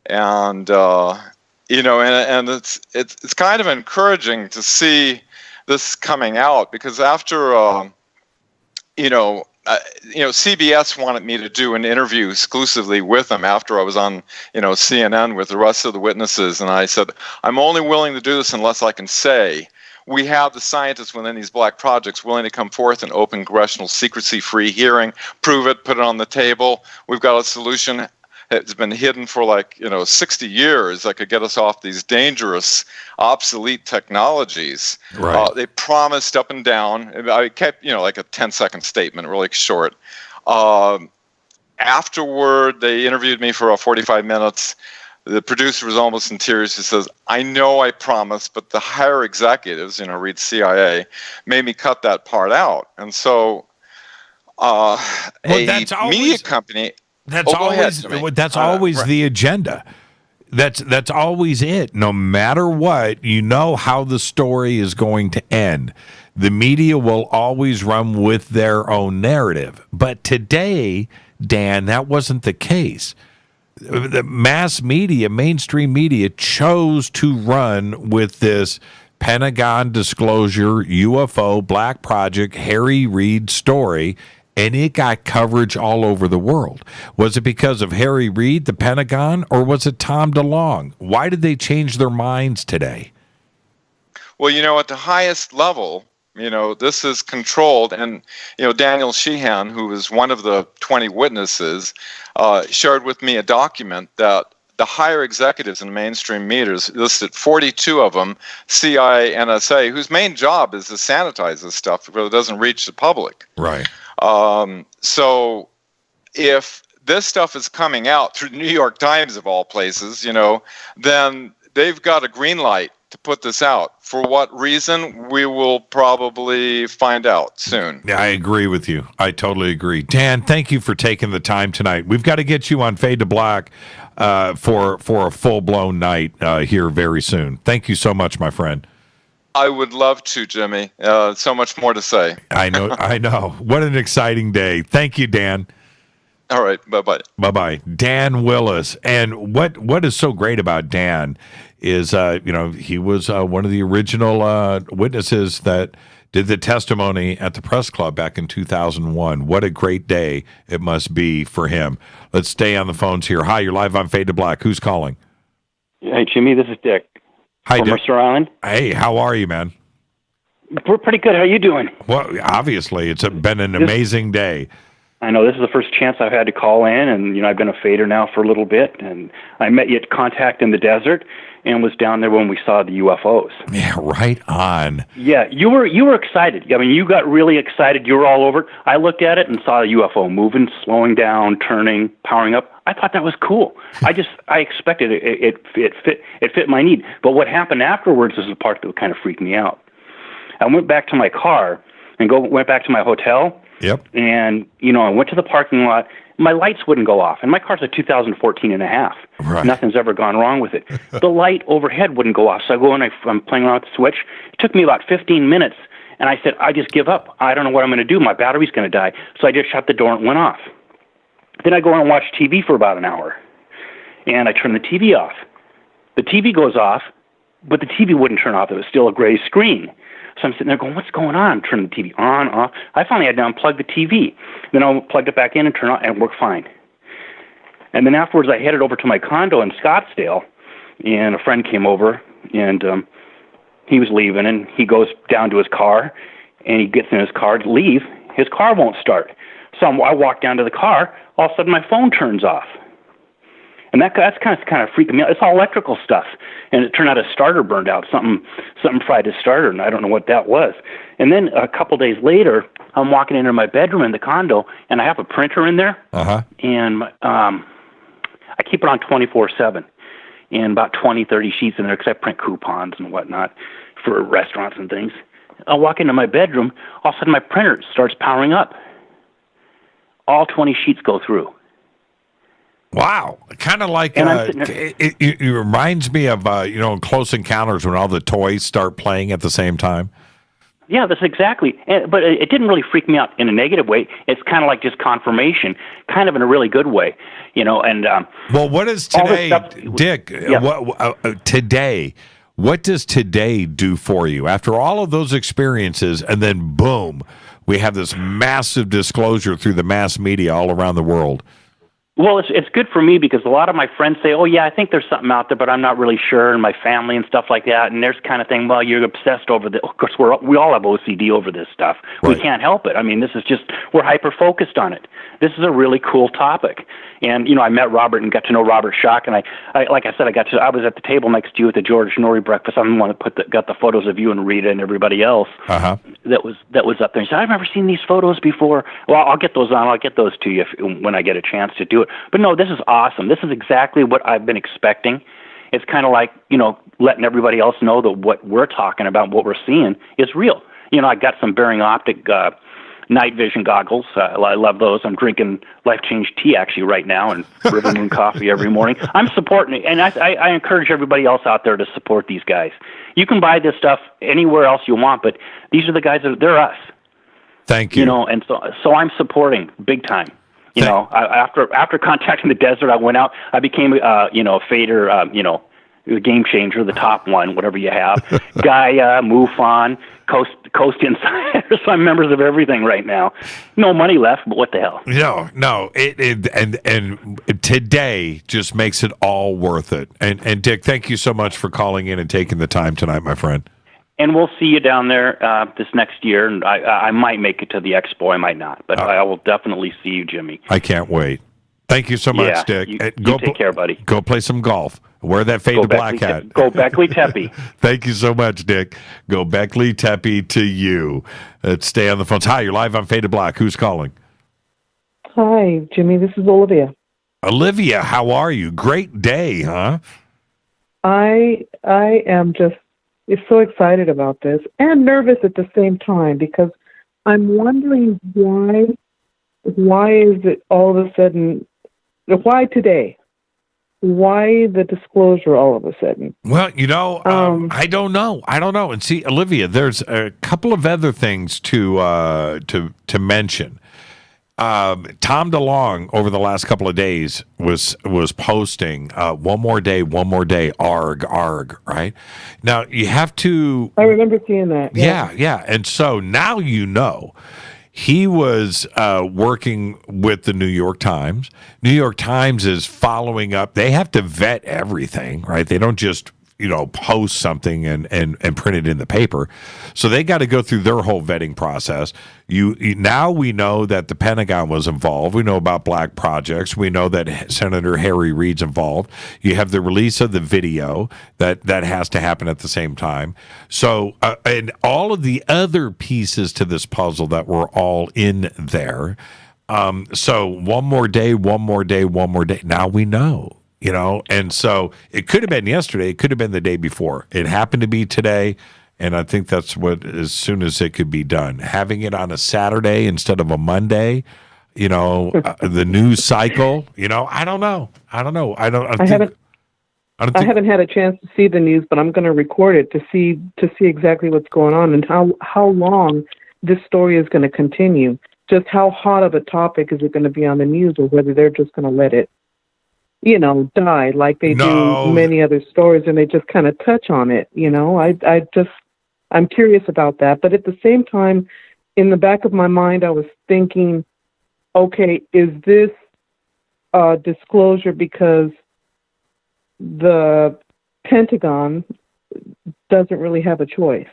And and it's kind of encouraging to see this coming out, because after CBS wanted me to do an interview exclusively with them after I was on, CNN with the rest of the witnesses. And I said, I'm only willing to do this unless I can say we have the scientists within these black projects willing to come forth in open congressional secrecy-free hearing, prove it, put it on the table. We've got a solution. It's been hidden for 60 years that could get us off these dangerous, obsolete technologies. Right. They promised up and down. I kept, like a 10-second statement, really short. Afterward, they interviewed me for about 45 minutes. The producer was almost in tears. He says, I know I promised, but the higher executives, read CIA, made me cut that part out. And so media company... That's always the agenda. That's always it. No matter what, how the story is going to end. The media will always run with their own narrative. But today, Dan, that wasn't the case. The mass media, mainstream media, chose to run with this Pentagon disclosure, UFO, Black Project, Harry Reid story, and it got coverage all over the world. Was it because of Harry Reid, the Pentagon, or was it Tom DeLonge? Why did they change their minds today? Well, at the highest level, this is controlled. And, Daniel Sheehan, who was one of the 20 witnesses, shared with me a document that the higher executives in mainstream meters, listed 42 of them, CIA, NSA, whose main job is to sanitize this stuff because it doesn't reach the public. Right. So if this stuff is coming out through the New York Times of all places, then they've got a green light to put this out. For what reason, we will probably find out soon. Yeah, I agree with you. I totally agree. Dan, thank you for taking the time tonight. We've got to get you on Fade to Black for a full-blown night here very soon. Thank you so much, my friend. I would love to, Jimmy. So much more to say. I know. What an exciting day. Thank you, Dan. All right. Bye-bye. Bye-bye. Dan Willis. And what is so great about Dan is, he was one of the original witnesses that did the testimony at the press club back in 2001. What a great day it must be for him. Let's stay on the phones here. Hi, you're live on Fade to Black. Who's calling? Hey, Jimmy, this is Dick. Hi, from Dick. Mercer Island. Hey, how are you, man? We're pretty good. How you doing? Well, obviously, it's been an amazing day. I know this is the first chance I've had to call in, and I've been a fader now for a little bit, and I met you at Contact in the Desert, and was down there when we saw the UFOs. Yeah, right on. Yeah, you were excited. I mean, you got really excited. You were all over it. I looked at it and saw the UFO moving, slowing down, turning, powering up. I thought that was cool. I expected it. It fit my need. But what happened afterwards is the part that kind of freaked me out. I went back to my car and went back to my hotel. Yep. And I went to the parking lot. My lights wouldn't go off, and my car's a 2014 and a half. Right. Nothing's ever gone wrong with it. The light overhead wouldn't go off, so I go and I'm playing around with the switch. It took me about 15 minutes, and I said, I just give up. I don't know what I'm going to do. My battery's going to die. So I just shut the door and went off. Then I go and watch TV for about an hour, and I turn the TV off. The TV goes off, but the TV wouldn't turn off. It was still a gray screen. So I'm sitting there going, what's going on? Turn the TV on, off. I finally had to unplug the TV. Then I plugged it back in and turned it on, and it worked fine. And then afterwards, I headed over to my condo in Scottsdale, and a friend came over, and he was leaving, and he goes down to his car, and he gets in his car to leave. His car won't start. So I walk down to the car. All of a sudden, my phone turns off. And that's kind of freaking me out. It's all electrical stuff. And it turned out a starter burned out. Something fried his starter, and I don't know what that was. And then a couple days later, I'm walking into my bedroom in the condo, and I have a printer in there. Uh-huh. And I keep it on 24/7. And about 20, 30 sheets in there, because I print coupons and whatnot for restaurants and things. I walk into my bedroom. All of a sudden, my printer starts powering up. All 20 sheets go through. Wow, kind of like it reminds me of Close Encounters when all the toys start playing at the same time. Yeah, that's exactly. But it didn't really freak me out in a negative way. It's kind of like just confirmation, kind of in a really good way, And well, what is today, Dick? Yeah. Today, what does today do for you after all of those experiences, and then boom, we have this massive disclosure through the mass media all around the world? Well, it's good for me because a lot of my friends say, "Oh yeah, I think there's something out there, but I'm not really sure," and my family and stuff like that. And there's kind of thing. Well, you're obsessed over the. Of course, we all have OCD over this stuff. Right. We can't help it. I mean, this is just we're hyper focused on it. This is a really cool topic. And I met Robert and got to know Robert Schock, and I like I said, I was at the table next to you at the George Norrie breakfast. I'm the one that got the photos of you and Rita and everybody else. Uh-huh. That was up there. He said, "I've never seen these photos before." Well, I'll get those on. I'll get those to you when I get a chance to do it. But no, this is awesome. This is exactly what I've been expecting. It's kind of like letting everybody else know that what we're talking about, what we're seeing, is real. I got some Bering Optic night vision goggles. I love those. I'm drinking Life Change tea actually right now and River Moon coffee every morning. I'm supporting it, and I encourage everybody else out there to support these guys. You can buy this stuff anywhere else you want, but these are the guys they're us. Thank you. And so I'm supporting big time. After contacting the desert, I went out. I became a fader. The Game Changer, the top one, whatever you have. Gaia, MUFON, Coast Insiders. So I'm members of everything right now. No money left, but what the hell? No. And today just makes it all worth it. And Dick, thank you so much for calling in and taking the time tonight, my friend. And we'll see you down there this next year. And I might make it to the expo. I might not, but I will definitely see you, Jimmy. I can't wait. Thank you so much, Dick. You take care, buddy. Go play some golf. Wear that Fade to Black hat. Go Beckley Tepe. Thank you so much, Dick. Go Beckley Tepe to you. Let's stay on the phones. Hi, you're live on Fade to Black. Who's calling? Hi, Jimmy. This is Olivia. Olivia, how are you? Great day, huh? I am just so excited about this and nervous at the same time because I'm wondering why is it all of a sudden, why today? Why the disclosure all of a sudden? Well, I don't know. And see, Olivia, there's a couple of other things to mention. Tom DeLonge over the last couple of days was posting one more day, arg, right? Now you have to. I remember seeing that. Yeah. And so now he was working with the New York Times. New York Times is following up. They have to vet everything, right? They don't just post something and print it in the paper. So they got to go through their whole vetting process. Now we know that the Pentagon was involved. We know about black projects. We know that Senator Harry Reid's involved. You have the release of the video that has to happen at the same time. So and all of the other pieces to this puzzle that were all in there. So one more day. Now we know. And so it could have been yesterday. It could have been the day before. It happened to be today, and I think that's as soon as it could be done. Having it on a Saturday instead of a Monday, the news cycle, I don't know. I haven't had a chance to see the news, but I'm going to record it to see exactly what's going on and how long this story is going to continue. Just how hot of a topic is it going to be on the news, or whether they're just going to let it die like they do many other stories, and they just kind of touch on it. I'm curious about that. But at the same time, in the back of my mind, I was thinking, okay, is this disclosure because the Pentagon doesn't really have a choice?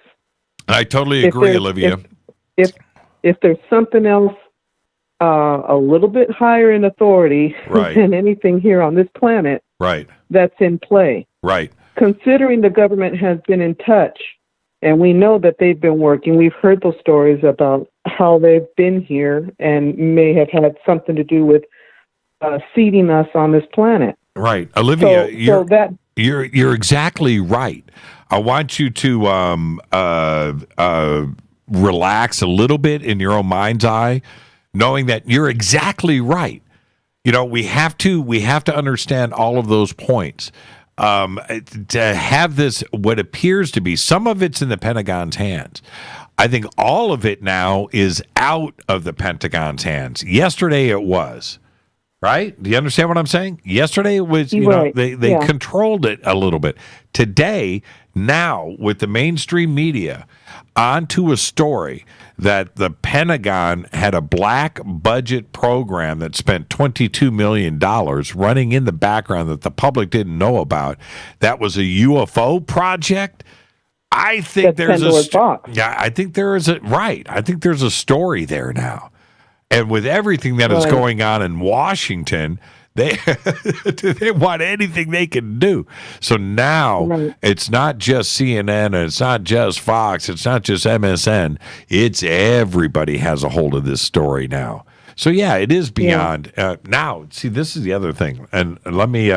I totally agree, Olivia. If there's something else a little bit higher in authority than anything here on this planet that's in play. Right. Considering the government has been in touch, and we know that they've been working, we've heard those stories about how they've been here and may have had something to do with seeding us on this planet. Right. Olivia, you're exactly right. I want you to relax a little bit in your own mind's eye, knowing that you're exactly right. We have to understand all of those points. To have this, what appears to be, some of it's in the Pentagon's hands. I think all of it now is out of the Pentagon's hands. Yesterday it was, Right? Do you understand what I'm saying? Yesterday it was, they controlled it a little bit. Today, now, with the mainstream media onto a story that the Pentagon had a black budget program that spent $22 million running in the background that the public didn't know about, that was a UFO project. I think I think there is I think there's a story there now. And with everything that is going on in Washington, they want anything they can do. So now it's not just CNN, and it's not just Fox, it's not just MSN. It's everybody has a hold of this story now. So yeah, it is beyond. Now, see, this is the other thing, and let me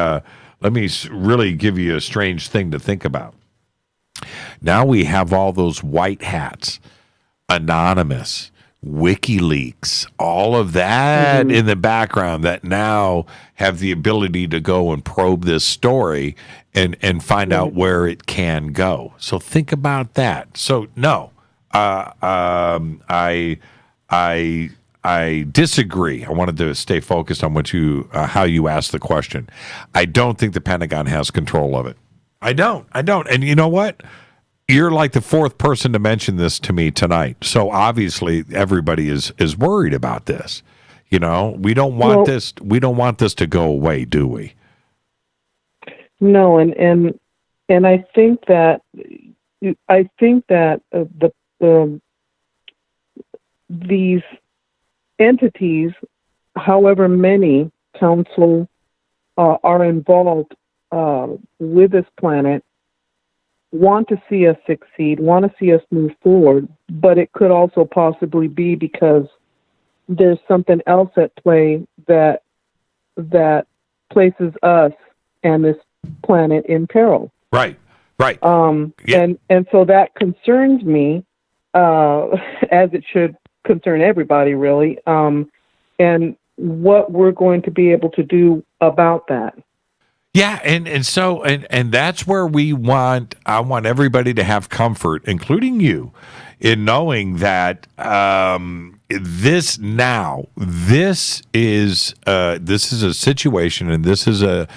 really give you a strange thing to think about. Now we have all those white hats, Anonymous, WikiLeaks, all of that in the background that now have the ability to go and probe this story and find out where it can go. So think about that. So no, I disagree. I wanted to stay focused on what you how you asked the question. I don't think the Pentagon has control of it. I don't. And you know what? You're like the fourth person to mention this to me tonight. So obviously everybody is worried about this. We don't want this. We don't want this to go away, do we? No, and I think that these entities, however many council are involved with this planet, want to see us succeed, want to see us move forward, but it could also possibly be because there's something else at play that places us and this planet in peril. Right. And so that concerns me, as it should concern everybody, really, and what we're going to be able to do about that. Yeah, and that's where I want everybody to have comfort, including you, in knowing that this is a situation, and this is a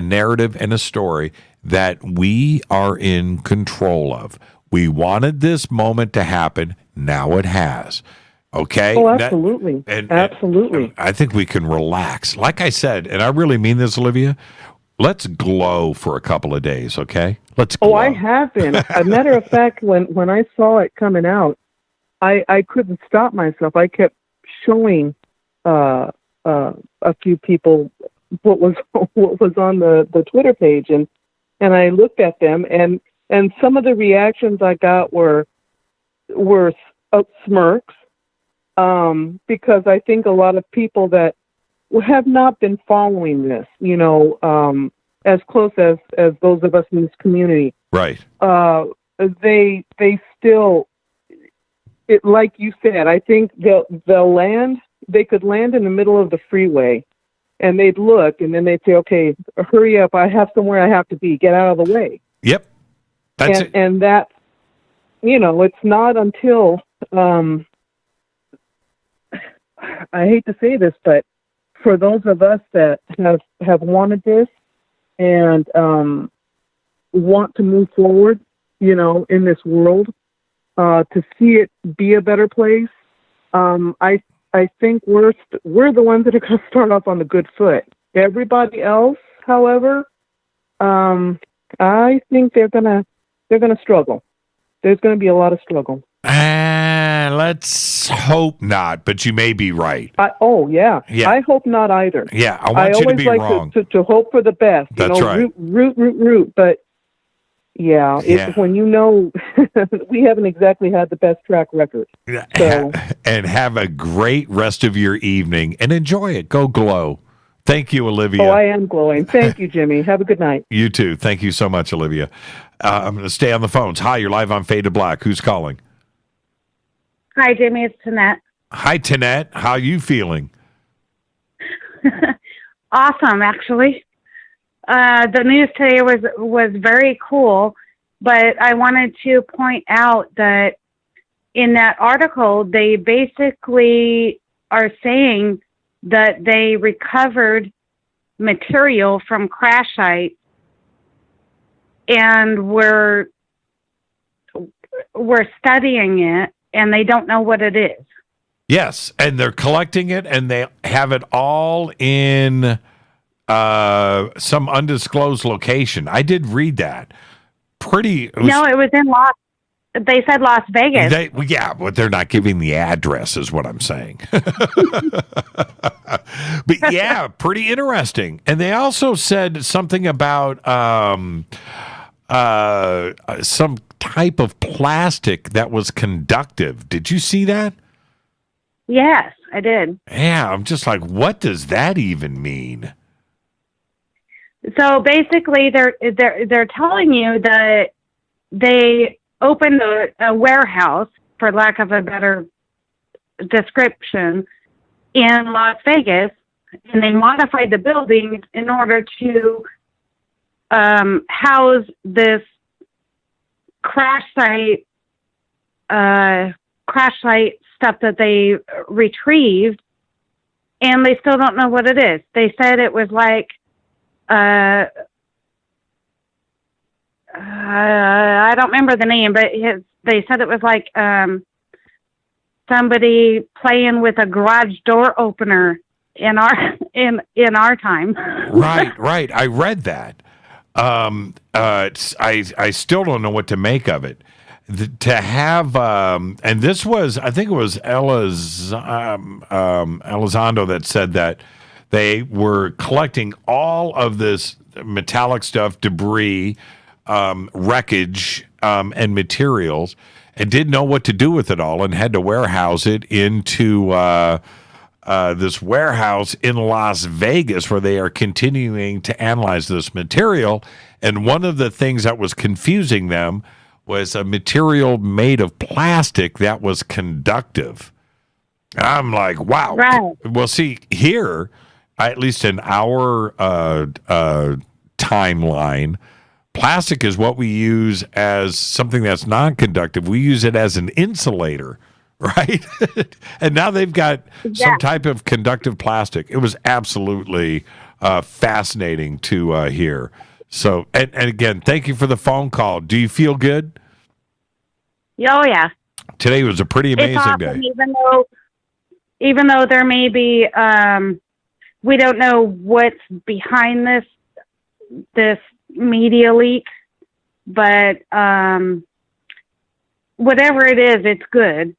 narrative and a story that we are in control of. We wanted this moment to happen. Now it has. Okay. Oh, absolutely. Absolutely. I think we can relax. Like I said, and I really mean this, Olivia. Let's glow for a couple of days, okay? Let's glow. Oh, I have been. A matter of fact, when I saw it coming out, I couldn't stop myself. I kept showing a few people what was on the Twitter page, and I looked at them, and some of the reactions I got were smirks, because I think a lot of people that have not been following this, as close as those of us in this community. Right. They still, like you said, I think they'll land. They could land in the middle of the freeway, and they'd look, and then they'd say, "Okay, hurry up! I have somewhere I have to be. Get out of the way." Yep. That's it. And that's, it's not until I hate to say this, but for those of us that have wanted this and want to move forward, in this world, to see it be a better place, I think we're the ones that are going to start off on the good foot. Everybody else, however, I think they're gonna struggle. There's going to be a lot of struggle. Let's hope not, but you may be right. Yeah. I hope not either. Yeah, I want you to be wrong. To hope for the best. That's right. Root. But yeah. When we haven't exactly had the best track record. So. And have a great rest of your evening and enjoy it. Go glow. Thank you, Olivia. Oh, I am glowing. Thank you, Jimmy. Have a good night. You too. Thank you so much, Olivia. I'm going to stay on the phones. Hi, you're live on Fade to Black. Who's calling? Hi, Jimmy. It's Tanette. Hi, Tanette. How are you feeling? Awesome, actually. The news today was very cool, but I wanted to point out that in that article, they basically are saying that they recovered material from crash sites and were studying it, and they don't know what it is. Yes, and they're collecting it, and they have it all in some undisclosed location. I did read that. It was in They said Las Vegas. Yeah, but they're not giving the address, is what I'm saying. But yeah, pretty interesting. And they also said something about some type of plastic that was conductive. Did you see that? Yes, I did. Yeah, I'm just like, what does that even mean? So basically, they're telling you that they opened a warehouse, for lack of a better description, in Las Vegas, and they modified the building in order to house this crash site stuff that they retrieved, and they still don't know what it is. They said it was like I don't remember the name, but they said it was like somebody playing with a garage door opener in our time. Right. I read that. I still don't know what to make of it. To have and this was, I think it was Elizondo that said that they were collecting all of this metallic stuff, debris, wreckage, and materials, and didn't know what to do with it all, and had to warehouse it into this warehouse in Las Vegas, where they are continuing to analyze this material. And one of the things that was confusing them was a material made of plastic that was conductive. And I'm like, wow. Right. Well, see, here, at least in our timeline, plastic is what we use as something that's non-conductive. We use it as an insulator, right? And now they've got some type of conductive plastic. It was absolutely fascinating to hear. So, and again, thank you for the phone call. Do you feel good? Oh, yeah. Today was a pretty amazing it's awesome, day. Even though there may be, we don't know what's behind this media leak, but whatever it is, it's good.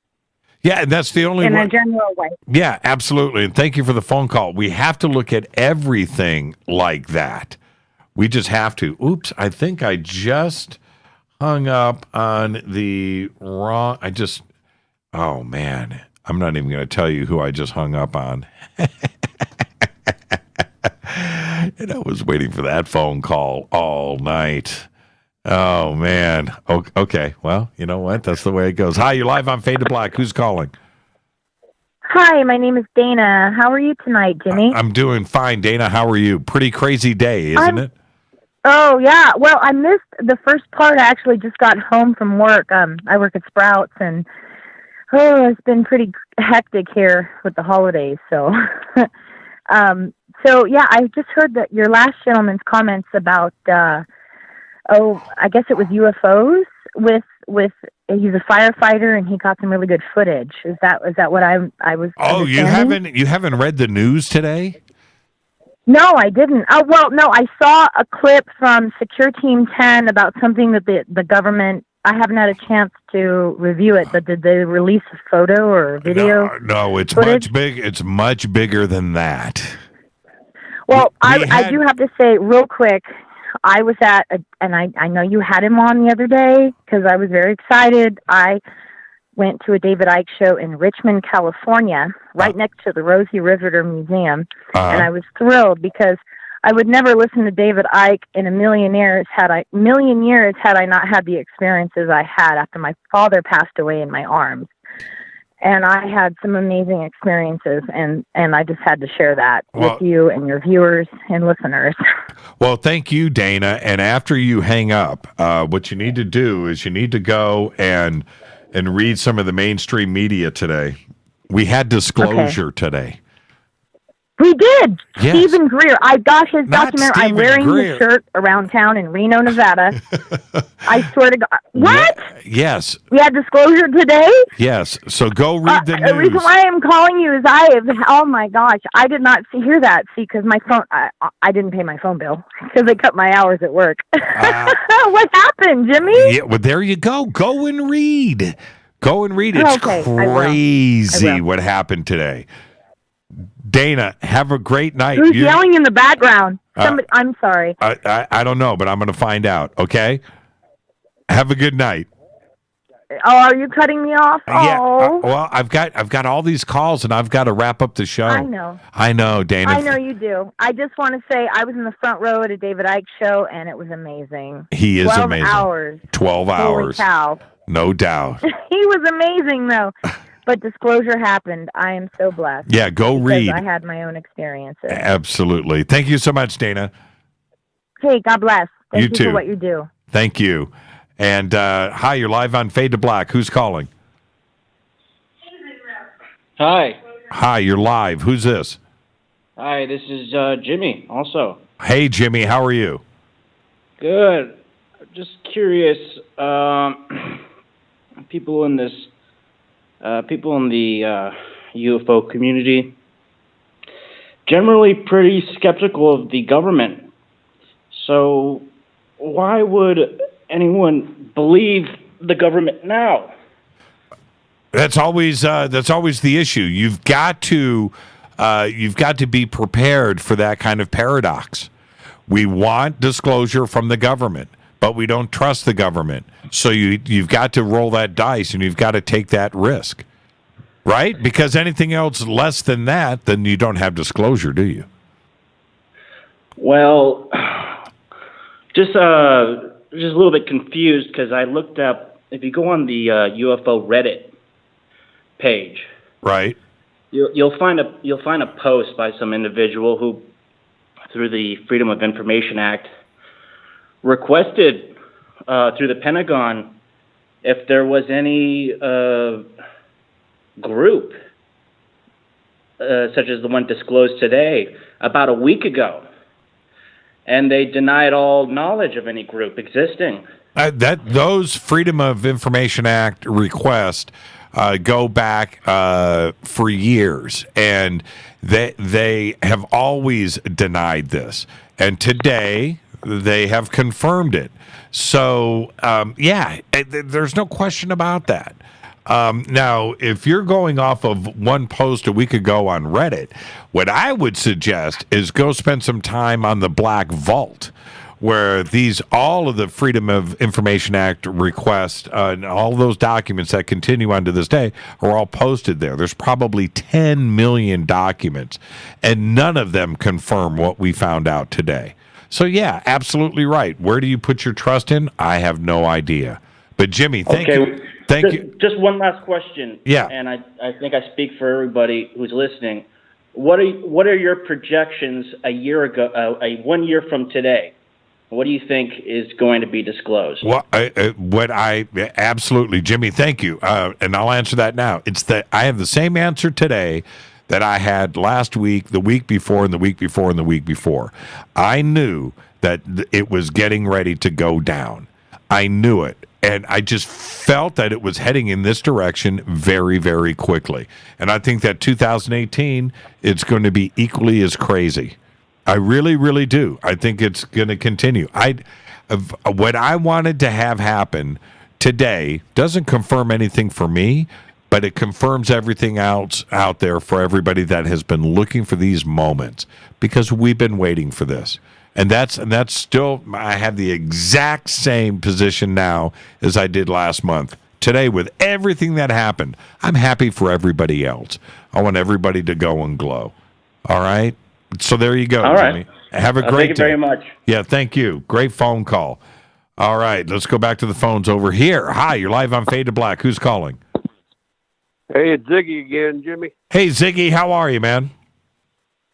Yeah, and that's the only in one. a general way. Yeah, absolutely. And thank you for the phone call. We have to look at everything like that. We just have to. Oops, I think I just hung up on the wrong. Oh, man. I'm not even going to tell you who I just hung up on. And I was waiting for that phone call all night. Oh, man. Okay. Well, you know what? That's the way it goes. Hi, you're live on Fade to Black. Who's calling? Hi, my name is Dana. How are you tonight, Jimmy? I'm doing fine, Dana. How are you? Pretty crazy day, isn't it? Oh, yeah. Well, I missed the first part. I actually just got home from work. I work at Sprouts, and it's been pretty hectic here with the holidays. So, yeah, I just heard that your last gentleman's comments about, I guess it was UFOs with he's a firefighter and he got some really good footage. Is that what I was? Oh, you haven't read the news today? No, I didn't. Oh, well, no, I saw a clip from Secure Team 10 about something that the government, I haven't had a chance to review it, but did they release a photo or a video? No, it's footage? much big. It's much bigger than that. Well, I do have to say real quick, I was at, and I know you had him on the other day because I was very excited. I went to a David Icke show in Richmond, California, right next to the Rosie Riveter Museum, and I was thrilled because I would never listen to David Icke in a million years had I not had the experiences I had after my father passed away in my arms. And I had some amazing experiences, and I just had to share that with you and your viewers and listeners. Well, thank you, Dana. And after you hang up, what you need to do is you need to go and read some of the mainstream media today. We had disclosure today. We did. Yes. Stephen Greer. I got his Not documentary. I'm Stephen wearing Greer. his shirt around town in Reno, Nevada. I swear to God. What? Yes. We had disclosure today? Yes. So go read the The reason news. why I'm calling you is oh my gosh, I did not hear that. See, because my phone, I didn't pay my phone bill because they cut my hours at work. What happened, Jimmy? Yeah, well, there you go. Go and read. Go and read. It's Okay, I will. crazy what happened today. Dana, have a great night. Who's yelling in the background? Somebody. I'm sorry. I don't know, but I'm going to find out. Okay. Have a good night. Oh, are you cutting me off? Yeah. Oh, Well, I've got all these calls, and I've got to wrap up the show. I know. I know, Dana. I know you do. I just want to say I was in the front row at a David Icke show, and it was amazing. He is 12 amazing. 12 hours. 12 Holy hours. cow. No doubt. He was amazing, though. But disclosure happened. I am so blessed. Yeah, go because read. I had my own experiences. Absolutely. Thank you so much, Dana. Hey, God bless. Thank You you too. for what you do. Thank you. And hi, you're live on Fade to Black. Who's calling? Hi. Hi, you're live. Who's this? Hi, this is Jimmy also. Hey, Jimmy. How are you? Good. Just curious, people in the UFO community generally pretty skeptical of the government. So why would anyone believe the government now? That's always the issue. You've got to be prepared for that kind of paradox. We want disclosure from the government, but we don't trust the government. So you've got to roll that dice, and you've got to take that risk, right? Because anything else less than that, then you don't have disclosure, do you? Well, just a little bit confused because I looked up. If you go on the UFO Reddit page, right, you'll find a post by some individual who, through the Freedom of Information Act, requested through the Pentagon if there was any group such as the one disclosed today about a week ago, and they denied all knowledge of any group existing. Those Freedom of Information Act requests go back for years, and they have always denied this. And today they have confirmed it. So there's no question about that. Now, if you're going off of one post a week ago on Reddit, what I would suggest is go spend some time on the Black Vault, where all of the Freedom of Information Act requests and all those documents that continue on to this day are all posted there. There's probably 10 million documents, and none of them confirm what we found out today. So, yeah, absolutely right. Where do you put your trust in? I have no idea. But, Jimmy, thank you. Thank you. Just one last question. Yeah. And I think I speak for everybody who's listening. What are your projections a year ago, 1 year from today? What do you think is going to be disclosed? Well, absolutely, Jimmy. Thank you, and I'll answer that now. I have the same answer today that I had last week, the week before, and the week before, and the week before. I knew that it was getting ready to go down. I knew it, and I just felt that it was heading in this direction very, very quickly. And I think that 2018, it's going to be equally as crazy. I really, really do. I think it's going to continue. What I wanted to have happen today doesn't confirm anything for me, but it confirms everything else out there for everybody that has been looking for these moments, because we've been waiting for this. And that's still, I have the exact same position now as I did last month. Today, with everything that happened, I'm happy for everybody else. I want everybody to go and glow. All right? So there you go, All right. Jimmy. Have a great Thank you day. very much. Yeah, thank you. Great phone call. All right, let's go back to the phones over here. Hi, you're live on Fade to Black. Who's calling? Hey, it's Ziggy again, Jimmy. Hey, Ziggy, how are you, man?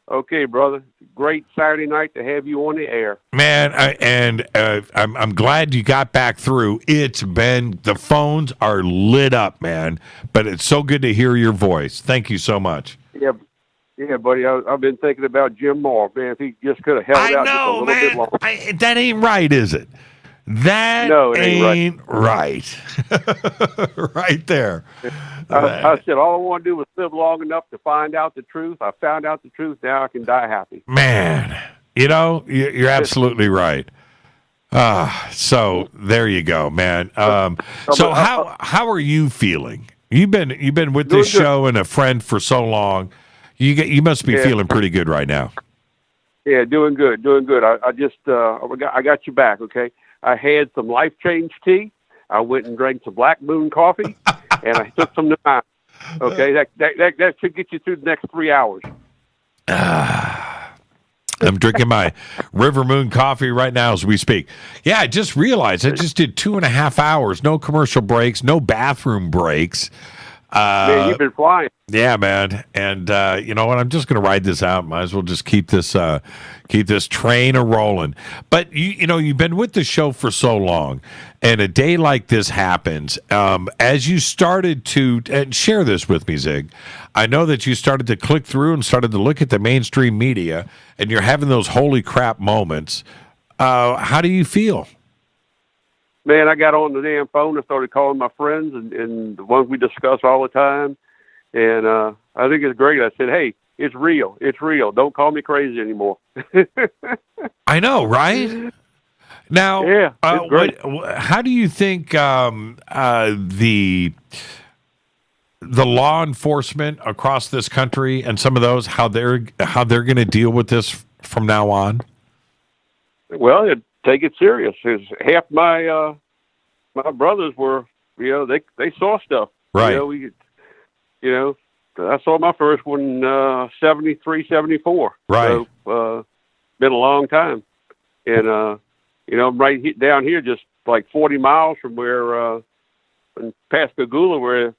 Okay, brother. Great Saturday night to have you on the air. Man, I'm glad you got back through. The phones are lit up, man. But it's so good to hear your voice. Thank you so much. Yeah, Yeah, buddy, I've been thinking about Jim Moore, man. If he just could have held out just a little bit longer. That ain't right, is it? That ain't right. Right there. I said all I want to do was live long enough to find out the truth. I found out the truth. Now I can die happy. Man, you're absolutely right. So there you go, man. So how are you feeling? You've been with this show and a friend for so long. You must be feeling pretty good right now. Yeah, doing good. I just I got you back. Okay, I had some Life Change tea. I went and drank some Black Moon coffee, and I took some tonight. Okay, that should get you through the next 3 hours. I'm drinking my River Moon coffee right now as we speak. Yeah, I just realized I just did 2.5 hours, no commercial breaks, no bathroom breaks. Man, you've been flying. Yeah, man. And you know what? I'm just going to ride this out. Might as well just keep this train a rolling. But you've been with the show for so long, and a day like this happens. As you started to and share this with me, Zig, I know that you started to click through and started to look at the mainstream media, and you're having those holy crap moments. How do you feel? Man, I got on the damn phone and started calling my friends and the ones we discuss all the time. And I think it's great. I said, hey, it's real. It's real. Don't call me crazy anymore. I know, right? Now, yeah, how do you think the law enforcement across this country and some of those, how they're going to deal with this from now on? Well, take it serious. Because half my brothers were, they saw stuff. Right. I saw my first one 73, 74. Right. So, been a long time. And, I'm right down here, just like 40 miles from where, in Pascagoula, where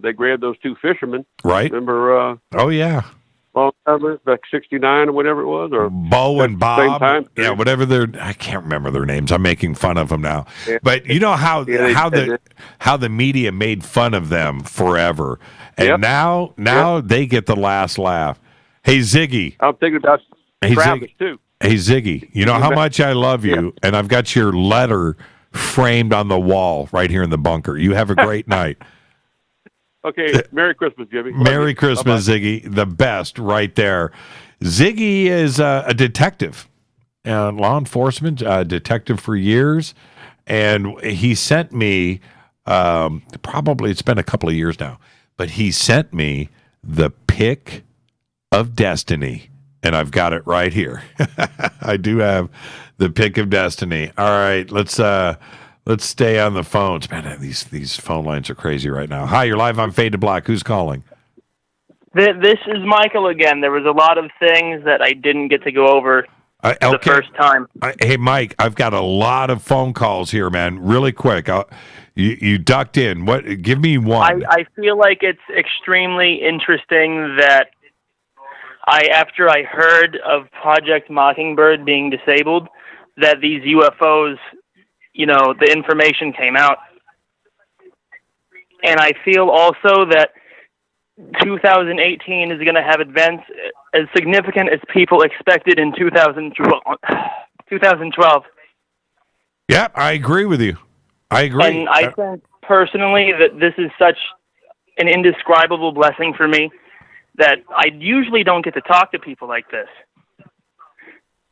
they grabbed those two fishermen. Right. Remember? Oh, yeah. Long time ago, like 69 or whatever it was, or Bo and Bob. Same time. Yeah, whatever I can't remember their names. I'm making fun of them now. Yeah. But you know how the media made fun of them forever, and now they get the last laugh. Hey Ziggy, I'm thinking about Travis too. Hey Ziggy, you know how much I love you, and I've got your letter framed on the wall right here in the bunker. You have a great night. Okay, Merry Christmas, Jimmy. Merry Christmas, bye-bye. Ziggy. The best right there. Ziggy is a detective, law enforcement detective for years, and he sent me, probably it's been a couple of years now, but he sent me the Pick of Destiny, and I've got it right here. I do have the Pick of Destiny. All right, let's stay on the phones. Man, these phone lines are crazy right now. Hi, you're live on Fade to Black. Who's calling? This is Michael again. There was a lot of things that I didn't get to go over the first time. Hey, Mike, I've got a lot of phone calls here, man. Really quick. You ducked in. Give me one. I feel like it's extremely interesting that after I heard of Project Mockingbird being disabled, that these UFOs, the information came out. And I feel also that 2018 is going to have events as significant as people expected in 2012. Yeah, I agree with you. I agree. And I think personally that this is such an indescribable blessing for me that I usually don't get to talk to people like this.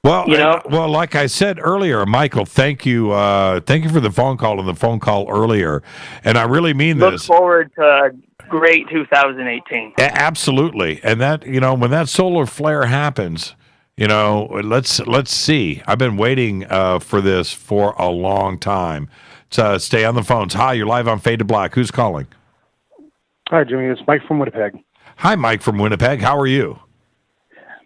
Well, well, like I said earlier, Michael, thank you for the phone call and the phone call earlier, and I really mean this. Look forward to a great 2018. Absolutely, and that when that solar flare happens, let's see. I've been waiting for this for a long time. So stay on the phones. Hi, you're live on Fade to Black. Who's calling? Hi, Jimmy. It's Mike from Winnipeg. Hi, Mike from Winnipeg. How are you?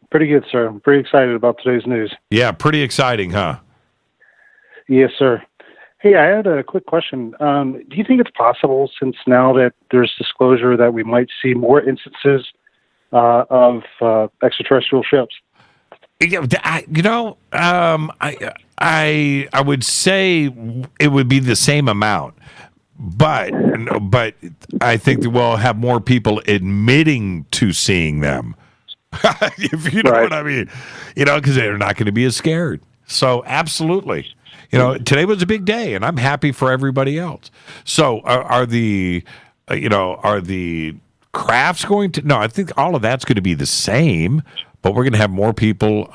Pretty good, sir. I'm pretty excited about today's news. Yeah, pretty exciting, huh? Yes, sir. Hey, I had a quick question. Do you think it's possible, since now that there's disclosure, that we might see more instances of extraterrestrial ships? I would say it would be the same amount, but I think that we'll have more people admitting to seeing them. if you know what I mean. Because they're not going to be as scared. So absolutely. Today was a big day, and I'm happy for everybody else. So are the crafts going to? No, I think all of that's going to be the same, but we're going to have more people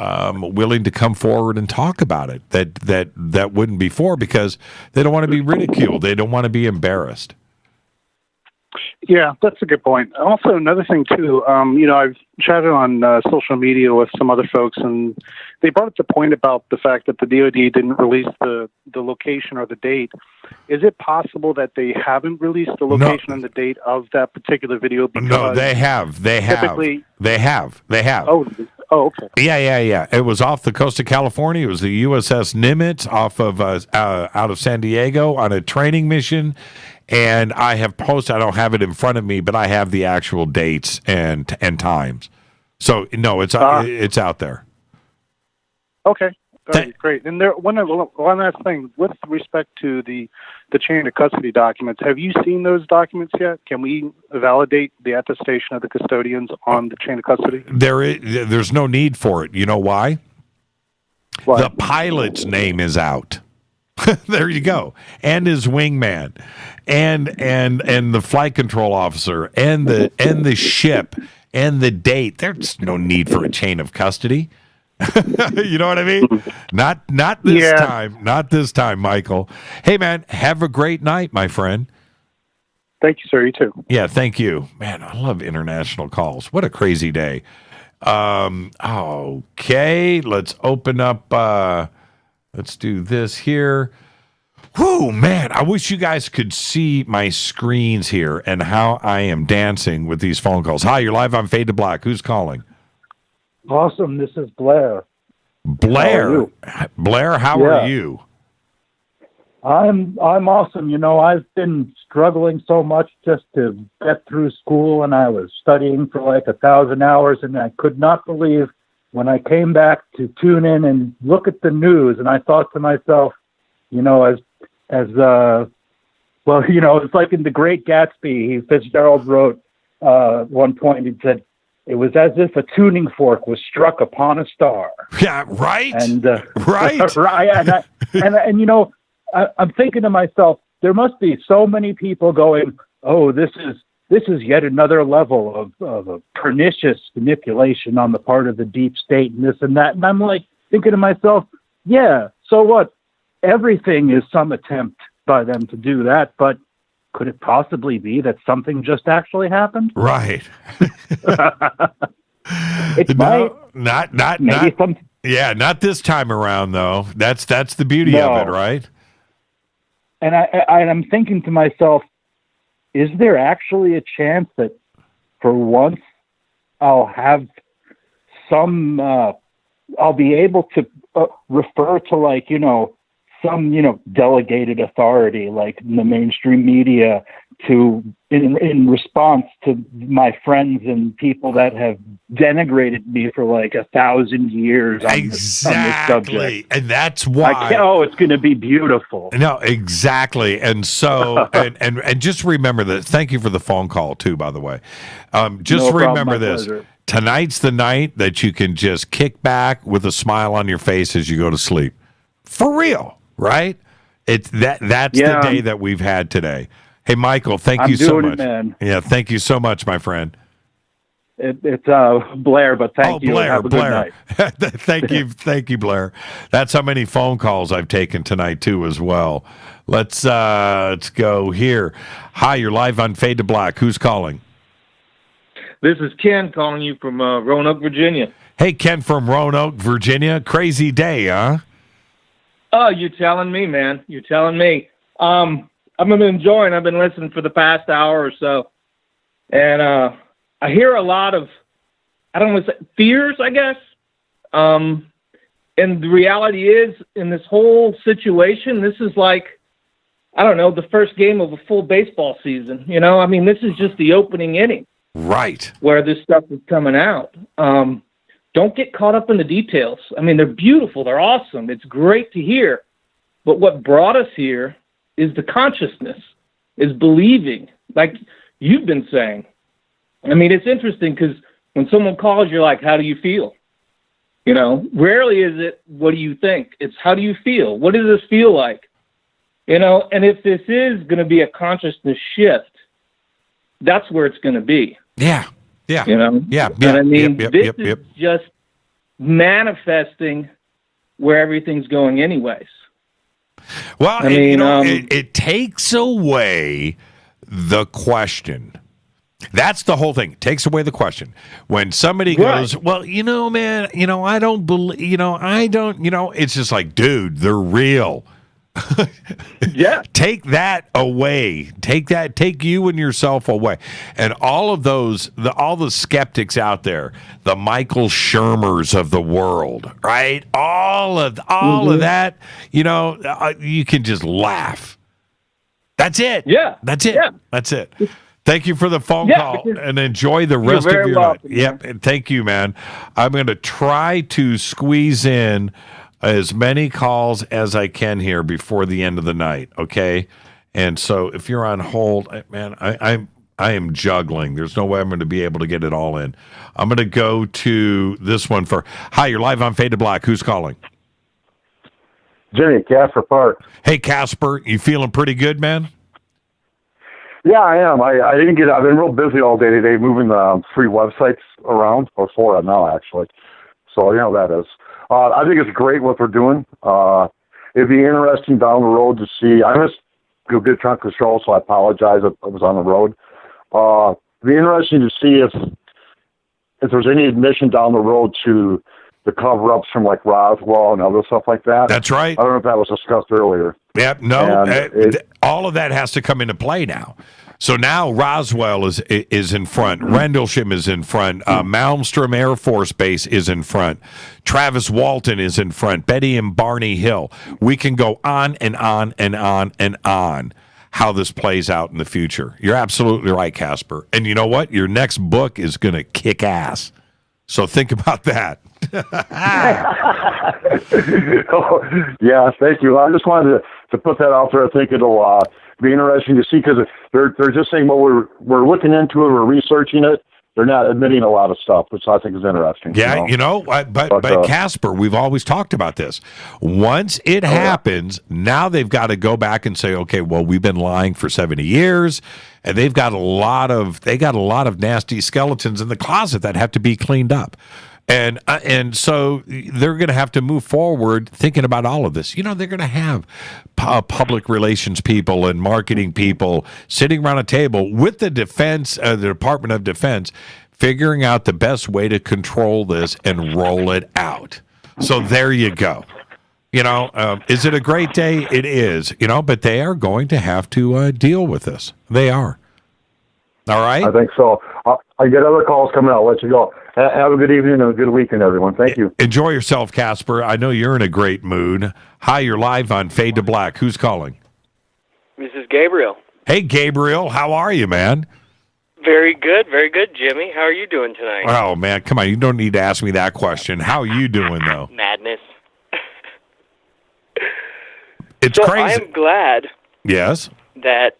willing to come forward and talk about it that wouldn't before, because they don't want to be ridiculed. They don't want to be embarrassed. Yeah, that's a good point. Also, another thing too, I've chatted on social media with some other folks, and they brought up the point about the fact that the DoD didn't release the location or the date. Is it possible that they haven't released the location and the date of that particular video? No, they have. They have. They have. Oh, okay. Yeah. It was off the coast of California. It was the USS Nimitz off of out of San Diego on a training mission. And I have posted, I don't have it in front of me, but I have the actual dates and times. So, no, it's out there. Okay. Great. And one last thing. With respect to the chain of custody documents, have you seen those documents yet? Can we validate the attestation of the custodians on the chain of custody? There's no need for it. You know why? The pilot's name is out. There you go. And his wingman, and the flight control officer, and the ship, and the date. There's no need for a chain of custody. You know what I mean? Not this time. Not this time, Michael. Hey, man, have a great night, my friend. Thank you, sir. You too. Yeah, thank you. Man, I love international calls. What a crazy day. Okay, let's open up. Let's do this here. Whew, man, I wish you guys could see my screens here and how I am dancing with these phone calls. Hi, you're live on Fade to Black. Who's calling? Awesome. This is Blair. Blair? Blair, how are you? I'm awesome. I've been struggling so much just to get through school, and I was studying for like 1,000 hours, and I could not believe when I came back to tune in and look at the news, and I thought to myself, it's like in The Great Gatsby, Fitzgerald wrote one point, he said, it was as if a tuning fork was struck upon a star. Yeah, right. And right. Right. I'm thinking to myself, there must be so many people going, oh, this is yet another level of a pernicious manipulation on the part of the deep state and this and that. And I'm like thinking to myself, yeah, so what? Everything is some attempt by them to do that, but could it possibly be that something just actually happened? Right. Not this time around though. That's the beauty of it, right? And I'm thinking to myself, is there actually a chance that for once I'll have I'll be able to refer to some, delegated authority like in the mainstream media in response to my friends and people that have denigrated me for 1,000 years on this subject. And that's why. It's going to be beautiful. No, exactly. And so, and just remember this. Thank you for the phone call too, by the way. Just remember this. Pleasure. Tonight's the night that you can just kick back with a smile on your face as you go to sleep. For real. Right? That's the day that we've had today. Hey, Michael, thank you so much. Man. Yeah, thank you so much, my friend. It's Blair, but thank you. Blair, have a good night. Thank you, Blair. That's how many phone calls I've taken tonight too, as well. Let's go here. Hi, you're live on Fade to Black. Who's calling? This is Ken calling you from Roanoke, Virginia. Hey, Ken from Roanoke, Virginia. Crazy day, huh? Oh, you're telling me, man. You're telling me. I've been enjoying. I've been listening for the past hour or so, and I hear a lot of, I don't want to say fears, I guess. And the reality is, in this whole situation, this is like, I don't know, the first game of a full baseball season. This is just the opening inning. Right. Where this stuff is coming out. Don't get caught up in the details. They're beautiful. They're awesome. It's great to hear. But what brought us here is the consciousness, is believing, like you've been saying. It's interesting because When someone calls, you're like, how do you feel? You know, rarely is it, what do you think? It's how do you feel? What does this feel like? You know, and if this is going to be a consciousness shift, that's where it's going to be. Yeah. Yeah. You know? Yeah. And I mean, this is just manifesting where everything's going anyways. Well, I mean, it takes away the question. That's the whole thing. It takes away the question. When somebody goes, well, man, I don't believe, I don't, it's just like, dude, they're real. Yeah. Take that away. Take you and yourself away. And all of those, all the skeptics out there, the Michael Shermers of the world, right? All of that, you can just laugh. That's it. Yeah. That's it. Yeah. That's it. Thank you for the phone call and enjoy the rest of your night. Yep. And thank you, man. I'm going to try to squeeze in as many calls as I can here before the end of the night. Okay. And so if you're on hold, man, I am juggling. There's no way I'm going to be able to get it all in. I'm going to go to this one for, hi, you're live on Fade to Black. Who's calling? Jimmy, Casper Park. Hey, Casper, you feeling pretty good, man? Yeah, I am. I didn't get. I've been real busy all day today, moving the 3 websites around, or 4 now actually. So that is. I think it's great what they're doing. It'd be interesting down the road to see. I missed a good chunk of the show, so I apologize if I was on the road. It'd be interesting to see if there's any admission down the road to the cover-ups from like Roswell and other stuff like that. That's right. I don't know if that was discussed earlier. Yep. No. All of that has to come into play now. So now Roswell is in front. Rendlesham is in front. Malmstrom Air Force Base is in front. Travis Walton is in front. Betty and Barney Hill. We can go on and on and on and on how this plays out in the future. You're absolutely right, Casper. And you know what? Your next book is going to kick ass. So think about that. Yeah, thank you. I just wanted to put that out there. I think it'll be interesting to see, because they're just saying, well, we're looking into it, we're researching it. They're not admitting a lot of stuff, which I think is interesting. Yeah, but Casper, we've always talked about this. Once it happens, now they've got to go back and say, okay, well, we've been lying for 70 years, and they got a lot of nasty skeletons in the closet that have to be cleaned up. And so they're going to have to move forward thinking about all of this. They're going to have public relations people and marketing people sitting around a table with the defense, the Department of Defense, figuring out the best way to control this and roll it out. So there you go. Is it a great day? It is, but they are going to have to deal with this. They are. All right. I think so. I get other calls coming out. I'll let you go. Have a good evening and a good weekend, everyone. Thank you. Enjoy yourself, Casper. I know you're in a great mood. Hi, you're live on Fade to Black. Who's calling? This is Gabriel. Hey, Gabriel. How are you, man? Very good, Jimmy. How are you doing tonight? Oh, man, come on. You don't need to ask me that question. How are you doing, though? Madness. It's so crazy. I am glad yes, that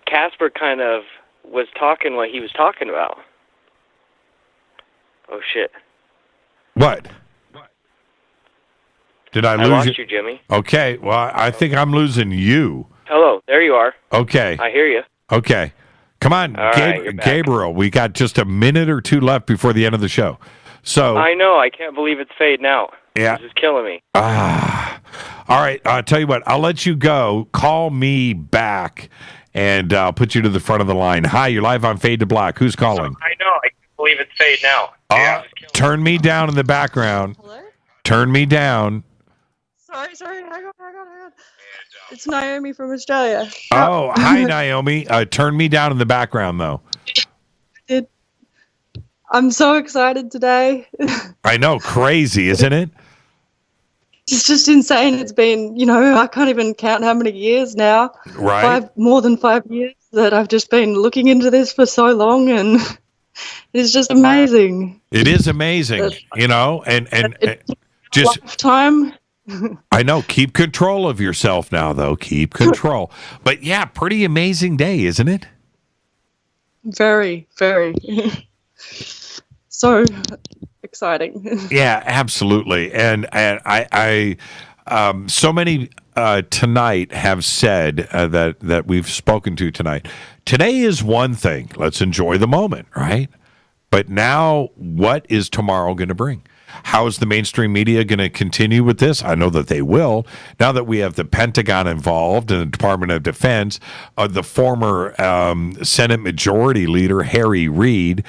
Casper kind of was talking what he was talking about. Oh, shit. What? Did I lose lost you, Jimmy. Okay, well, I think I'm losing you. Hello, there you are. Okay. I hear you. Okay. Come on, All right, you're back. Gabriel, we got just a minute or two left before the end of the show. So I know, I can't believe it's fading out. Yeah. This is killing me. All right, I'll tell you what, I'll let you go. Call me back, and I'll put you to the front of the line. Hi, you're live on Fade to Black. Who's calling? I know, I can't believe it's fading out. Turn me down in the background. Hello? Turn me down. Sorry. Hang on. It's Naomi from Australia. Oh, hi, Naomi. Turn me down in the background, though. I'm so excited today. I know. Crazy, isn't it? It's just insane. It's been, I can't even count how many years now. Right. More than 5 years that I've just been looking into this for so long, and it's just amazing. It is amazing, and just lifetime. I know. Keep control of yourself now, though. Keep control. But yeah, pretty amazing day, isn't it? Very, very. so exciting. Yeah, absolutely. And I so many tonight have said that we've spoken to tonight. Today is one thing. Let's enjoy the moment, right? But now, what is tomorrow going to bring? How is the mainstream media going to continue with this? I know that they will. Now that we have the Pentagon involved and the Department of Defense, the former Senate Majority Leader Harry Reid,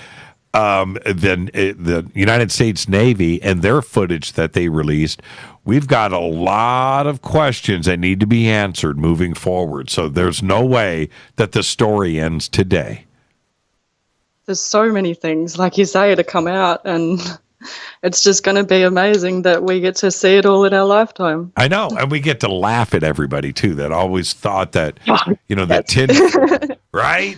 then the United States Navy and their footage that they released, we've got a lot of questions that need to be answered moving forward. So there's no way that the story ends today. There's so many things, like you say, to come out, and it's just going to be amazing that we get to see it all in our lifetime. I know, and we get to laugh at everybody too that always thought that, the tin, right?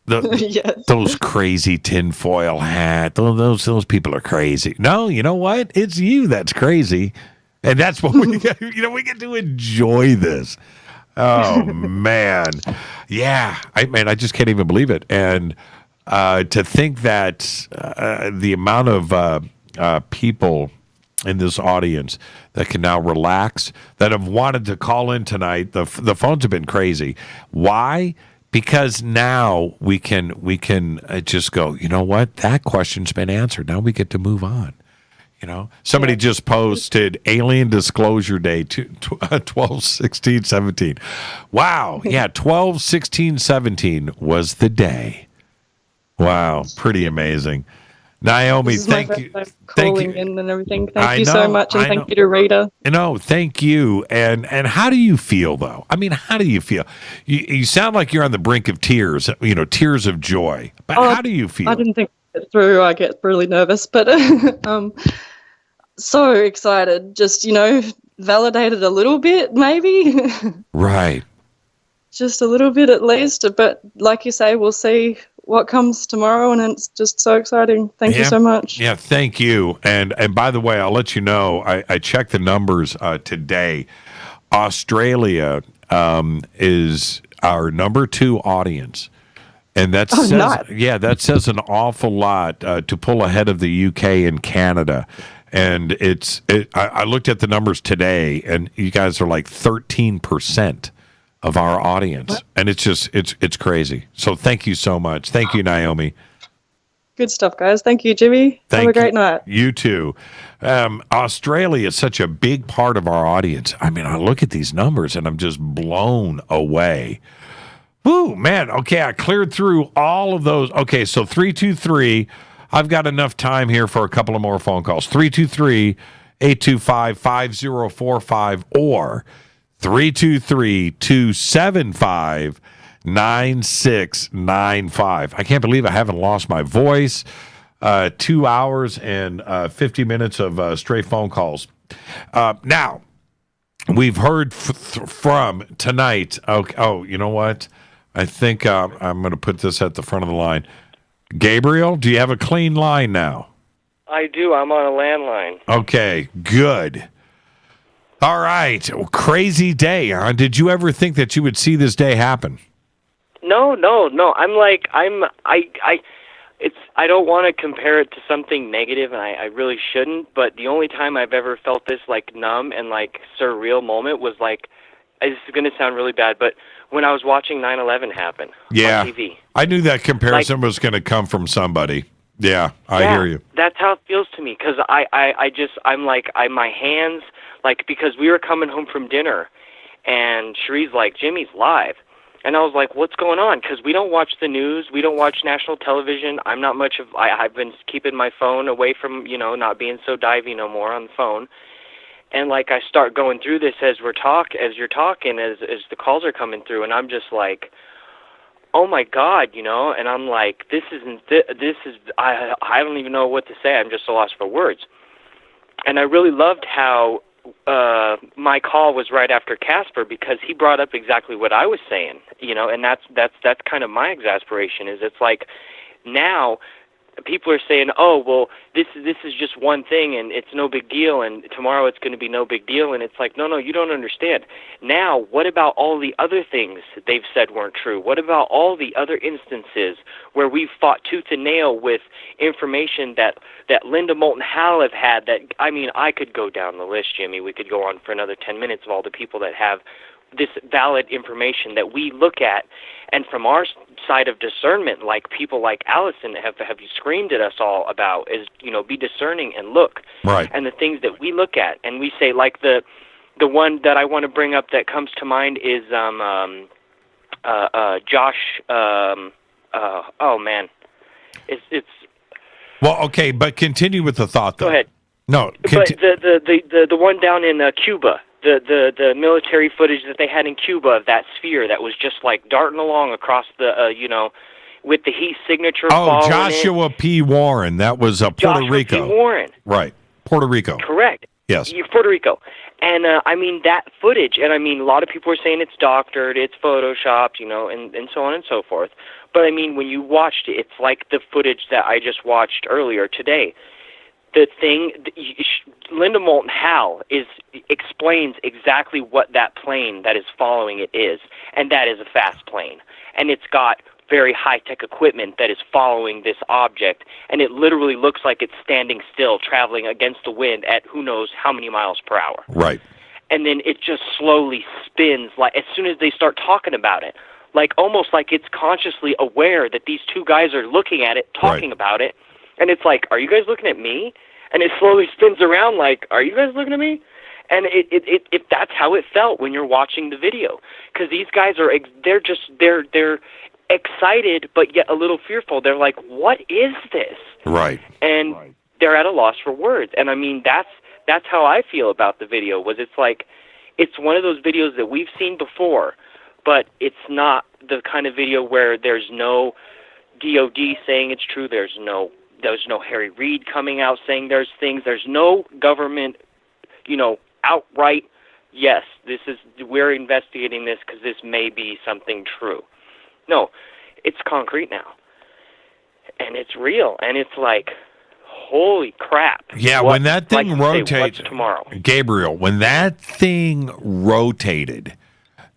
Yes. Those crazy tinfoil hat. Those people are crazy. No, you know what? It's you that's crazy, and that's what we get. We get to enjoy this. Oh man, yeah. I just can't even believe it. And to think that the amount of people in this audience that can now relax, that have wanted to call in tonight, the phones have been crazy. Why? Because now we can just go, you know what? That question's been answered. Now we get to move on. Somebody just posted Alien Disclosure Day 12/16/17. Wow. Yeah, 12/16/17 was the day. Wow, pretty amazing. Naomi, thank you. Calling in and everything. Thank you so much, and thank you to Rita. Thank you. And how do you feel, though? I mean, how do you feel? You sound like you're on the brink of tears, tears of joy. But how do you feel? I didn't think it through. I get really nervous, but so excited. Just, validated a little bit, maybe. Right. Just a little bit at least. But like you say, we'll see what comes tomorrow, and it's just so exciting. Thank you so much. Yeah, thank you. And by the way, I'll let you know, I checked the numbers today. Australia is our number 2 audience. And that says an awful lot to pull ahead of the UK and Canada. And I looked at the numbers today, and you guys are like 13% of our audience. And it's crazy. So thank you so much. Thank you, Naomi. Good stuff, guys. Thank you, Jimmy. Have a great night. You too. Australia is such a big part of our audience. I mean, I look at these numbers and I'm just blown away. Woo, man. Okay, I cleared through all of those. Okay, so 323. I've got enough time here for a couple of more phone calls. 323-825-5045 or 323-275-9695. I can't believe I haven't lost my voice. 2 hours and 50 minutes of stray phone calls. Now, we've heard from tonight. Oh, you know what? I think I'm going to put this at the front of the line. Gabriel, do you have a clean line now? I do. I'm on a landline. Okay, good. All right. Crazy day, huh? Did you ever think that you would see this day happen? No. I don't want to compare it to something negative, and I really shouldn't, but the only time I've ever felt this, numb and, surreal moment was, this is going to sound really bad, but when I was watching 9/11 happen on TV. I knew that comparison was going to come from somebody. Yeah, I hear you. That's how it feels to me, because my hands, because we were coming home from dinner, and Cherie's like, Jimmy's live. And I was like, what's going on? Because we don't watch the news. We don't watch national television. I'm not much of, I've been keeping my phone away from, not being so divey no more on the phone. And I start going through this as you're talking, as the calls are coming through, and I'm just like, oh my God, and I'm like, this is, I don't even know what to say. I'm just so lost for words. And I really loved how my call was right after Casper, because he brought up exactly what I was saying, and that's kind of my exasperation. Is it's now people are saying, oh, well, this is just one thing and it's no big deal, and tomorrow it's going to be no big deal. And it's like, no, you don't understand. Now, what about all the other things that they've said weren't true? What about all the other instances where we've fought tooth and nail with information that Linda Moulton Howe have had? That, I mean, I could go down the list, Jimmy. We could go on for another 10 minutes of all the people that have this valid information that we look at, and from our side of discernment, like people like Allison have screamed at us all about, is, be discerning and look. Right. And the things that we look at, and we say, like the one that I want to bring up that comes to mind is Josh. Oh man, it's. Well, okay, but continue with the thought, though. Go ahead. No, but the one down in Cuba. The military footage that they had in Cuba of that sphere that was just like darting along across the with the heat signature. Oh, Joshua P. Warren. That was Puerto Rico. Joshua P. Warren. Right, Puerto Rico. Correct. Yes. Puerto Rico. And I mean, that footage, and I mean, a lot of people are saying it's doctored, it's photoshopped, and so on and so forth. But I mean, when you watched it, it's like the footage that I just watched earlier today. The thing, Linda Moulton Howe explains exactly what that plane that is following it is, and that is a fast plane. And it's got very high-tech equipment that is following this object, and it literally looks like it's standing still, traveling against the wind at who knows how many miles per hour. Right. And then it just slowly spins, like as soon as they start talking about it, like almost like it's consciously aware that these two guys are looking at it, talking about it. And it's like, are you guys looking at me? And it slowly spins around like, are you guys looking at me? And it that's how it felt when you're watching the video. Because these guys they're excited, but yet a little fearful. They're like, what is this? Right. And they're at a loss for words. And I mean, that's how I feel about the video, was it's like, it's one of those videos that we've seen before, but it's not the kind of video where there's no DOD saying it's true. There's no Harry Reid coming out saying there's things. There's no government, outright, yes, we're investigating this because this may be something true. No, it's concrete now. And it's real. And it's like, holy crap. Yeah, when that thing rotated, what's tomorrow? Gabriel, when that thing rotated,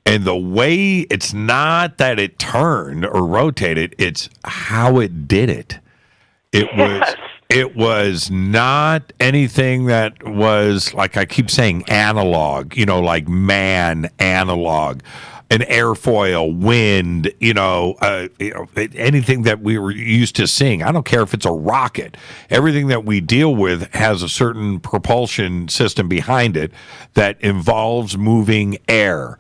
and the way, it's not that it turned or rotated, it's how it did it. It was not anything that was, like I keep saying, analog, like man analog, an airfoil, wind, anything that we were used to seeing. I don't care if it's a rocket. Everything that we deal with has a certain propulsion system behind it that involves moving air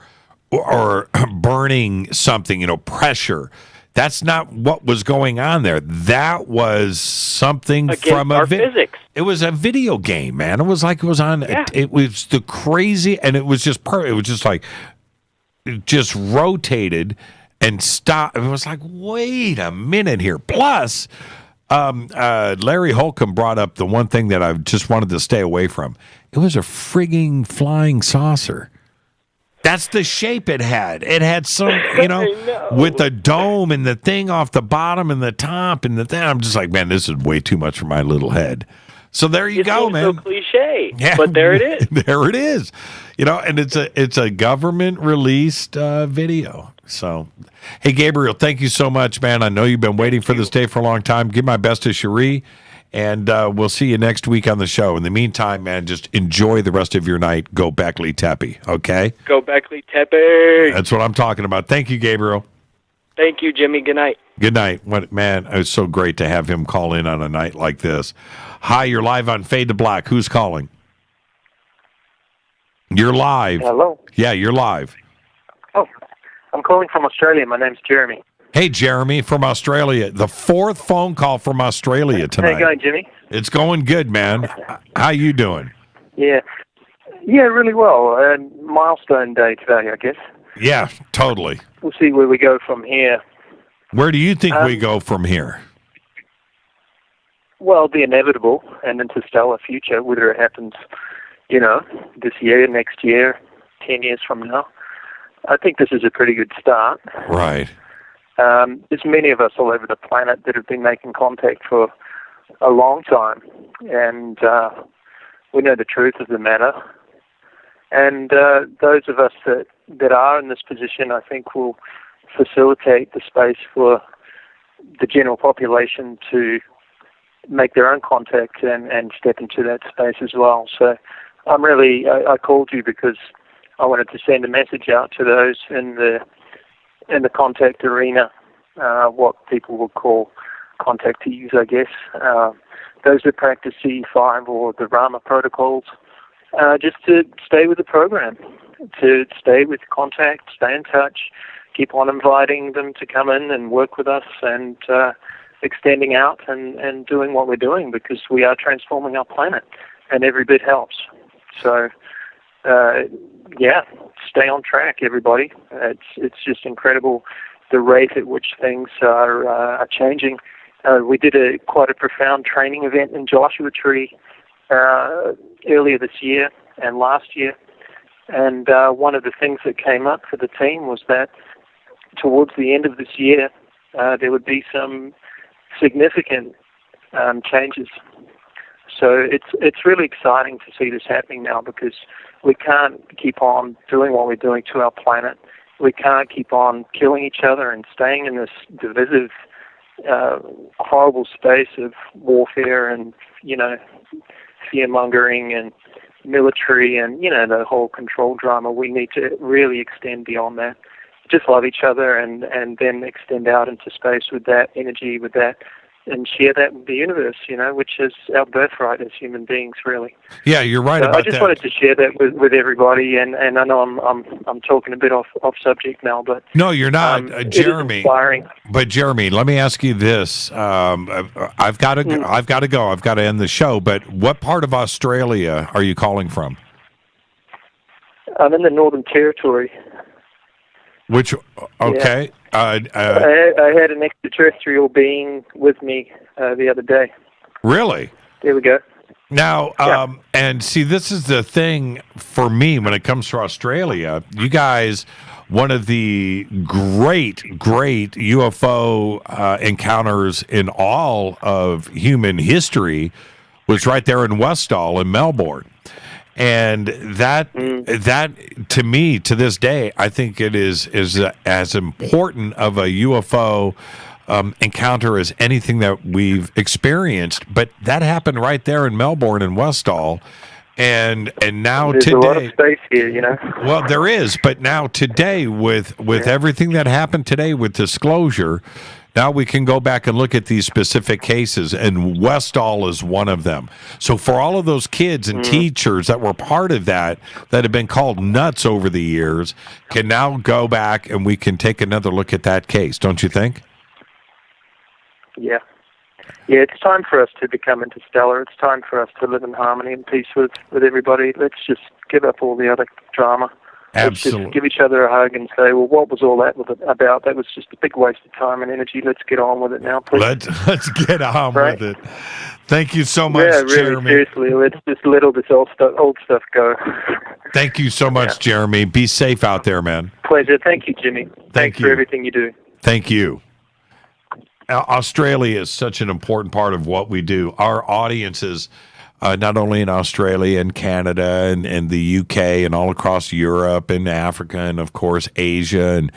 or burning something, pressure. That's not what was going on there. That was something from a physics. It was a video game, man. It was like it was on. Yeah. It was the crazy, and it was just it was just like it just rotated and stopped. It was like, wait a minute here. Plus, Larry Holcomb brought up the one thing that I just wanted to stay away from. It was a frigging flying saucer. That's the shape it had. It had some, with the dome and the thing off the bottom and the top and the thing. I'm just like, man, this is way too much for my little head. So there you go, man. So cliche, but there it is. There it is. And it's a government released video. So, hey, Gabriel, thank you so much, man. I know you've been waiting for this day for a long time. Give my best to Cherie. And we'll see you next week on the show. In the meantime, man, just enjoy the rest of your night. Go Beckley Tepe, okay? Go Beckley Tepe. That's what I'm talking about. Thank you, Gabriel. Thank you, Jimmy. Good night. Good night. Man, it was so great to have him call in on a night like this. Hi, you're live on Fade to Black. Who's calling? You're live. Hello. Yeah, you're live. Oh, I'm calling from Australia. My name's Jeremy. Hey, Jeremy from Australia. The fourth phone call from Australia tonight. How you going, Jimmy? It's going good, man. How you doing? Yeah, really well. Milestone day today, I guess. Yeah, totally. We'll see where we go from here. Where do you think we go from here? Well, the inevitable, an interstellar future, whether it happens, this year, next year, 10 years from now. I think this is a pretty good start. Right. There's many of us all over the planet that have been making contact for a long time, and we know the truth of the matter. And those of us that are in this position, I think, will facilitate the space for the general population to make their own contact and step into that space as well. So I called you because I wanted to send a message out to those in the contact arena, what people would call contactees, I guess. Those that practice CE5 or the Rama protocols, just to stay with the program, to stay with contact, stay in touch, keep on inviting them to come in and work with us, and extending out and doing what we're doing, because we are transforming our planet, and every bit helps. So, stay on track, everybody. It's just incredible the rate at which things are changing. We did quite a profound training event in Joshua Tree earlier this year and last year, and one of the things that came up for the team was that towards the end of this year, there would be some significant changes. So it's really exciting to see this happening now, because we can't keep on doing what we're doing to our planet. We can't keep on killing each other and staying in this divisive, horrible space of warfare and, fear-mongering and military and, the whole control drama. We need to really extend beyond that. Just love each other and then extend out into space with that energy, with that, and share that with the universe, which is our birthright as human beings, really. Yeah, you're right so about that. I just wanted to share that with everybody, and I know I'm talking a bit off subject now, but no, you're not, Jeremy. It is inspiring. But Jeremy, let me ask you this: I've got to go. I've got to end the show. But what part of Australia are you calling from? I'm in the Northern Territory. Which, okay. Yeah. I had an extraterrestrial being with me the other day. Really? There we go. Now, and see, this is the thing for me when it comes to Australia. You guys, one of the great UFO encounters in all of human history was right there in Westall in Melbourne. And that to me, to this day, I think it is as important of a UFO encounter as anything that we've experienced. But that happened right there in Melbourne and Westall, and now there's today, a lot of space here, Well, there is, but now today, with everything that happened today with disclosure. Now we can go back and look at these specific cases, and Westall is one of them. So for all of those kids and teachers that were part of that have been called nuts over the years, can now go back and we can take another look at that case, don't you think? Yeah. Yeah, it's time for us to become interstellar. It's time for us to live in harmony and peace with everybody. Let's just give up all the other drama. Absolutely. Let's just give each other a hug and say, well, what was all that about? That was just a big waste of time and energy. Let's get on with it now, please. Let's get on with it. Thank you so much, really, Jeremy. Seriously, let's just let all this old stuff go. Thank you so much, Jeremy. Be safe out there, man. Pleasure. Thank you, Jimmy. Thanks you for everything you do. Thank you. Australia is such an important part of what we do. Our audiences, not only in Australia and Canada and the UK and all across Europe and Africa and, of course, Asia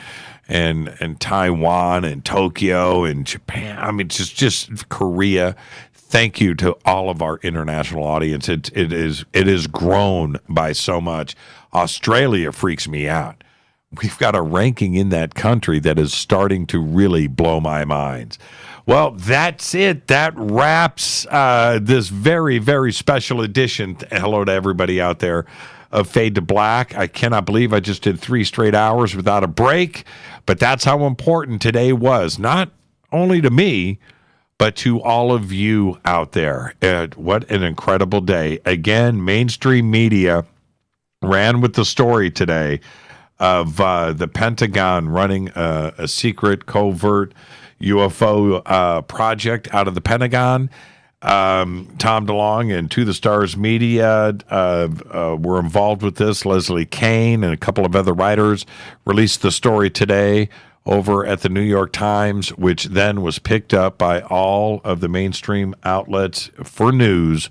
and Taiwan and Tokyo and Japan. I mean, just Korea. Thank you to all of our international audience. It is grown by so much. Australia freaks me out. We've got a ranking in that country that is starting to really blow my mind. Well, that's it. That wraps this very, very special edition. Hello to everybody out there of Fade to Black. I cannot believe I just did 3 straight hours without a break, but that's how important today was, not only to me, but to all of you out there. What an incredible day. Again, mainstream media ran with the story today of the Pentagon running a secret, covert UFO project out of the Pentagon. Tom DeLonge and To the Stars Media were involved with this. Leslie Kane and a couple of other writers released the story today over at the New York Times, which then was picked up by all of the mainstream outlets for news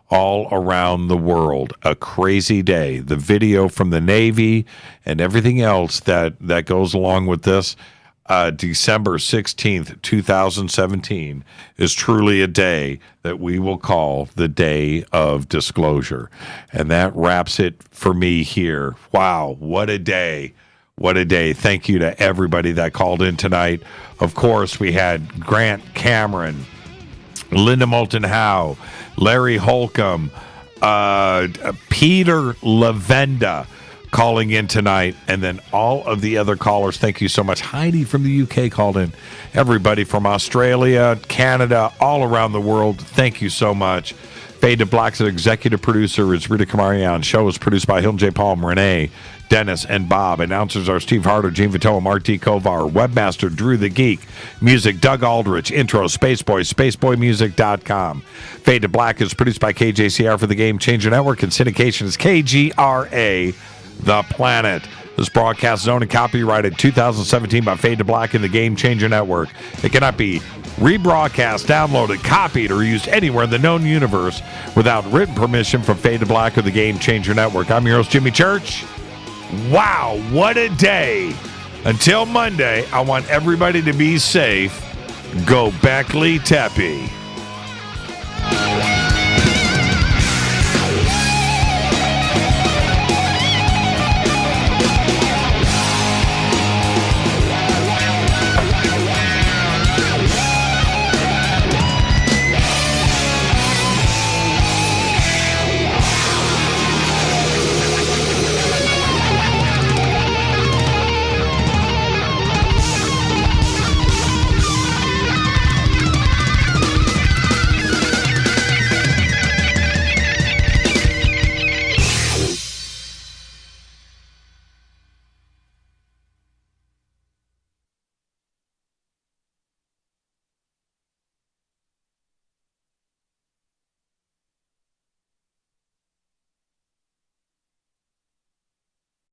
all around the world. A crazy day. The video from the Navy and everything else that goes along with this. December 16th, 2017 is truly a day that we will call the day of disclosure. And that wraps it for me here. Wow, what a day. What a day. Thank you to everybody that called in tonight. Of course, we had Grant Cameron, Linda Moulton Howe, Larry Holcomb, Peter Lavenda calling in tonight, and then all of the other callers. Thank you so much. Heidi from the UK called in. Everybody from Australia, Canada, all around the world, thank you so much. Fade to Black's executive producer is Rita Kamarian. Show is produced by Hilton J. Palm, Renee, Dennis, and Bob. Announcers are Steve Harder, Gene Vitoa, Mark D. Kovar. Webmaster, Drew the Geek. Music, Doug Aldrich. Intro, Spaceboy, spaceboymusic.com. Fade to Black is produced by KJCR for the Game Changer Network, and syndication is KGRA, The Planet. This broadcast is owned and copyrighted 2017 by Fade to Black and the Game Changer Network. It cannot be rebroadcast, downloaded, copied, or used anywhere in the known universe without written permission from Fade to Black or the Game Changer Network. I'm your host, Jimmy Church. Wow, what a day. Until Monday, I want everybody to be safe. Go Beckley Tepe.